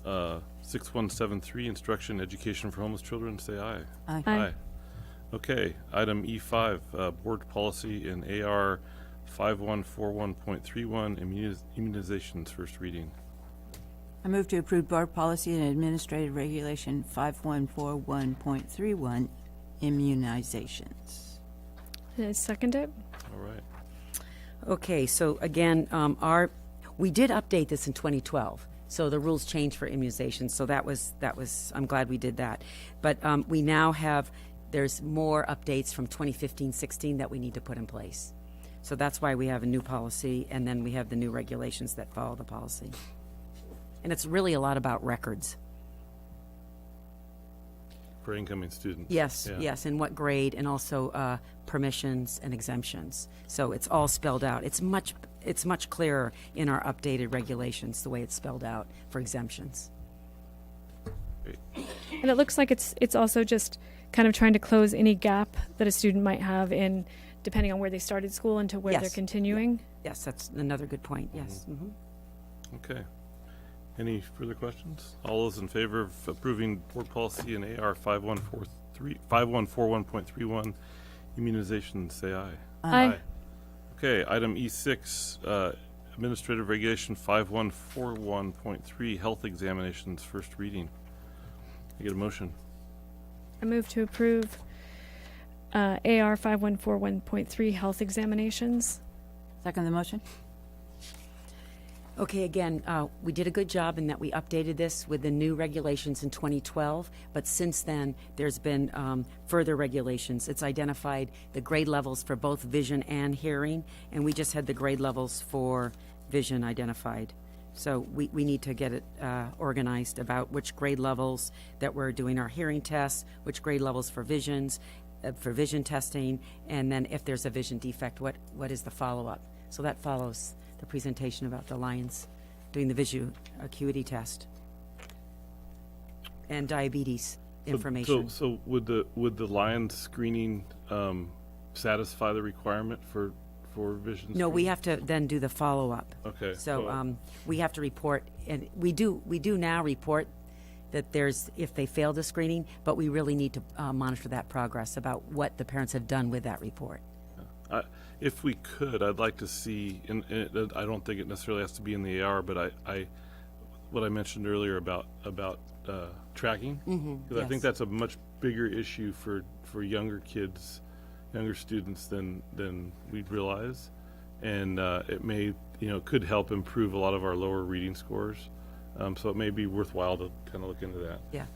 6173, Instruction Education for Homeless Children, say aye.
Aye.
Aye.
Okay, item E5, Board Policy in AR 5141.31, immunizations, first reading.
I move to approve Board Policy and Administrative Regulation 5141.31, immunizations.
I second it.
All right.
Okay, so again, we did update this in 2012. So the rules changed for immunizations. So that was. I'm glad we did that. But we now have. There's more updates from 2015-16 that we need to put in place. So that's why we have a new policy, and then we have the new regulations that follow the policy. And it's really a lot about records.
for incoming students.
Yes,
Yeah.
yes, and what grade, and also permissions and exemptions. So it's all spelled out. It's much clearer in our updated regulations, the way it's spelled out for exemptions.
Great.
And it looks like it's also just kind of trying to close any gap that a student might have in, depending on where they started school and to where they're
Yes.
continuing.
Yes, that's another good point, yes. Mhm.
Okay. Any further questions? All those in favor of approving board policy in AR 5141.31 immunization, say aye.
Aye.
Okay, item E6, Administrative Regulation 5141.3, health examinations, first reading. I get a motion.
I move to approve AR 5141.3 health examinations.
Second the motion?
Okay, again, we did a good job in that we updated this with the new regulations in 2012, but since then, there's been further regulations. It's identified the grade levels for both vision and hearing, and we just had the grade levels for vision identified. So we need to get it organized about which grade levels that we're doing our hearing tests, which grade levels for vision testing, and then if there's a vision defect, what is the follow-up? So that follows the presentation about the Lions doing the visual acuity test and diabetes information.
So would the Lions screening satisfy the requirement for vision?
No, we have to then do the follow-up.
Okay.
So we have to report, and we do now report that if they fail the screening, but we really need to monitor that progress about what the parents have done with that report.
If we could, I'd like to see, and I don't think it necessarily has to be in the AR, but what I mentioned earlier about tracking, because I think that's a much bigger issue for younger kids, younger students than we'd realize, and it may could help improve a lot of our lower reading scores. So it may be worthwhile to kind of look into that.
Yeah,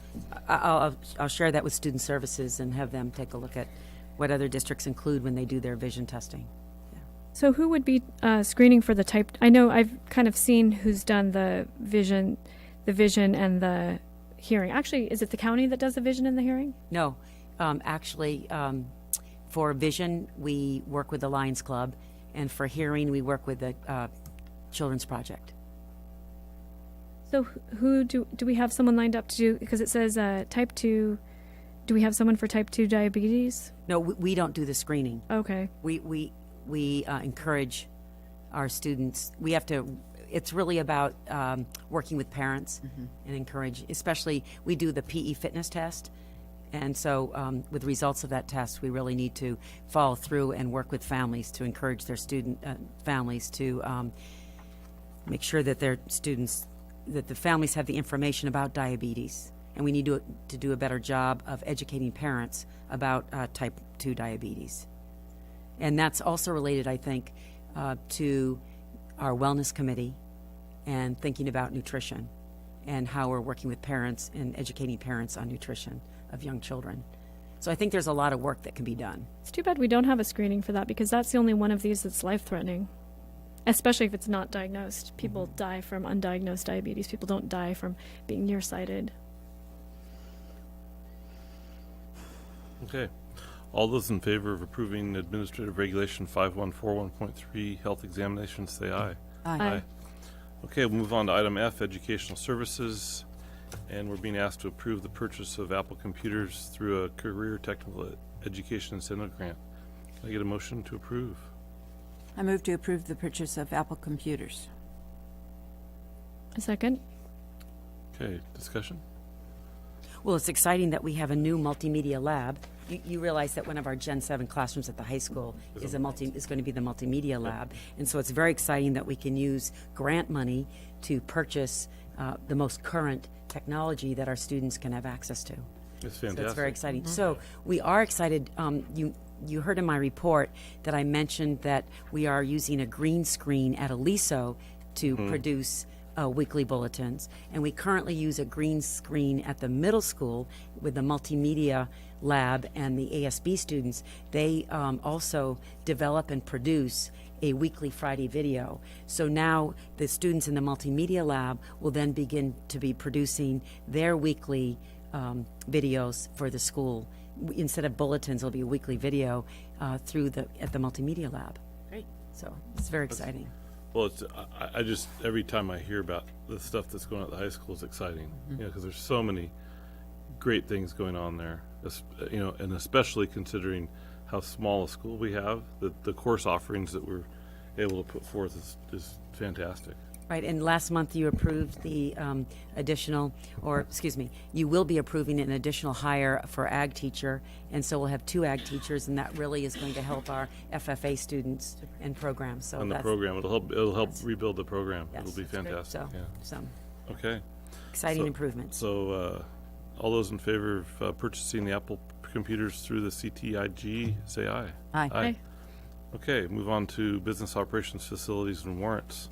I'll share that with Student Services and have them take a look at what other districts include when they do their vision testing. Yeah.
So who would be screening for the type? I know I've kind of seen who's done the vision and the hearing. Actually, is it the county that does the vision and the hearing?
No, actually, for vision, we work with the Lions Club, and for hearing, we work with the Children's Project.
So who do we have someone lined up to do? Because it says type 2. Do we have someone for type 2 diabetes?
No, we don't do the screening.
Okay.
We encourage our students. We have to. It's really about working with parents and encourage. Especially, we do the PE fitness test, and so with results of that test, we really need to follow through and work with families to encourage their families to make sure that their students, that the families have the information about diabetes. And we need to do a better job of educating parents about type 2 diabetes. And that's also related, I think, to our wellness committee and thinking about nutrition and how we're working with parents and educating parents on nutrition of young children. So I think there's a lot of work that can be done.
It's too bad we don't have a screening for that, because that's the only one of these that's life-threatening, especially if it's not diagnosed. People die from undiagnosed diabetes. People don't die from being nearsighted.
Okay. All those in favor of approving Administrative Regulation 5141.3 health examinations, say aye.
Aye.
Okay, we'll move on to item F, Educational Services, and we're being asked to approve the purchase of Apple computers through a Career Technical Education Incentive Grant. Can I get a motion to approve?
I move to approve the purchase of Apple computers.
A second.
Okay, discussion?
Well, it's exciting that we have a new multimedia lab. You realize that one of our Gen 7 classrooms at the high school is going to be the multimedia lab. And so it's very exciting that we can use grant money to purchase the most current technology that our students can have access to.
It's fantastic.
So it's very exciting. So we are excited. You heard in my report that I mentioned that we are using a green screen at Aliso to produce weekly bulletins, and we currently use a green screen at the middle school with the multimedia lab and the ASB students. They also develop and produce a weekly Friday video. So now the students in the multimedia lab will then begin to be producing their weekly videos for the school. Instead of bulletins, it'll be a weekly video at the multimedia lab.
Great.
So it's very exciting.
Well, I just, every time I hear about the stuff that's going on at the high school, it's exciting, because there's so many great things going on there, and especially considering how small a school we have, the course offerings that we're able to put forth is fantastic.
Right, and last month you approved the you will be approving an additional hire for ag teacher, and so we'll have 2 ag teachers, and that really is going to help our FFA students and programs. So
And the
that's,
program, it'll help rebuild the program.
yes,
It'll be
that's great.
fantastic,
So,
yeah.
some
Okay.
exciting
So-
improvements.
So, all those in favor of purchasing the Apple computers through the CTIG, say aye.
Aye.
Aye.
Okay, move on to business operations, facilities, and warrants.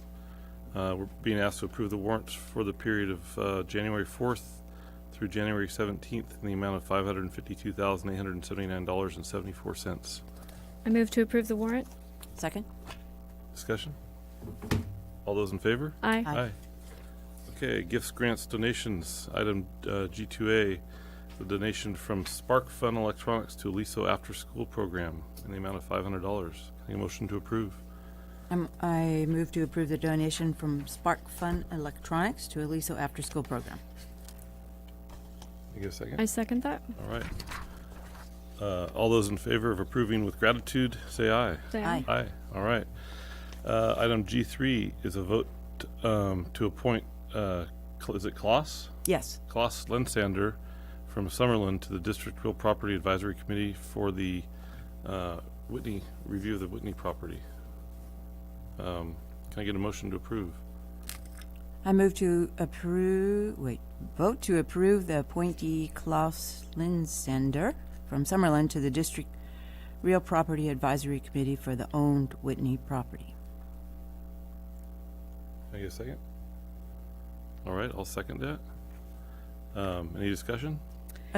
We're being asked to approve the warrants for the period of January 4th through January 17th in the amount of $552,879.74.
I move to approve the warrant.
Second?
Discussion? All those in favor?
Aye.
Aye.
Okay, gifts, grants, donations. Item G2A, the donation from Spark Fun Electronics to Aliso After School Program in the amount of $500. Can I get a motion to approve?
I move to approve the donation from Spark Fun Electronics to Aliso After School Program.
Can I get a second?
I second that.
All right. All those in favor of approving with gratitude, say aye.
Say aye.
Aye.
Aye. All right. Item G3 is a vote to appoint, is it Klaus?
Yes.
Klaus Lensander from Summerlin to the District Real Property Advisory Committee for the Whitney, review of the Whitney property. Can I get a motion to approve?
I move to vote to approve the appointee Klaus Linsender from Summerlin to the District Real Property Advisory Committee for the owned Whitney property.
Can I get a second? All right, I'll second that. Any discussion?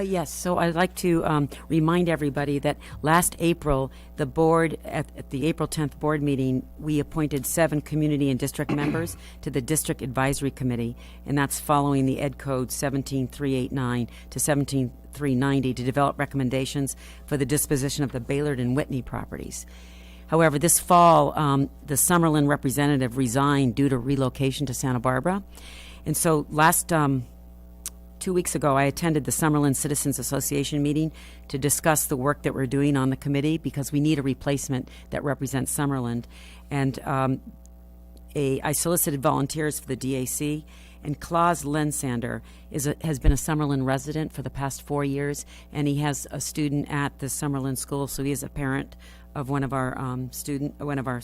Yes, so I'd like to remind everybody that last April, the board, at the April 10th board meeting, we appointed 7 community and district members to the District Advisory Committee, and that's following the Ed Code 17389 to 17390 to develop recommendations for the disposition of the Baylord and Whitney properties. However, this fall, the Summerlin representative resigned due to relocation to Santa Barbara, and so last 2 weeks ago, I attended the Summerlin Citizens Association meeting to discuss the work that we're doing on the committee because we need a replacement that represents Summerlin. And I solicited volunteers for the DAC, and Klaus Lensander has been a Summerlin resident for the past 4 years, and he has a student at the Summerlin school, so he is a parent of one of our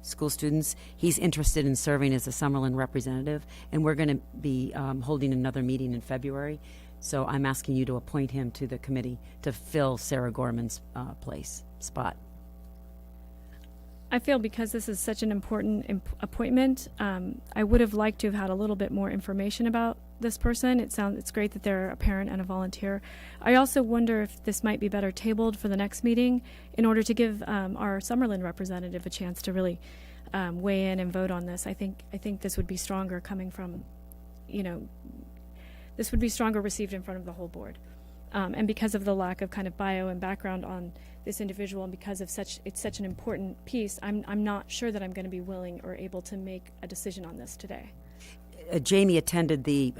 school students. He's interested in serving as a Summerlin representative, and we're going to be holding another meeting in February. So I'm asking you to appoint him to the committee to fill Sarah Gorman's spot.
I feel because this is such an important appointment, I would have liked to have had a little bit more information about this person. It's great that they're a parent and a volunteer. I also wonder if this might be better tabled for the next meeting in order to give our Summerlin representative a chance to really weigh in and vote on this. I think this would be stronger coming from, this would be stronger received in front of the whole board. And because of the lack of kind of bio and background on this individual, and because of it's such an important piece, I'm not sure that I'm going to be willing or able to make a decision on this today.
Jamie attended the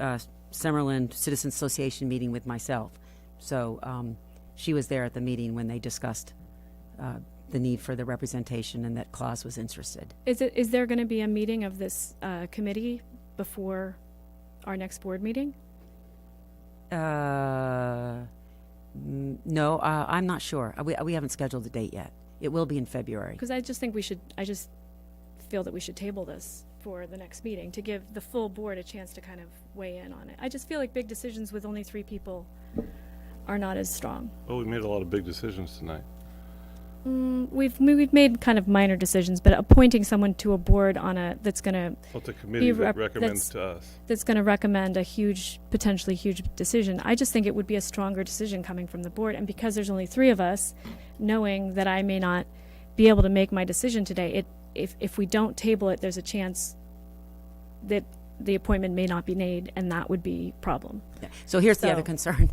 Summerlin Citizens Association meeting with myself, so she was there at the meeting when they discussed the need for the representation and that Klaus was interested.
Is there going to be a meeting of this committee before our next board meeting?
No, I'm not sure. We haven't scheduled a date yet. It will be in February.
Because I just feel that we should table this for the next meeting to give the full board a chance to kind of weigh in on it. I just feel like big decisions with only 3 people are not as strong.
Well, we made a lot of big decisions tonight.
We've made kind of minor decisions, but appointing someone to a board that's going to
What's a committee that recommends to us?
That's going to recommend a potentially huge decision. I just think it would be a stronger decision coming from the board, and because there's only 3 of us, knowing that I may not be able to make my decision today, if we don't table it, there's a chance that the appointment may not be made, and that would be problem.
Yeah. So here's the
So-
other concern.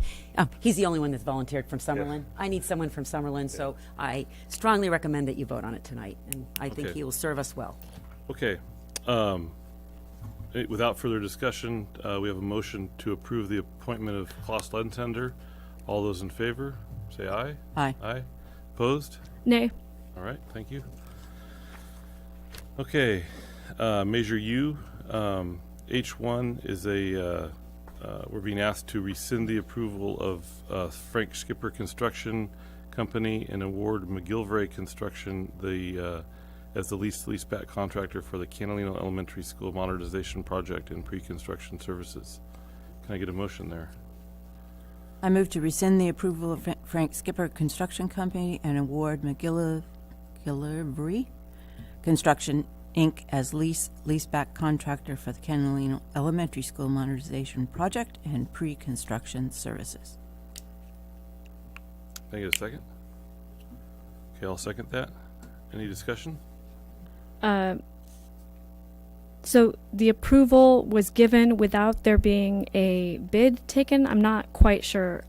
He's the only one that's volunteered from Summerlin. I need someone from Summerlin, so I strongly recommend that you vote on it tonight, and I think
Okay.
he will serve us well.
Okay. Without further discussion, we have a motion to approve the appointment of Klaus Lentender. All those in favor, say aye.
Aye.
Aye. Opposed?
Nay.
All right, thank you. Okay, Measure U, H1 is we're being asked to rescind the approval of Frank Skipper Construction Company and award McGillivray Construction as the leaseback contractor for the Catalina Elementary School modernization project and pre-construction services. Can I get a motion there?
I move to rescind the approval of Frank Skipper Construction Company and award McGillivray Construction, Inc. as leaseback contractor for the Catalina Elementary School modernization project and pre-construction services.
Can I get a second? Okay, I'll second that. Any discussion?
So the approval was given without there being a bid taken. I'm not quite sure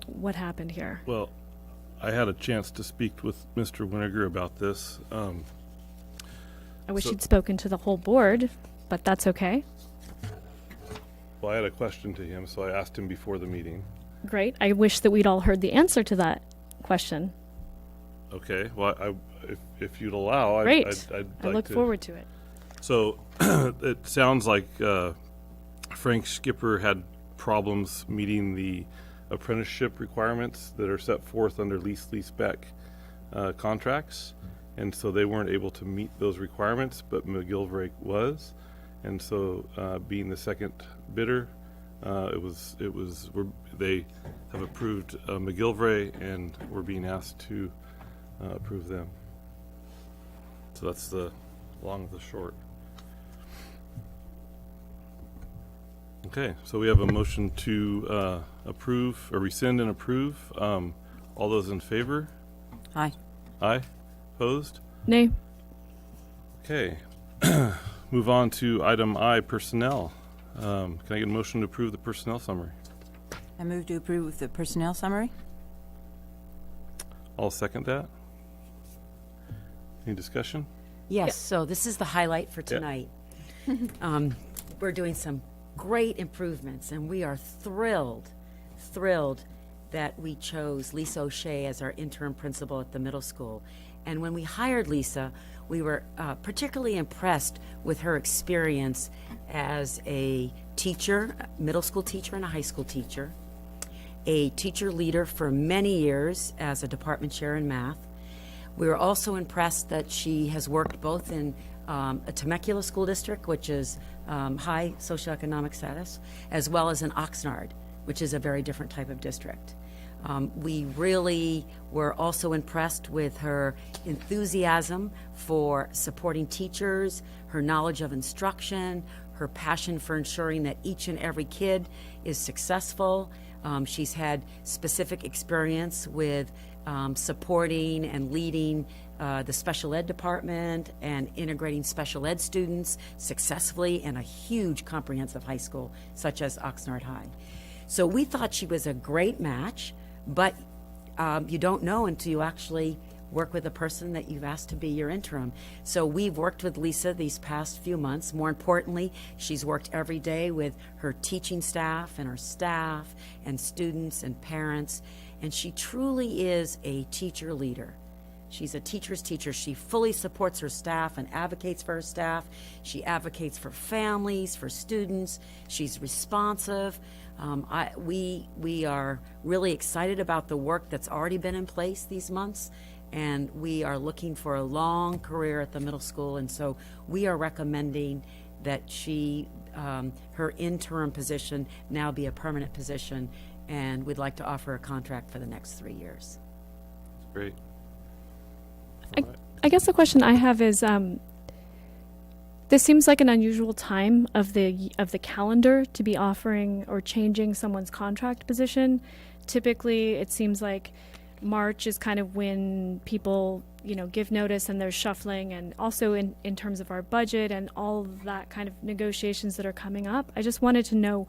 what happened here.
Well, I had a chance to speak with Mr. Winiger about this.
I wish
So-
he'd spoken to the whole board, but that's okay.
Well, I had a question to him, so I asked him before the meeting.
Great. I wish that we'd all heard the answer to that question.
Okay, well, if you'd allow,
Great.
I'd
I
like
look
to.
forward to it.
So, it sounds like Frank Skipper had problems meeting the apprenticeship requirements that are set forth under leaseback contracts, and so they weren't able to meet those requirements, but McGillivray was, and so being the second bidder, they have approved McGillivray, and we're being asked to approve them. So that's the long of the short. Okay, so we have a motion to approve, or rescind and approve. All those in favor?
Aye.
Aye. Opposed?
Nay.
Okay. Move on to item I, personnel. Can I get a motion to approve the personnel summary?
I move to approve the personnel summary.
I'll second that. Any discussion?
Yes, so this is the highlight for tonight. We're doing some great improvements, and we are thrilled that we chose Lisa O'Shea as our interim principal at the middle school. And when we hired Lisa, we were particularly impressed with her experience as a teacher, middle school teacher and a high school teacher, a teacher leader for many years as a department chair in math. We were also impressed that she has worked both in a Temecula school district, which is high socioeconomic status, as well as in Oxnard, which is a very different type of district. We really were also impressed with her enthusiasm for supporting teachers, her knowledge of instruction, her passion for ensuring that each and every kid is successful. She's had specific experience with supporting and leading the special ed department and integrating special ed students successfully in a huge comprehensive high school such as Oxnard High. So we thought she was a great match, but you don't know until you actually work with the person that you've asked to be your interim. So we've worked with Lisa these past few months. More importantly, she's worked every day with her teaching staff and her staff and students and parents, and she truly is a teacher leader. She's a teacher's teacher. She fully supports her staff and advocates for her staff. She advocates for families, for students. She's responsive. We are really excited about the work that's already been in place these months, and we are looking for a long career at the middle school, and so we are recommending that her interim position now be a permanent position, and we'd like to offer a contract for the next 3 years.
Great.
I guess the question I have is, this seems like an unusual time of the calendar to be offering or changing someone's contract position. Typically, it seems like March is kind of when people give notice and there's shuffling, and also in terms of our budget and all of that kind of negotiations that are coming up. I just wanted to know,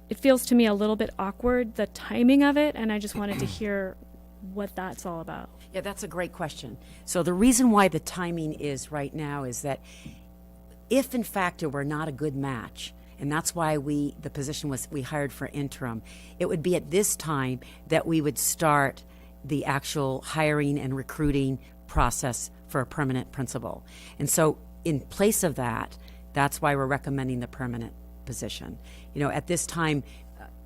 it feels to me a little bit awkward, the timing of it, and I just wanted to hear what that's all about.
Yeah, that's a great question. So the reason why the timing is right now is that if in fact it were not a good match, and that's why we hired for interim, it would be at this time that we would start the actual hiring and recruiting process for a permanent principal. And so in place of that, that's why we're recommending the permanent position. At this time,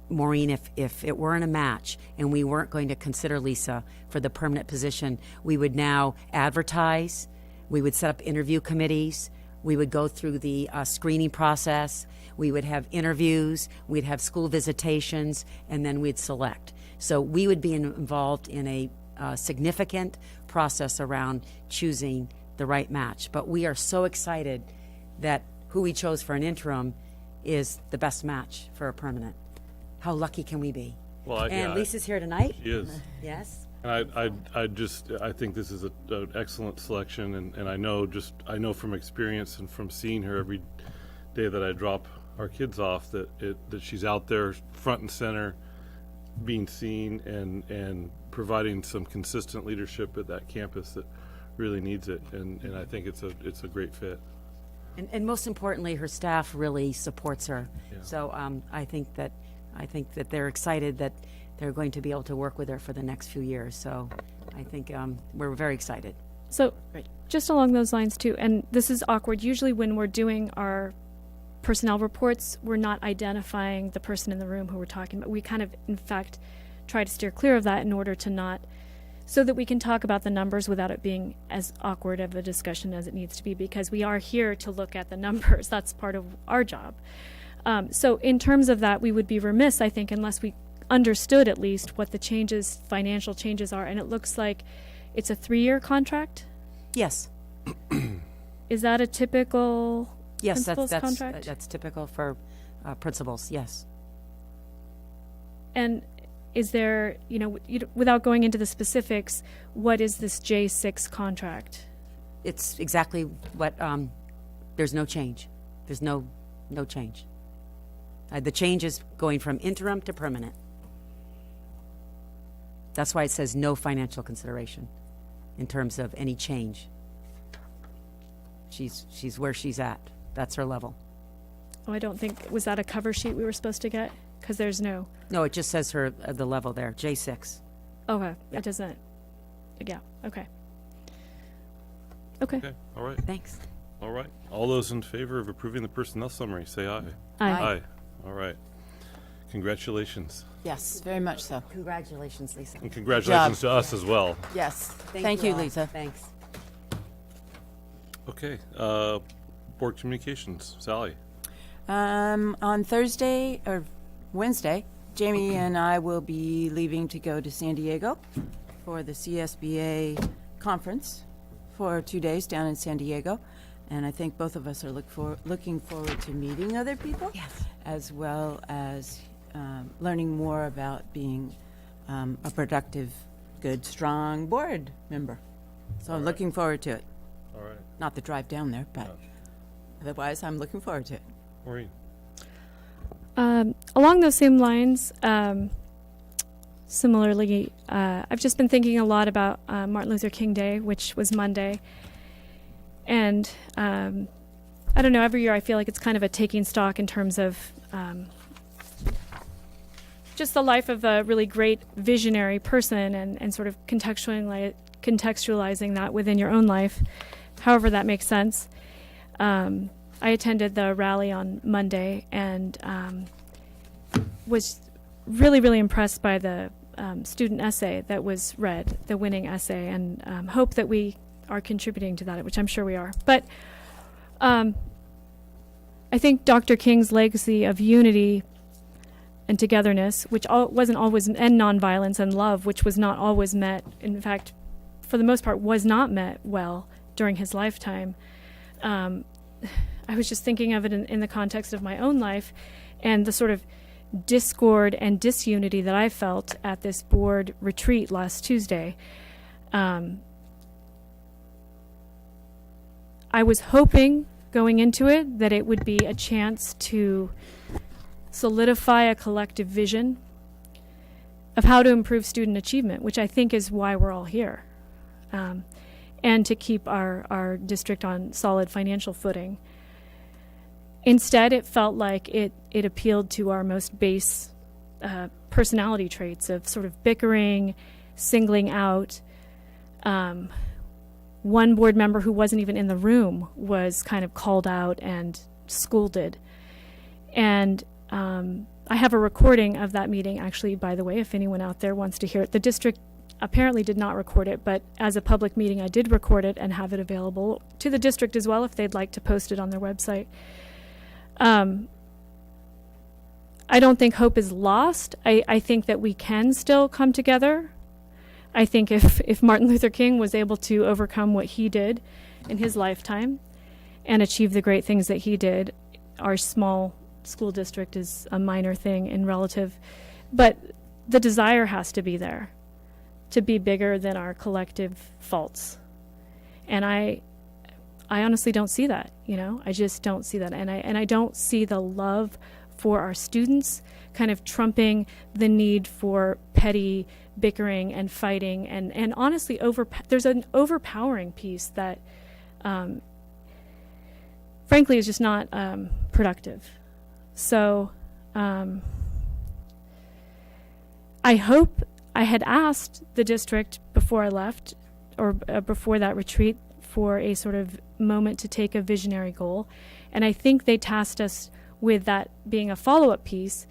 Maureen, if it weren't a match and we weren't going to consider Lisa for the permanent position, we would now advertise, we would set up interview committees, we would go through the screening process, we would have interviews, we'd have school visitations, and then we'd select. So we would be involved in a significant process around choosing the right match. But we are so excited that who we chose for an interim is the best match for a permanent. How lucky can we be?
Well,
Lisa's here tonight.
She is.
Yes.
And I think this is an excellent selection, and I know from experience and from seeing her every day that I drop our kids off that she's out there front and center, being seen and providing some consistent leadership at that campus that really needs it, and I think it's a great fit.
And most importantly, her staff really supports her.
Yeah.
So I think that they're excited that they're going to be able to work with her for the next few years. So I think we're very excited.
So just along those lines too, and this is awkward. Usually when we're doing our personnel reports, we're not identifying the person in the room who we're talking about. We kind of, in fact, try to steer clear of that in order to not, so that we can talk about the numbers without it being as awkward of a discussion as it needs to be, because we are here to look at the numbers. That's part of our job. So in terms of that, we would be remiss, I think, unless we understood at least what the financial changes are. And it looks like it's a 3-year contract?
Yes.
Is that a typical principal's contract?
That's typical for principals, yes.
And is there, without going into the specifics, what is this J6 contract?
It's exactly what, there's no change. There's no change. The change is going from interim to permanent. That's why it says no financial consideration in terms of any change. She's where she's at. That's her level.
Oh, I don't think, was that a cover sheet we were supposed to get? Because there's no.
No, it just says her the level there, J6.
Okay,
Yeah.
It doesn't. Yeah, okay. Okay.
Okay, all right.
Thanks.
All right. All those in favor of approving the personnel summary, say aye.
Aye.
Aye. All right. Congratulations.
Yes, very much so.
Congratulations, Lisa.
And congratulations to us as well.
Yes. Thank you,
all.
Lisa.
Thanks.
Okay, board communications, Sally.
On Thursday or Wednesday, Jamie and I will be leaving to go to San Diego for the CSBA conference for 2 days down in San Diego. And I think both of us are looking forward to meeting other people.
Yes.
As well as learning more about being a productive, good, strong board member. So I'm looking forward to it.
All right.
Not the drive down there, but otherwise I'm looking forward to it.
Maureen.
Along those same lines, similarly, I've just been thinking a lot about Martin Luther King Day, which was Monday. And I don't know, every year I feel like it's kind of a taking stock in terms of just the life of a really great visionary person and sort of contextualizing that within your own life, however that makes sense. I attended the rally on Monday and was really, really impressed by the student essay that was read, the winning essay, and hope that we are contributing to that, which I'm sure we are. But I think Dr. King's legacy of unity and togetherness, which wasn't always, and nonviolence and love, which was not always met, in fact, for the most part, was not met well during his lifetime. I was just thinking of it in the context of my own life and the sort of discord and disunity that I felt at this board retreat last Tuesday. I was hoping going into it that it would be a chance to solidify a collective vision of how to improve student achievement, which I think is why we're all here, and to keep our district on solid financial footing. Instead, it felt like it appealed to our most base personality traits of sort of bickering, singling out. One board member who wasn't even in the room was kind of called out and scolded. And I have a recording of that meeting, actually, by the way, if anyone out there wants to hear it. The district apparently did not record it, but as a public meeting, I did record it and have it available to the district as well if they'd like to post it on their website. I don't think hope is lost. I think that we can still come together. I think if Martin Luther King was able to overcome what he did in his lifetime and achieve the great things that he did, our small school district is a minor thing in relative. But the desire has to be there to be bigger than our collective faults. And I honestly don't see that, I just don't see that. And I don't see the love for our students kind of trumping the need for petty bickering and fighting and honestly there's an overpowering piece that frankly is just not productive. So I hope I had asked the district before I left or before that retreat for a sort of moment to take a visionary goal, and I think they tasked us with that being a follow-up piece.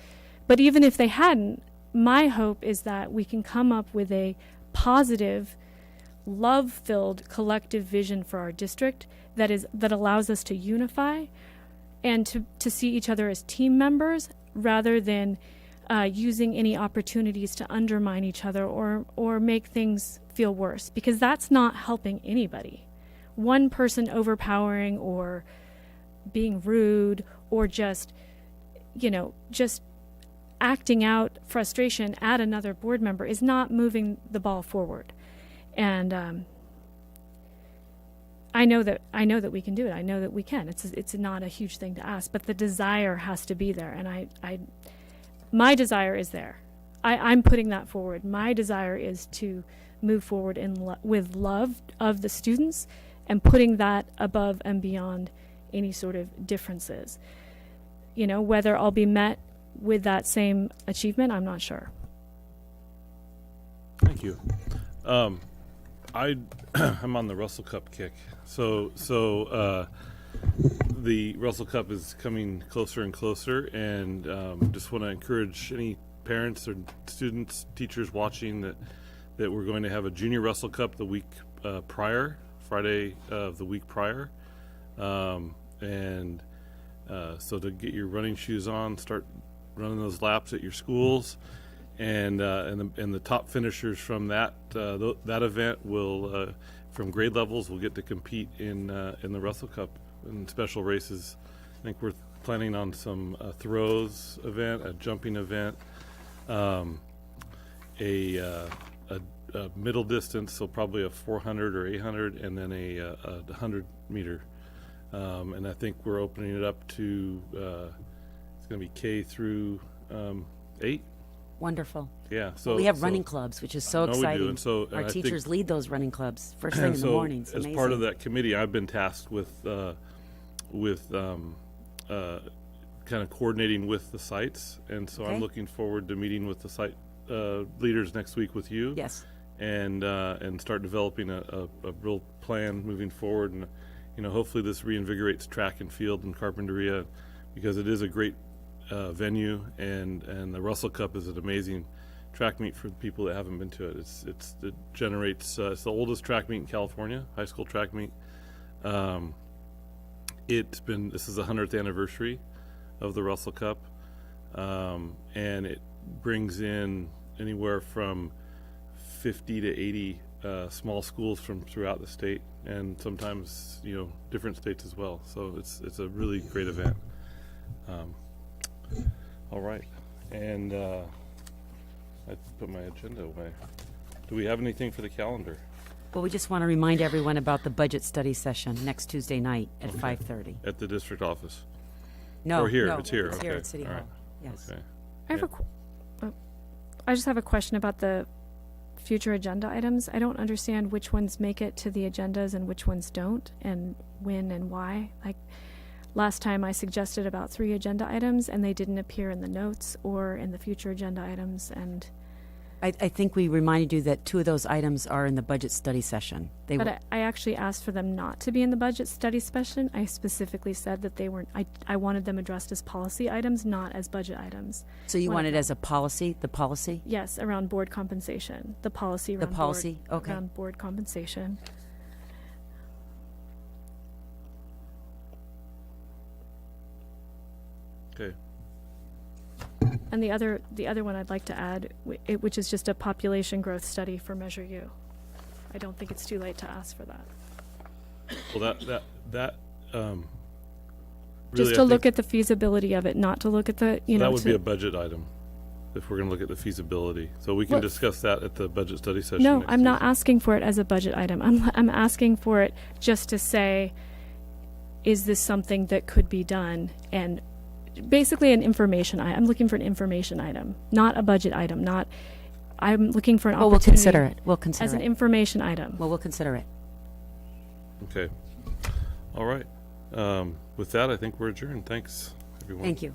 But even if they hadn't, my hope is that we can come up with a positive, love-filled collective vision for our district that allows us to unify and to see each other as team members rather than using any opportunities to undermine each other or make things feel worse, because that's not helping anybody. One person overpowering or being rude or just acting out frustration at another board member is not moving the ball forward. And I know that we can do it. I know that we can. It's not a huge thing to ask, but the desire has to be there. And my desire is there. I'm putting that forward. My desire is to move forward with love of the students and putting that above and beyond any sort of differences. Whether I'll be met with that same achievement, I'm not sure.
Thank you. I'm on the Russell Cup kick. So the Russell Cup is coming closer and closer, and just want to encourage any parents or students, teachers watching that we're going to have a junior Russell Cup the week prior, Friday of the week prior, and so to get your running shoes on, start running those laps at your schools, and the top finishers from that event will from grade levels will get to compete in the Russell Cup in special races. I think we're planning on some throws event, a jumping event, a middle distance, so probably a 400 or 800, and then a 100 meter. And I think we're opening it up to it's going to be K through 8.
Wonderful.
Yeah. So
Well, we have running clubs, which is so
I know we do,
exciting.
and
Our
I think-
teachers lead those running clubs first thing in the
so
morning. It's
as
amazing.
part of that committee, I've been tasked with kind of coordinating with the sites, and so
Okay.
I'm looking forward to meeting with the site leaders next week with you.
Yes.
And start developing a real plan moving forward, and hopefully this reinvigorates track and field in Carpinteria, because it is a great venue, and the Russell Cup is an amazing track meet for people that haven't been to it. It generates it's the oldest track meet in California, high school track meet. This is the 100th anniversary of the Russell Cup, and it brings in anywhere from 50 to 80 small schools from throughout the state, and sometimes different states as well. So it's a really great event. All right, and I put my agenda away. Do we have anything for the calendar?
Well, we just want to remind everyone about the budget study session next Tuesday night at 5:30.
At the district office?
No,
Or here,
no,
it's here,
It's here
okay,
at City
all
Hall.
right.
Yes.
Okay.
I have I just have a question about the future agenda items. I don't understand which ones make it to the agendas and which ones don't, and when and why. Like, last time I suggested about 3 agenda items, and they didn't appear in the notes or in the future agenda items, and
I think we reminded you that 2 of those items are in the budget study session. They were,
but I actually asked for them not to be in the budget study session. I specifically said that they weren't. I wanted them addressed as policy items, not as budget items.
so you
when
want
it
it as a policy, the policy?
Yes, around board compensation. The policy around
policy?
board,
Okay.
around board compensation.
Okay.
And the other one I'd like to add, which is just a population growth study for Measure U. I don't think it's too late to ask for that.
Well, that,
Just to look at the feasibility of it, not to look at the,
that would be a budget item, if we're gonna look at the feasibility. So we can
Well-
discuss that at the budget study session.
No,
next
I'm not
week.
asking for it as a budget item. I'm asking for it just to say, is this something that could be done? And basically an information I'm looking for an information item, not a budget item, I'm looking for an
Well, we'll
opportunity.
consider it. We'll consider
As an
it.
information item.
Well, we'll consider it.
Okay. All right. With that, I think we're adjourned. Thanks, everyone.
Thank you.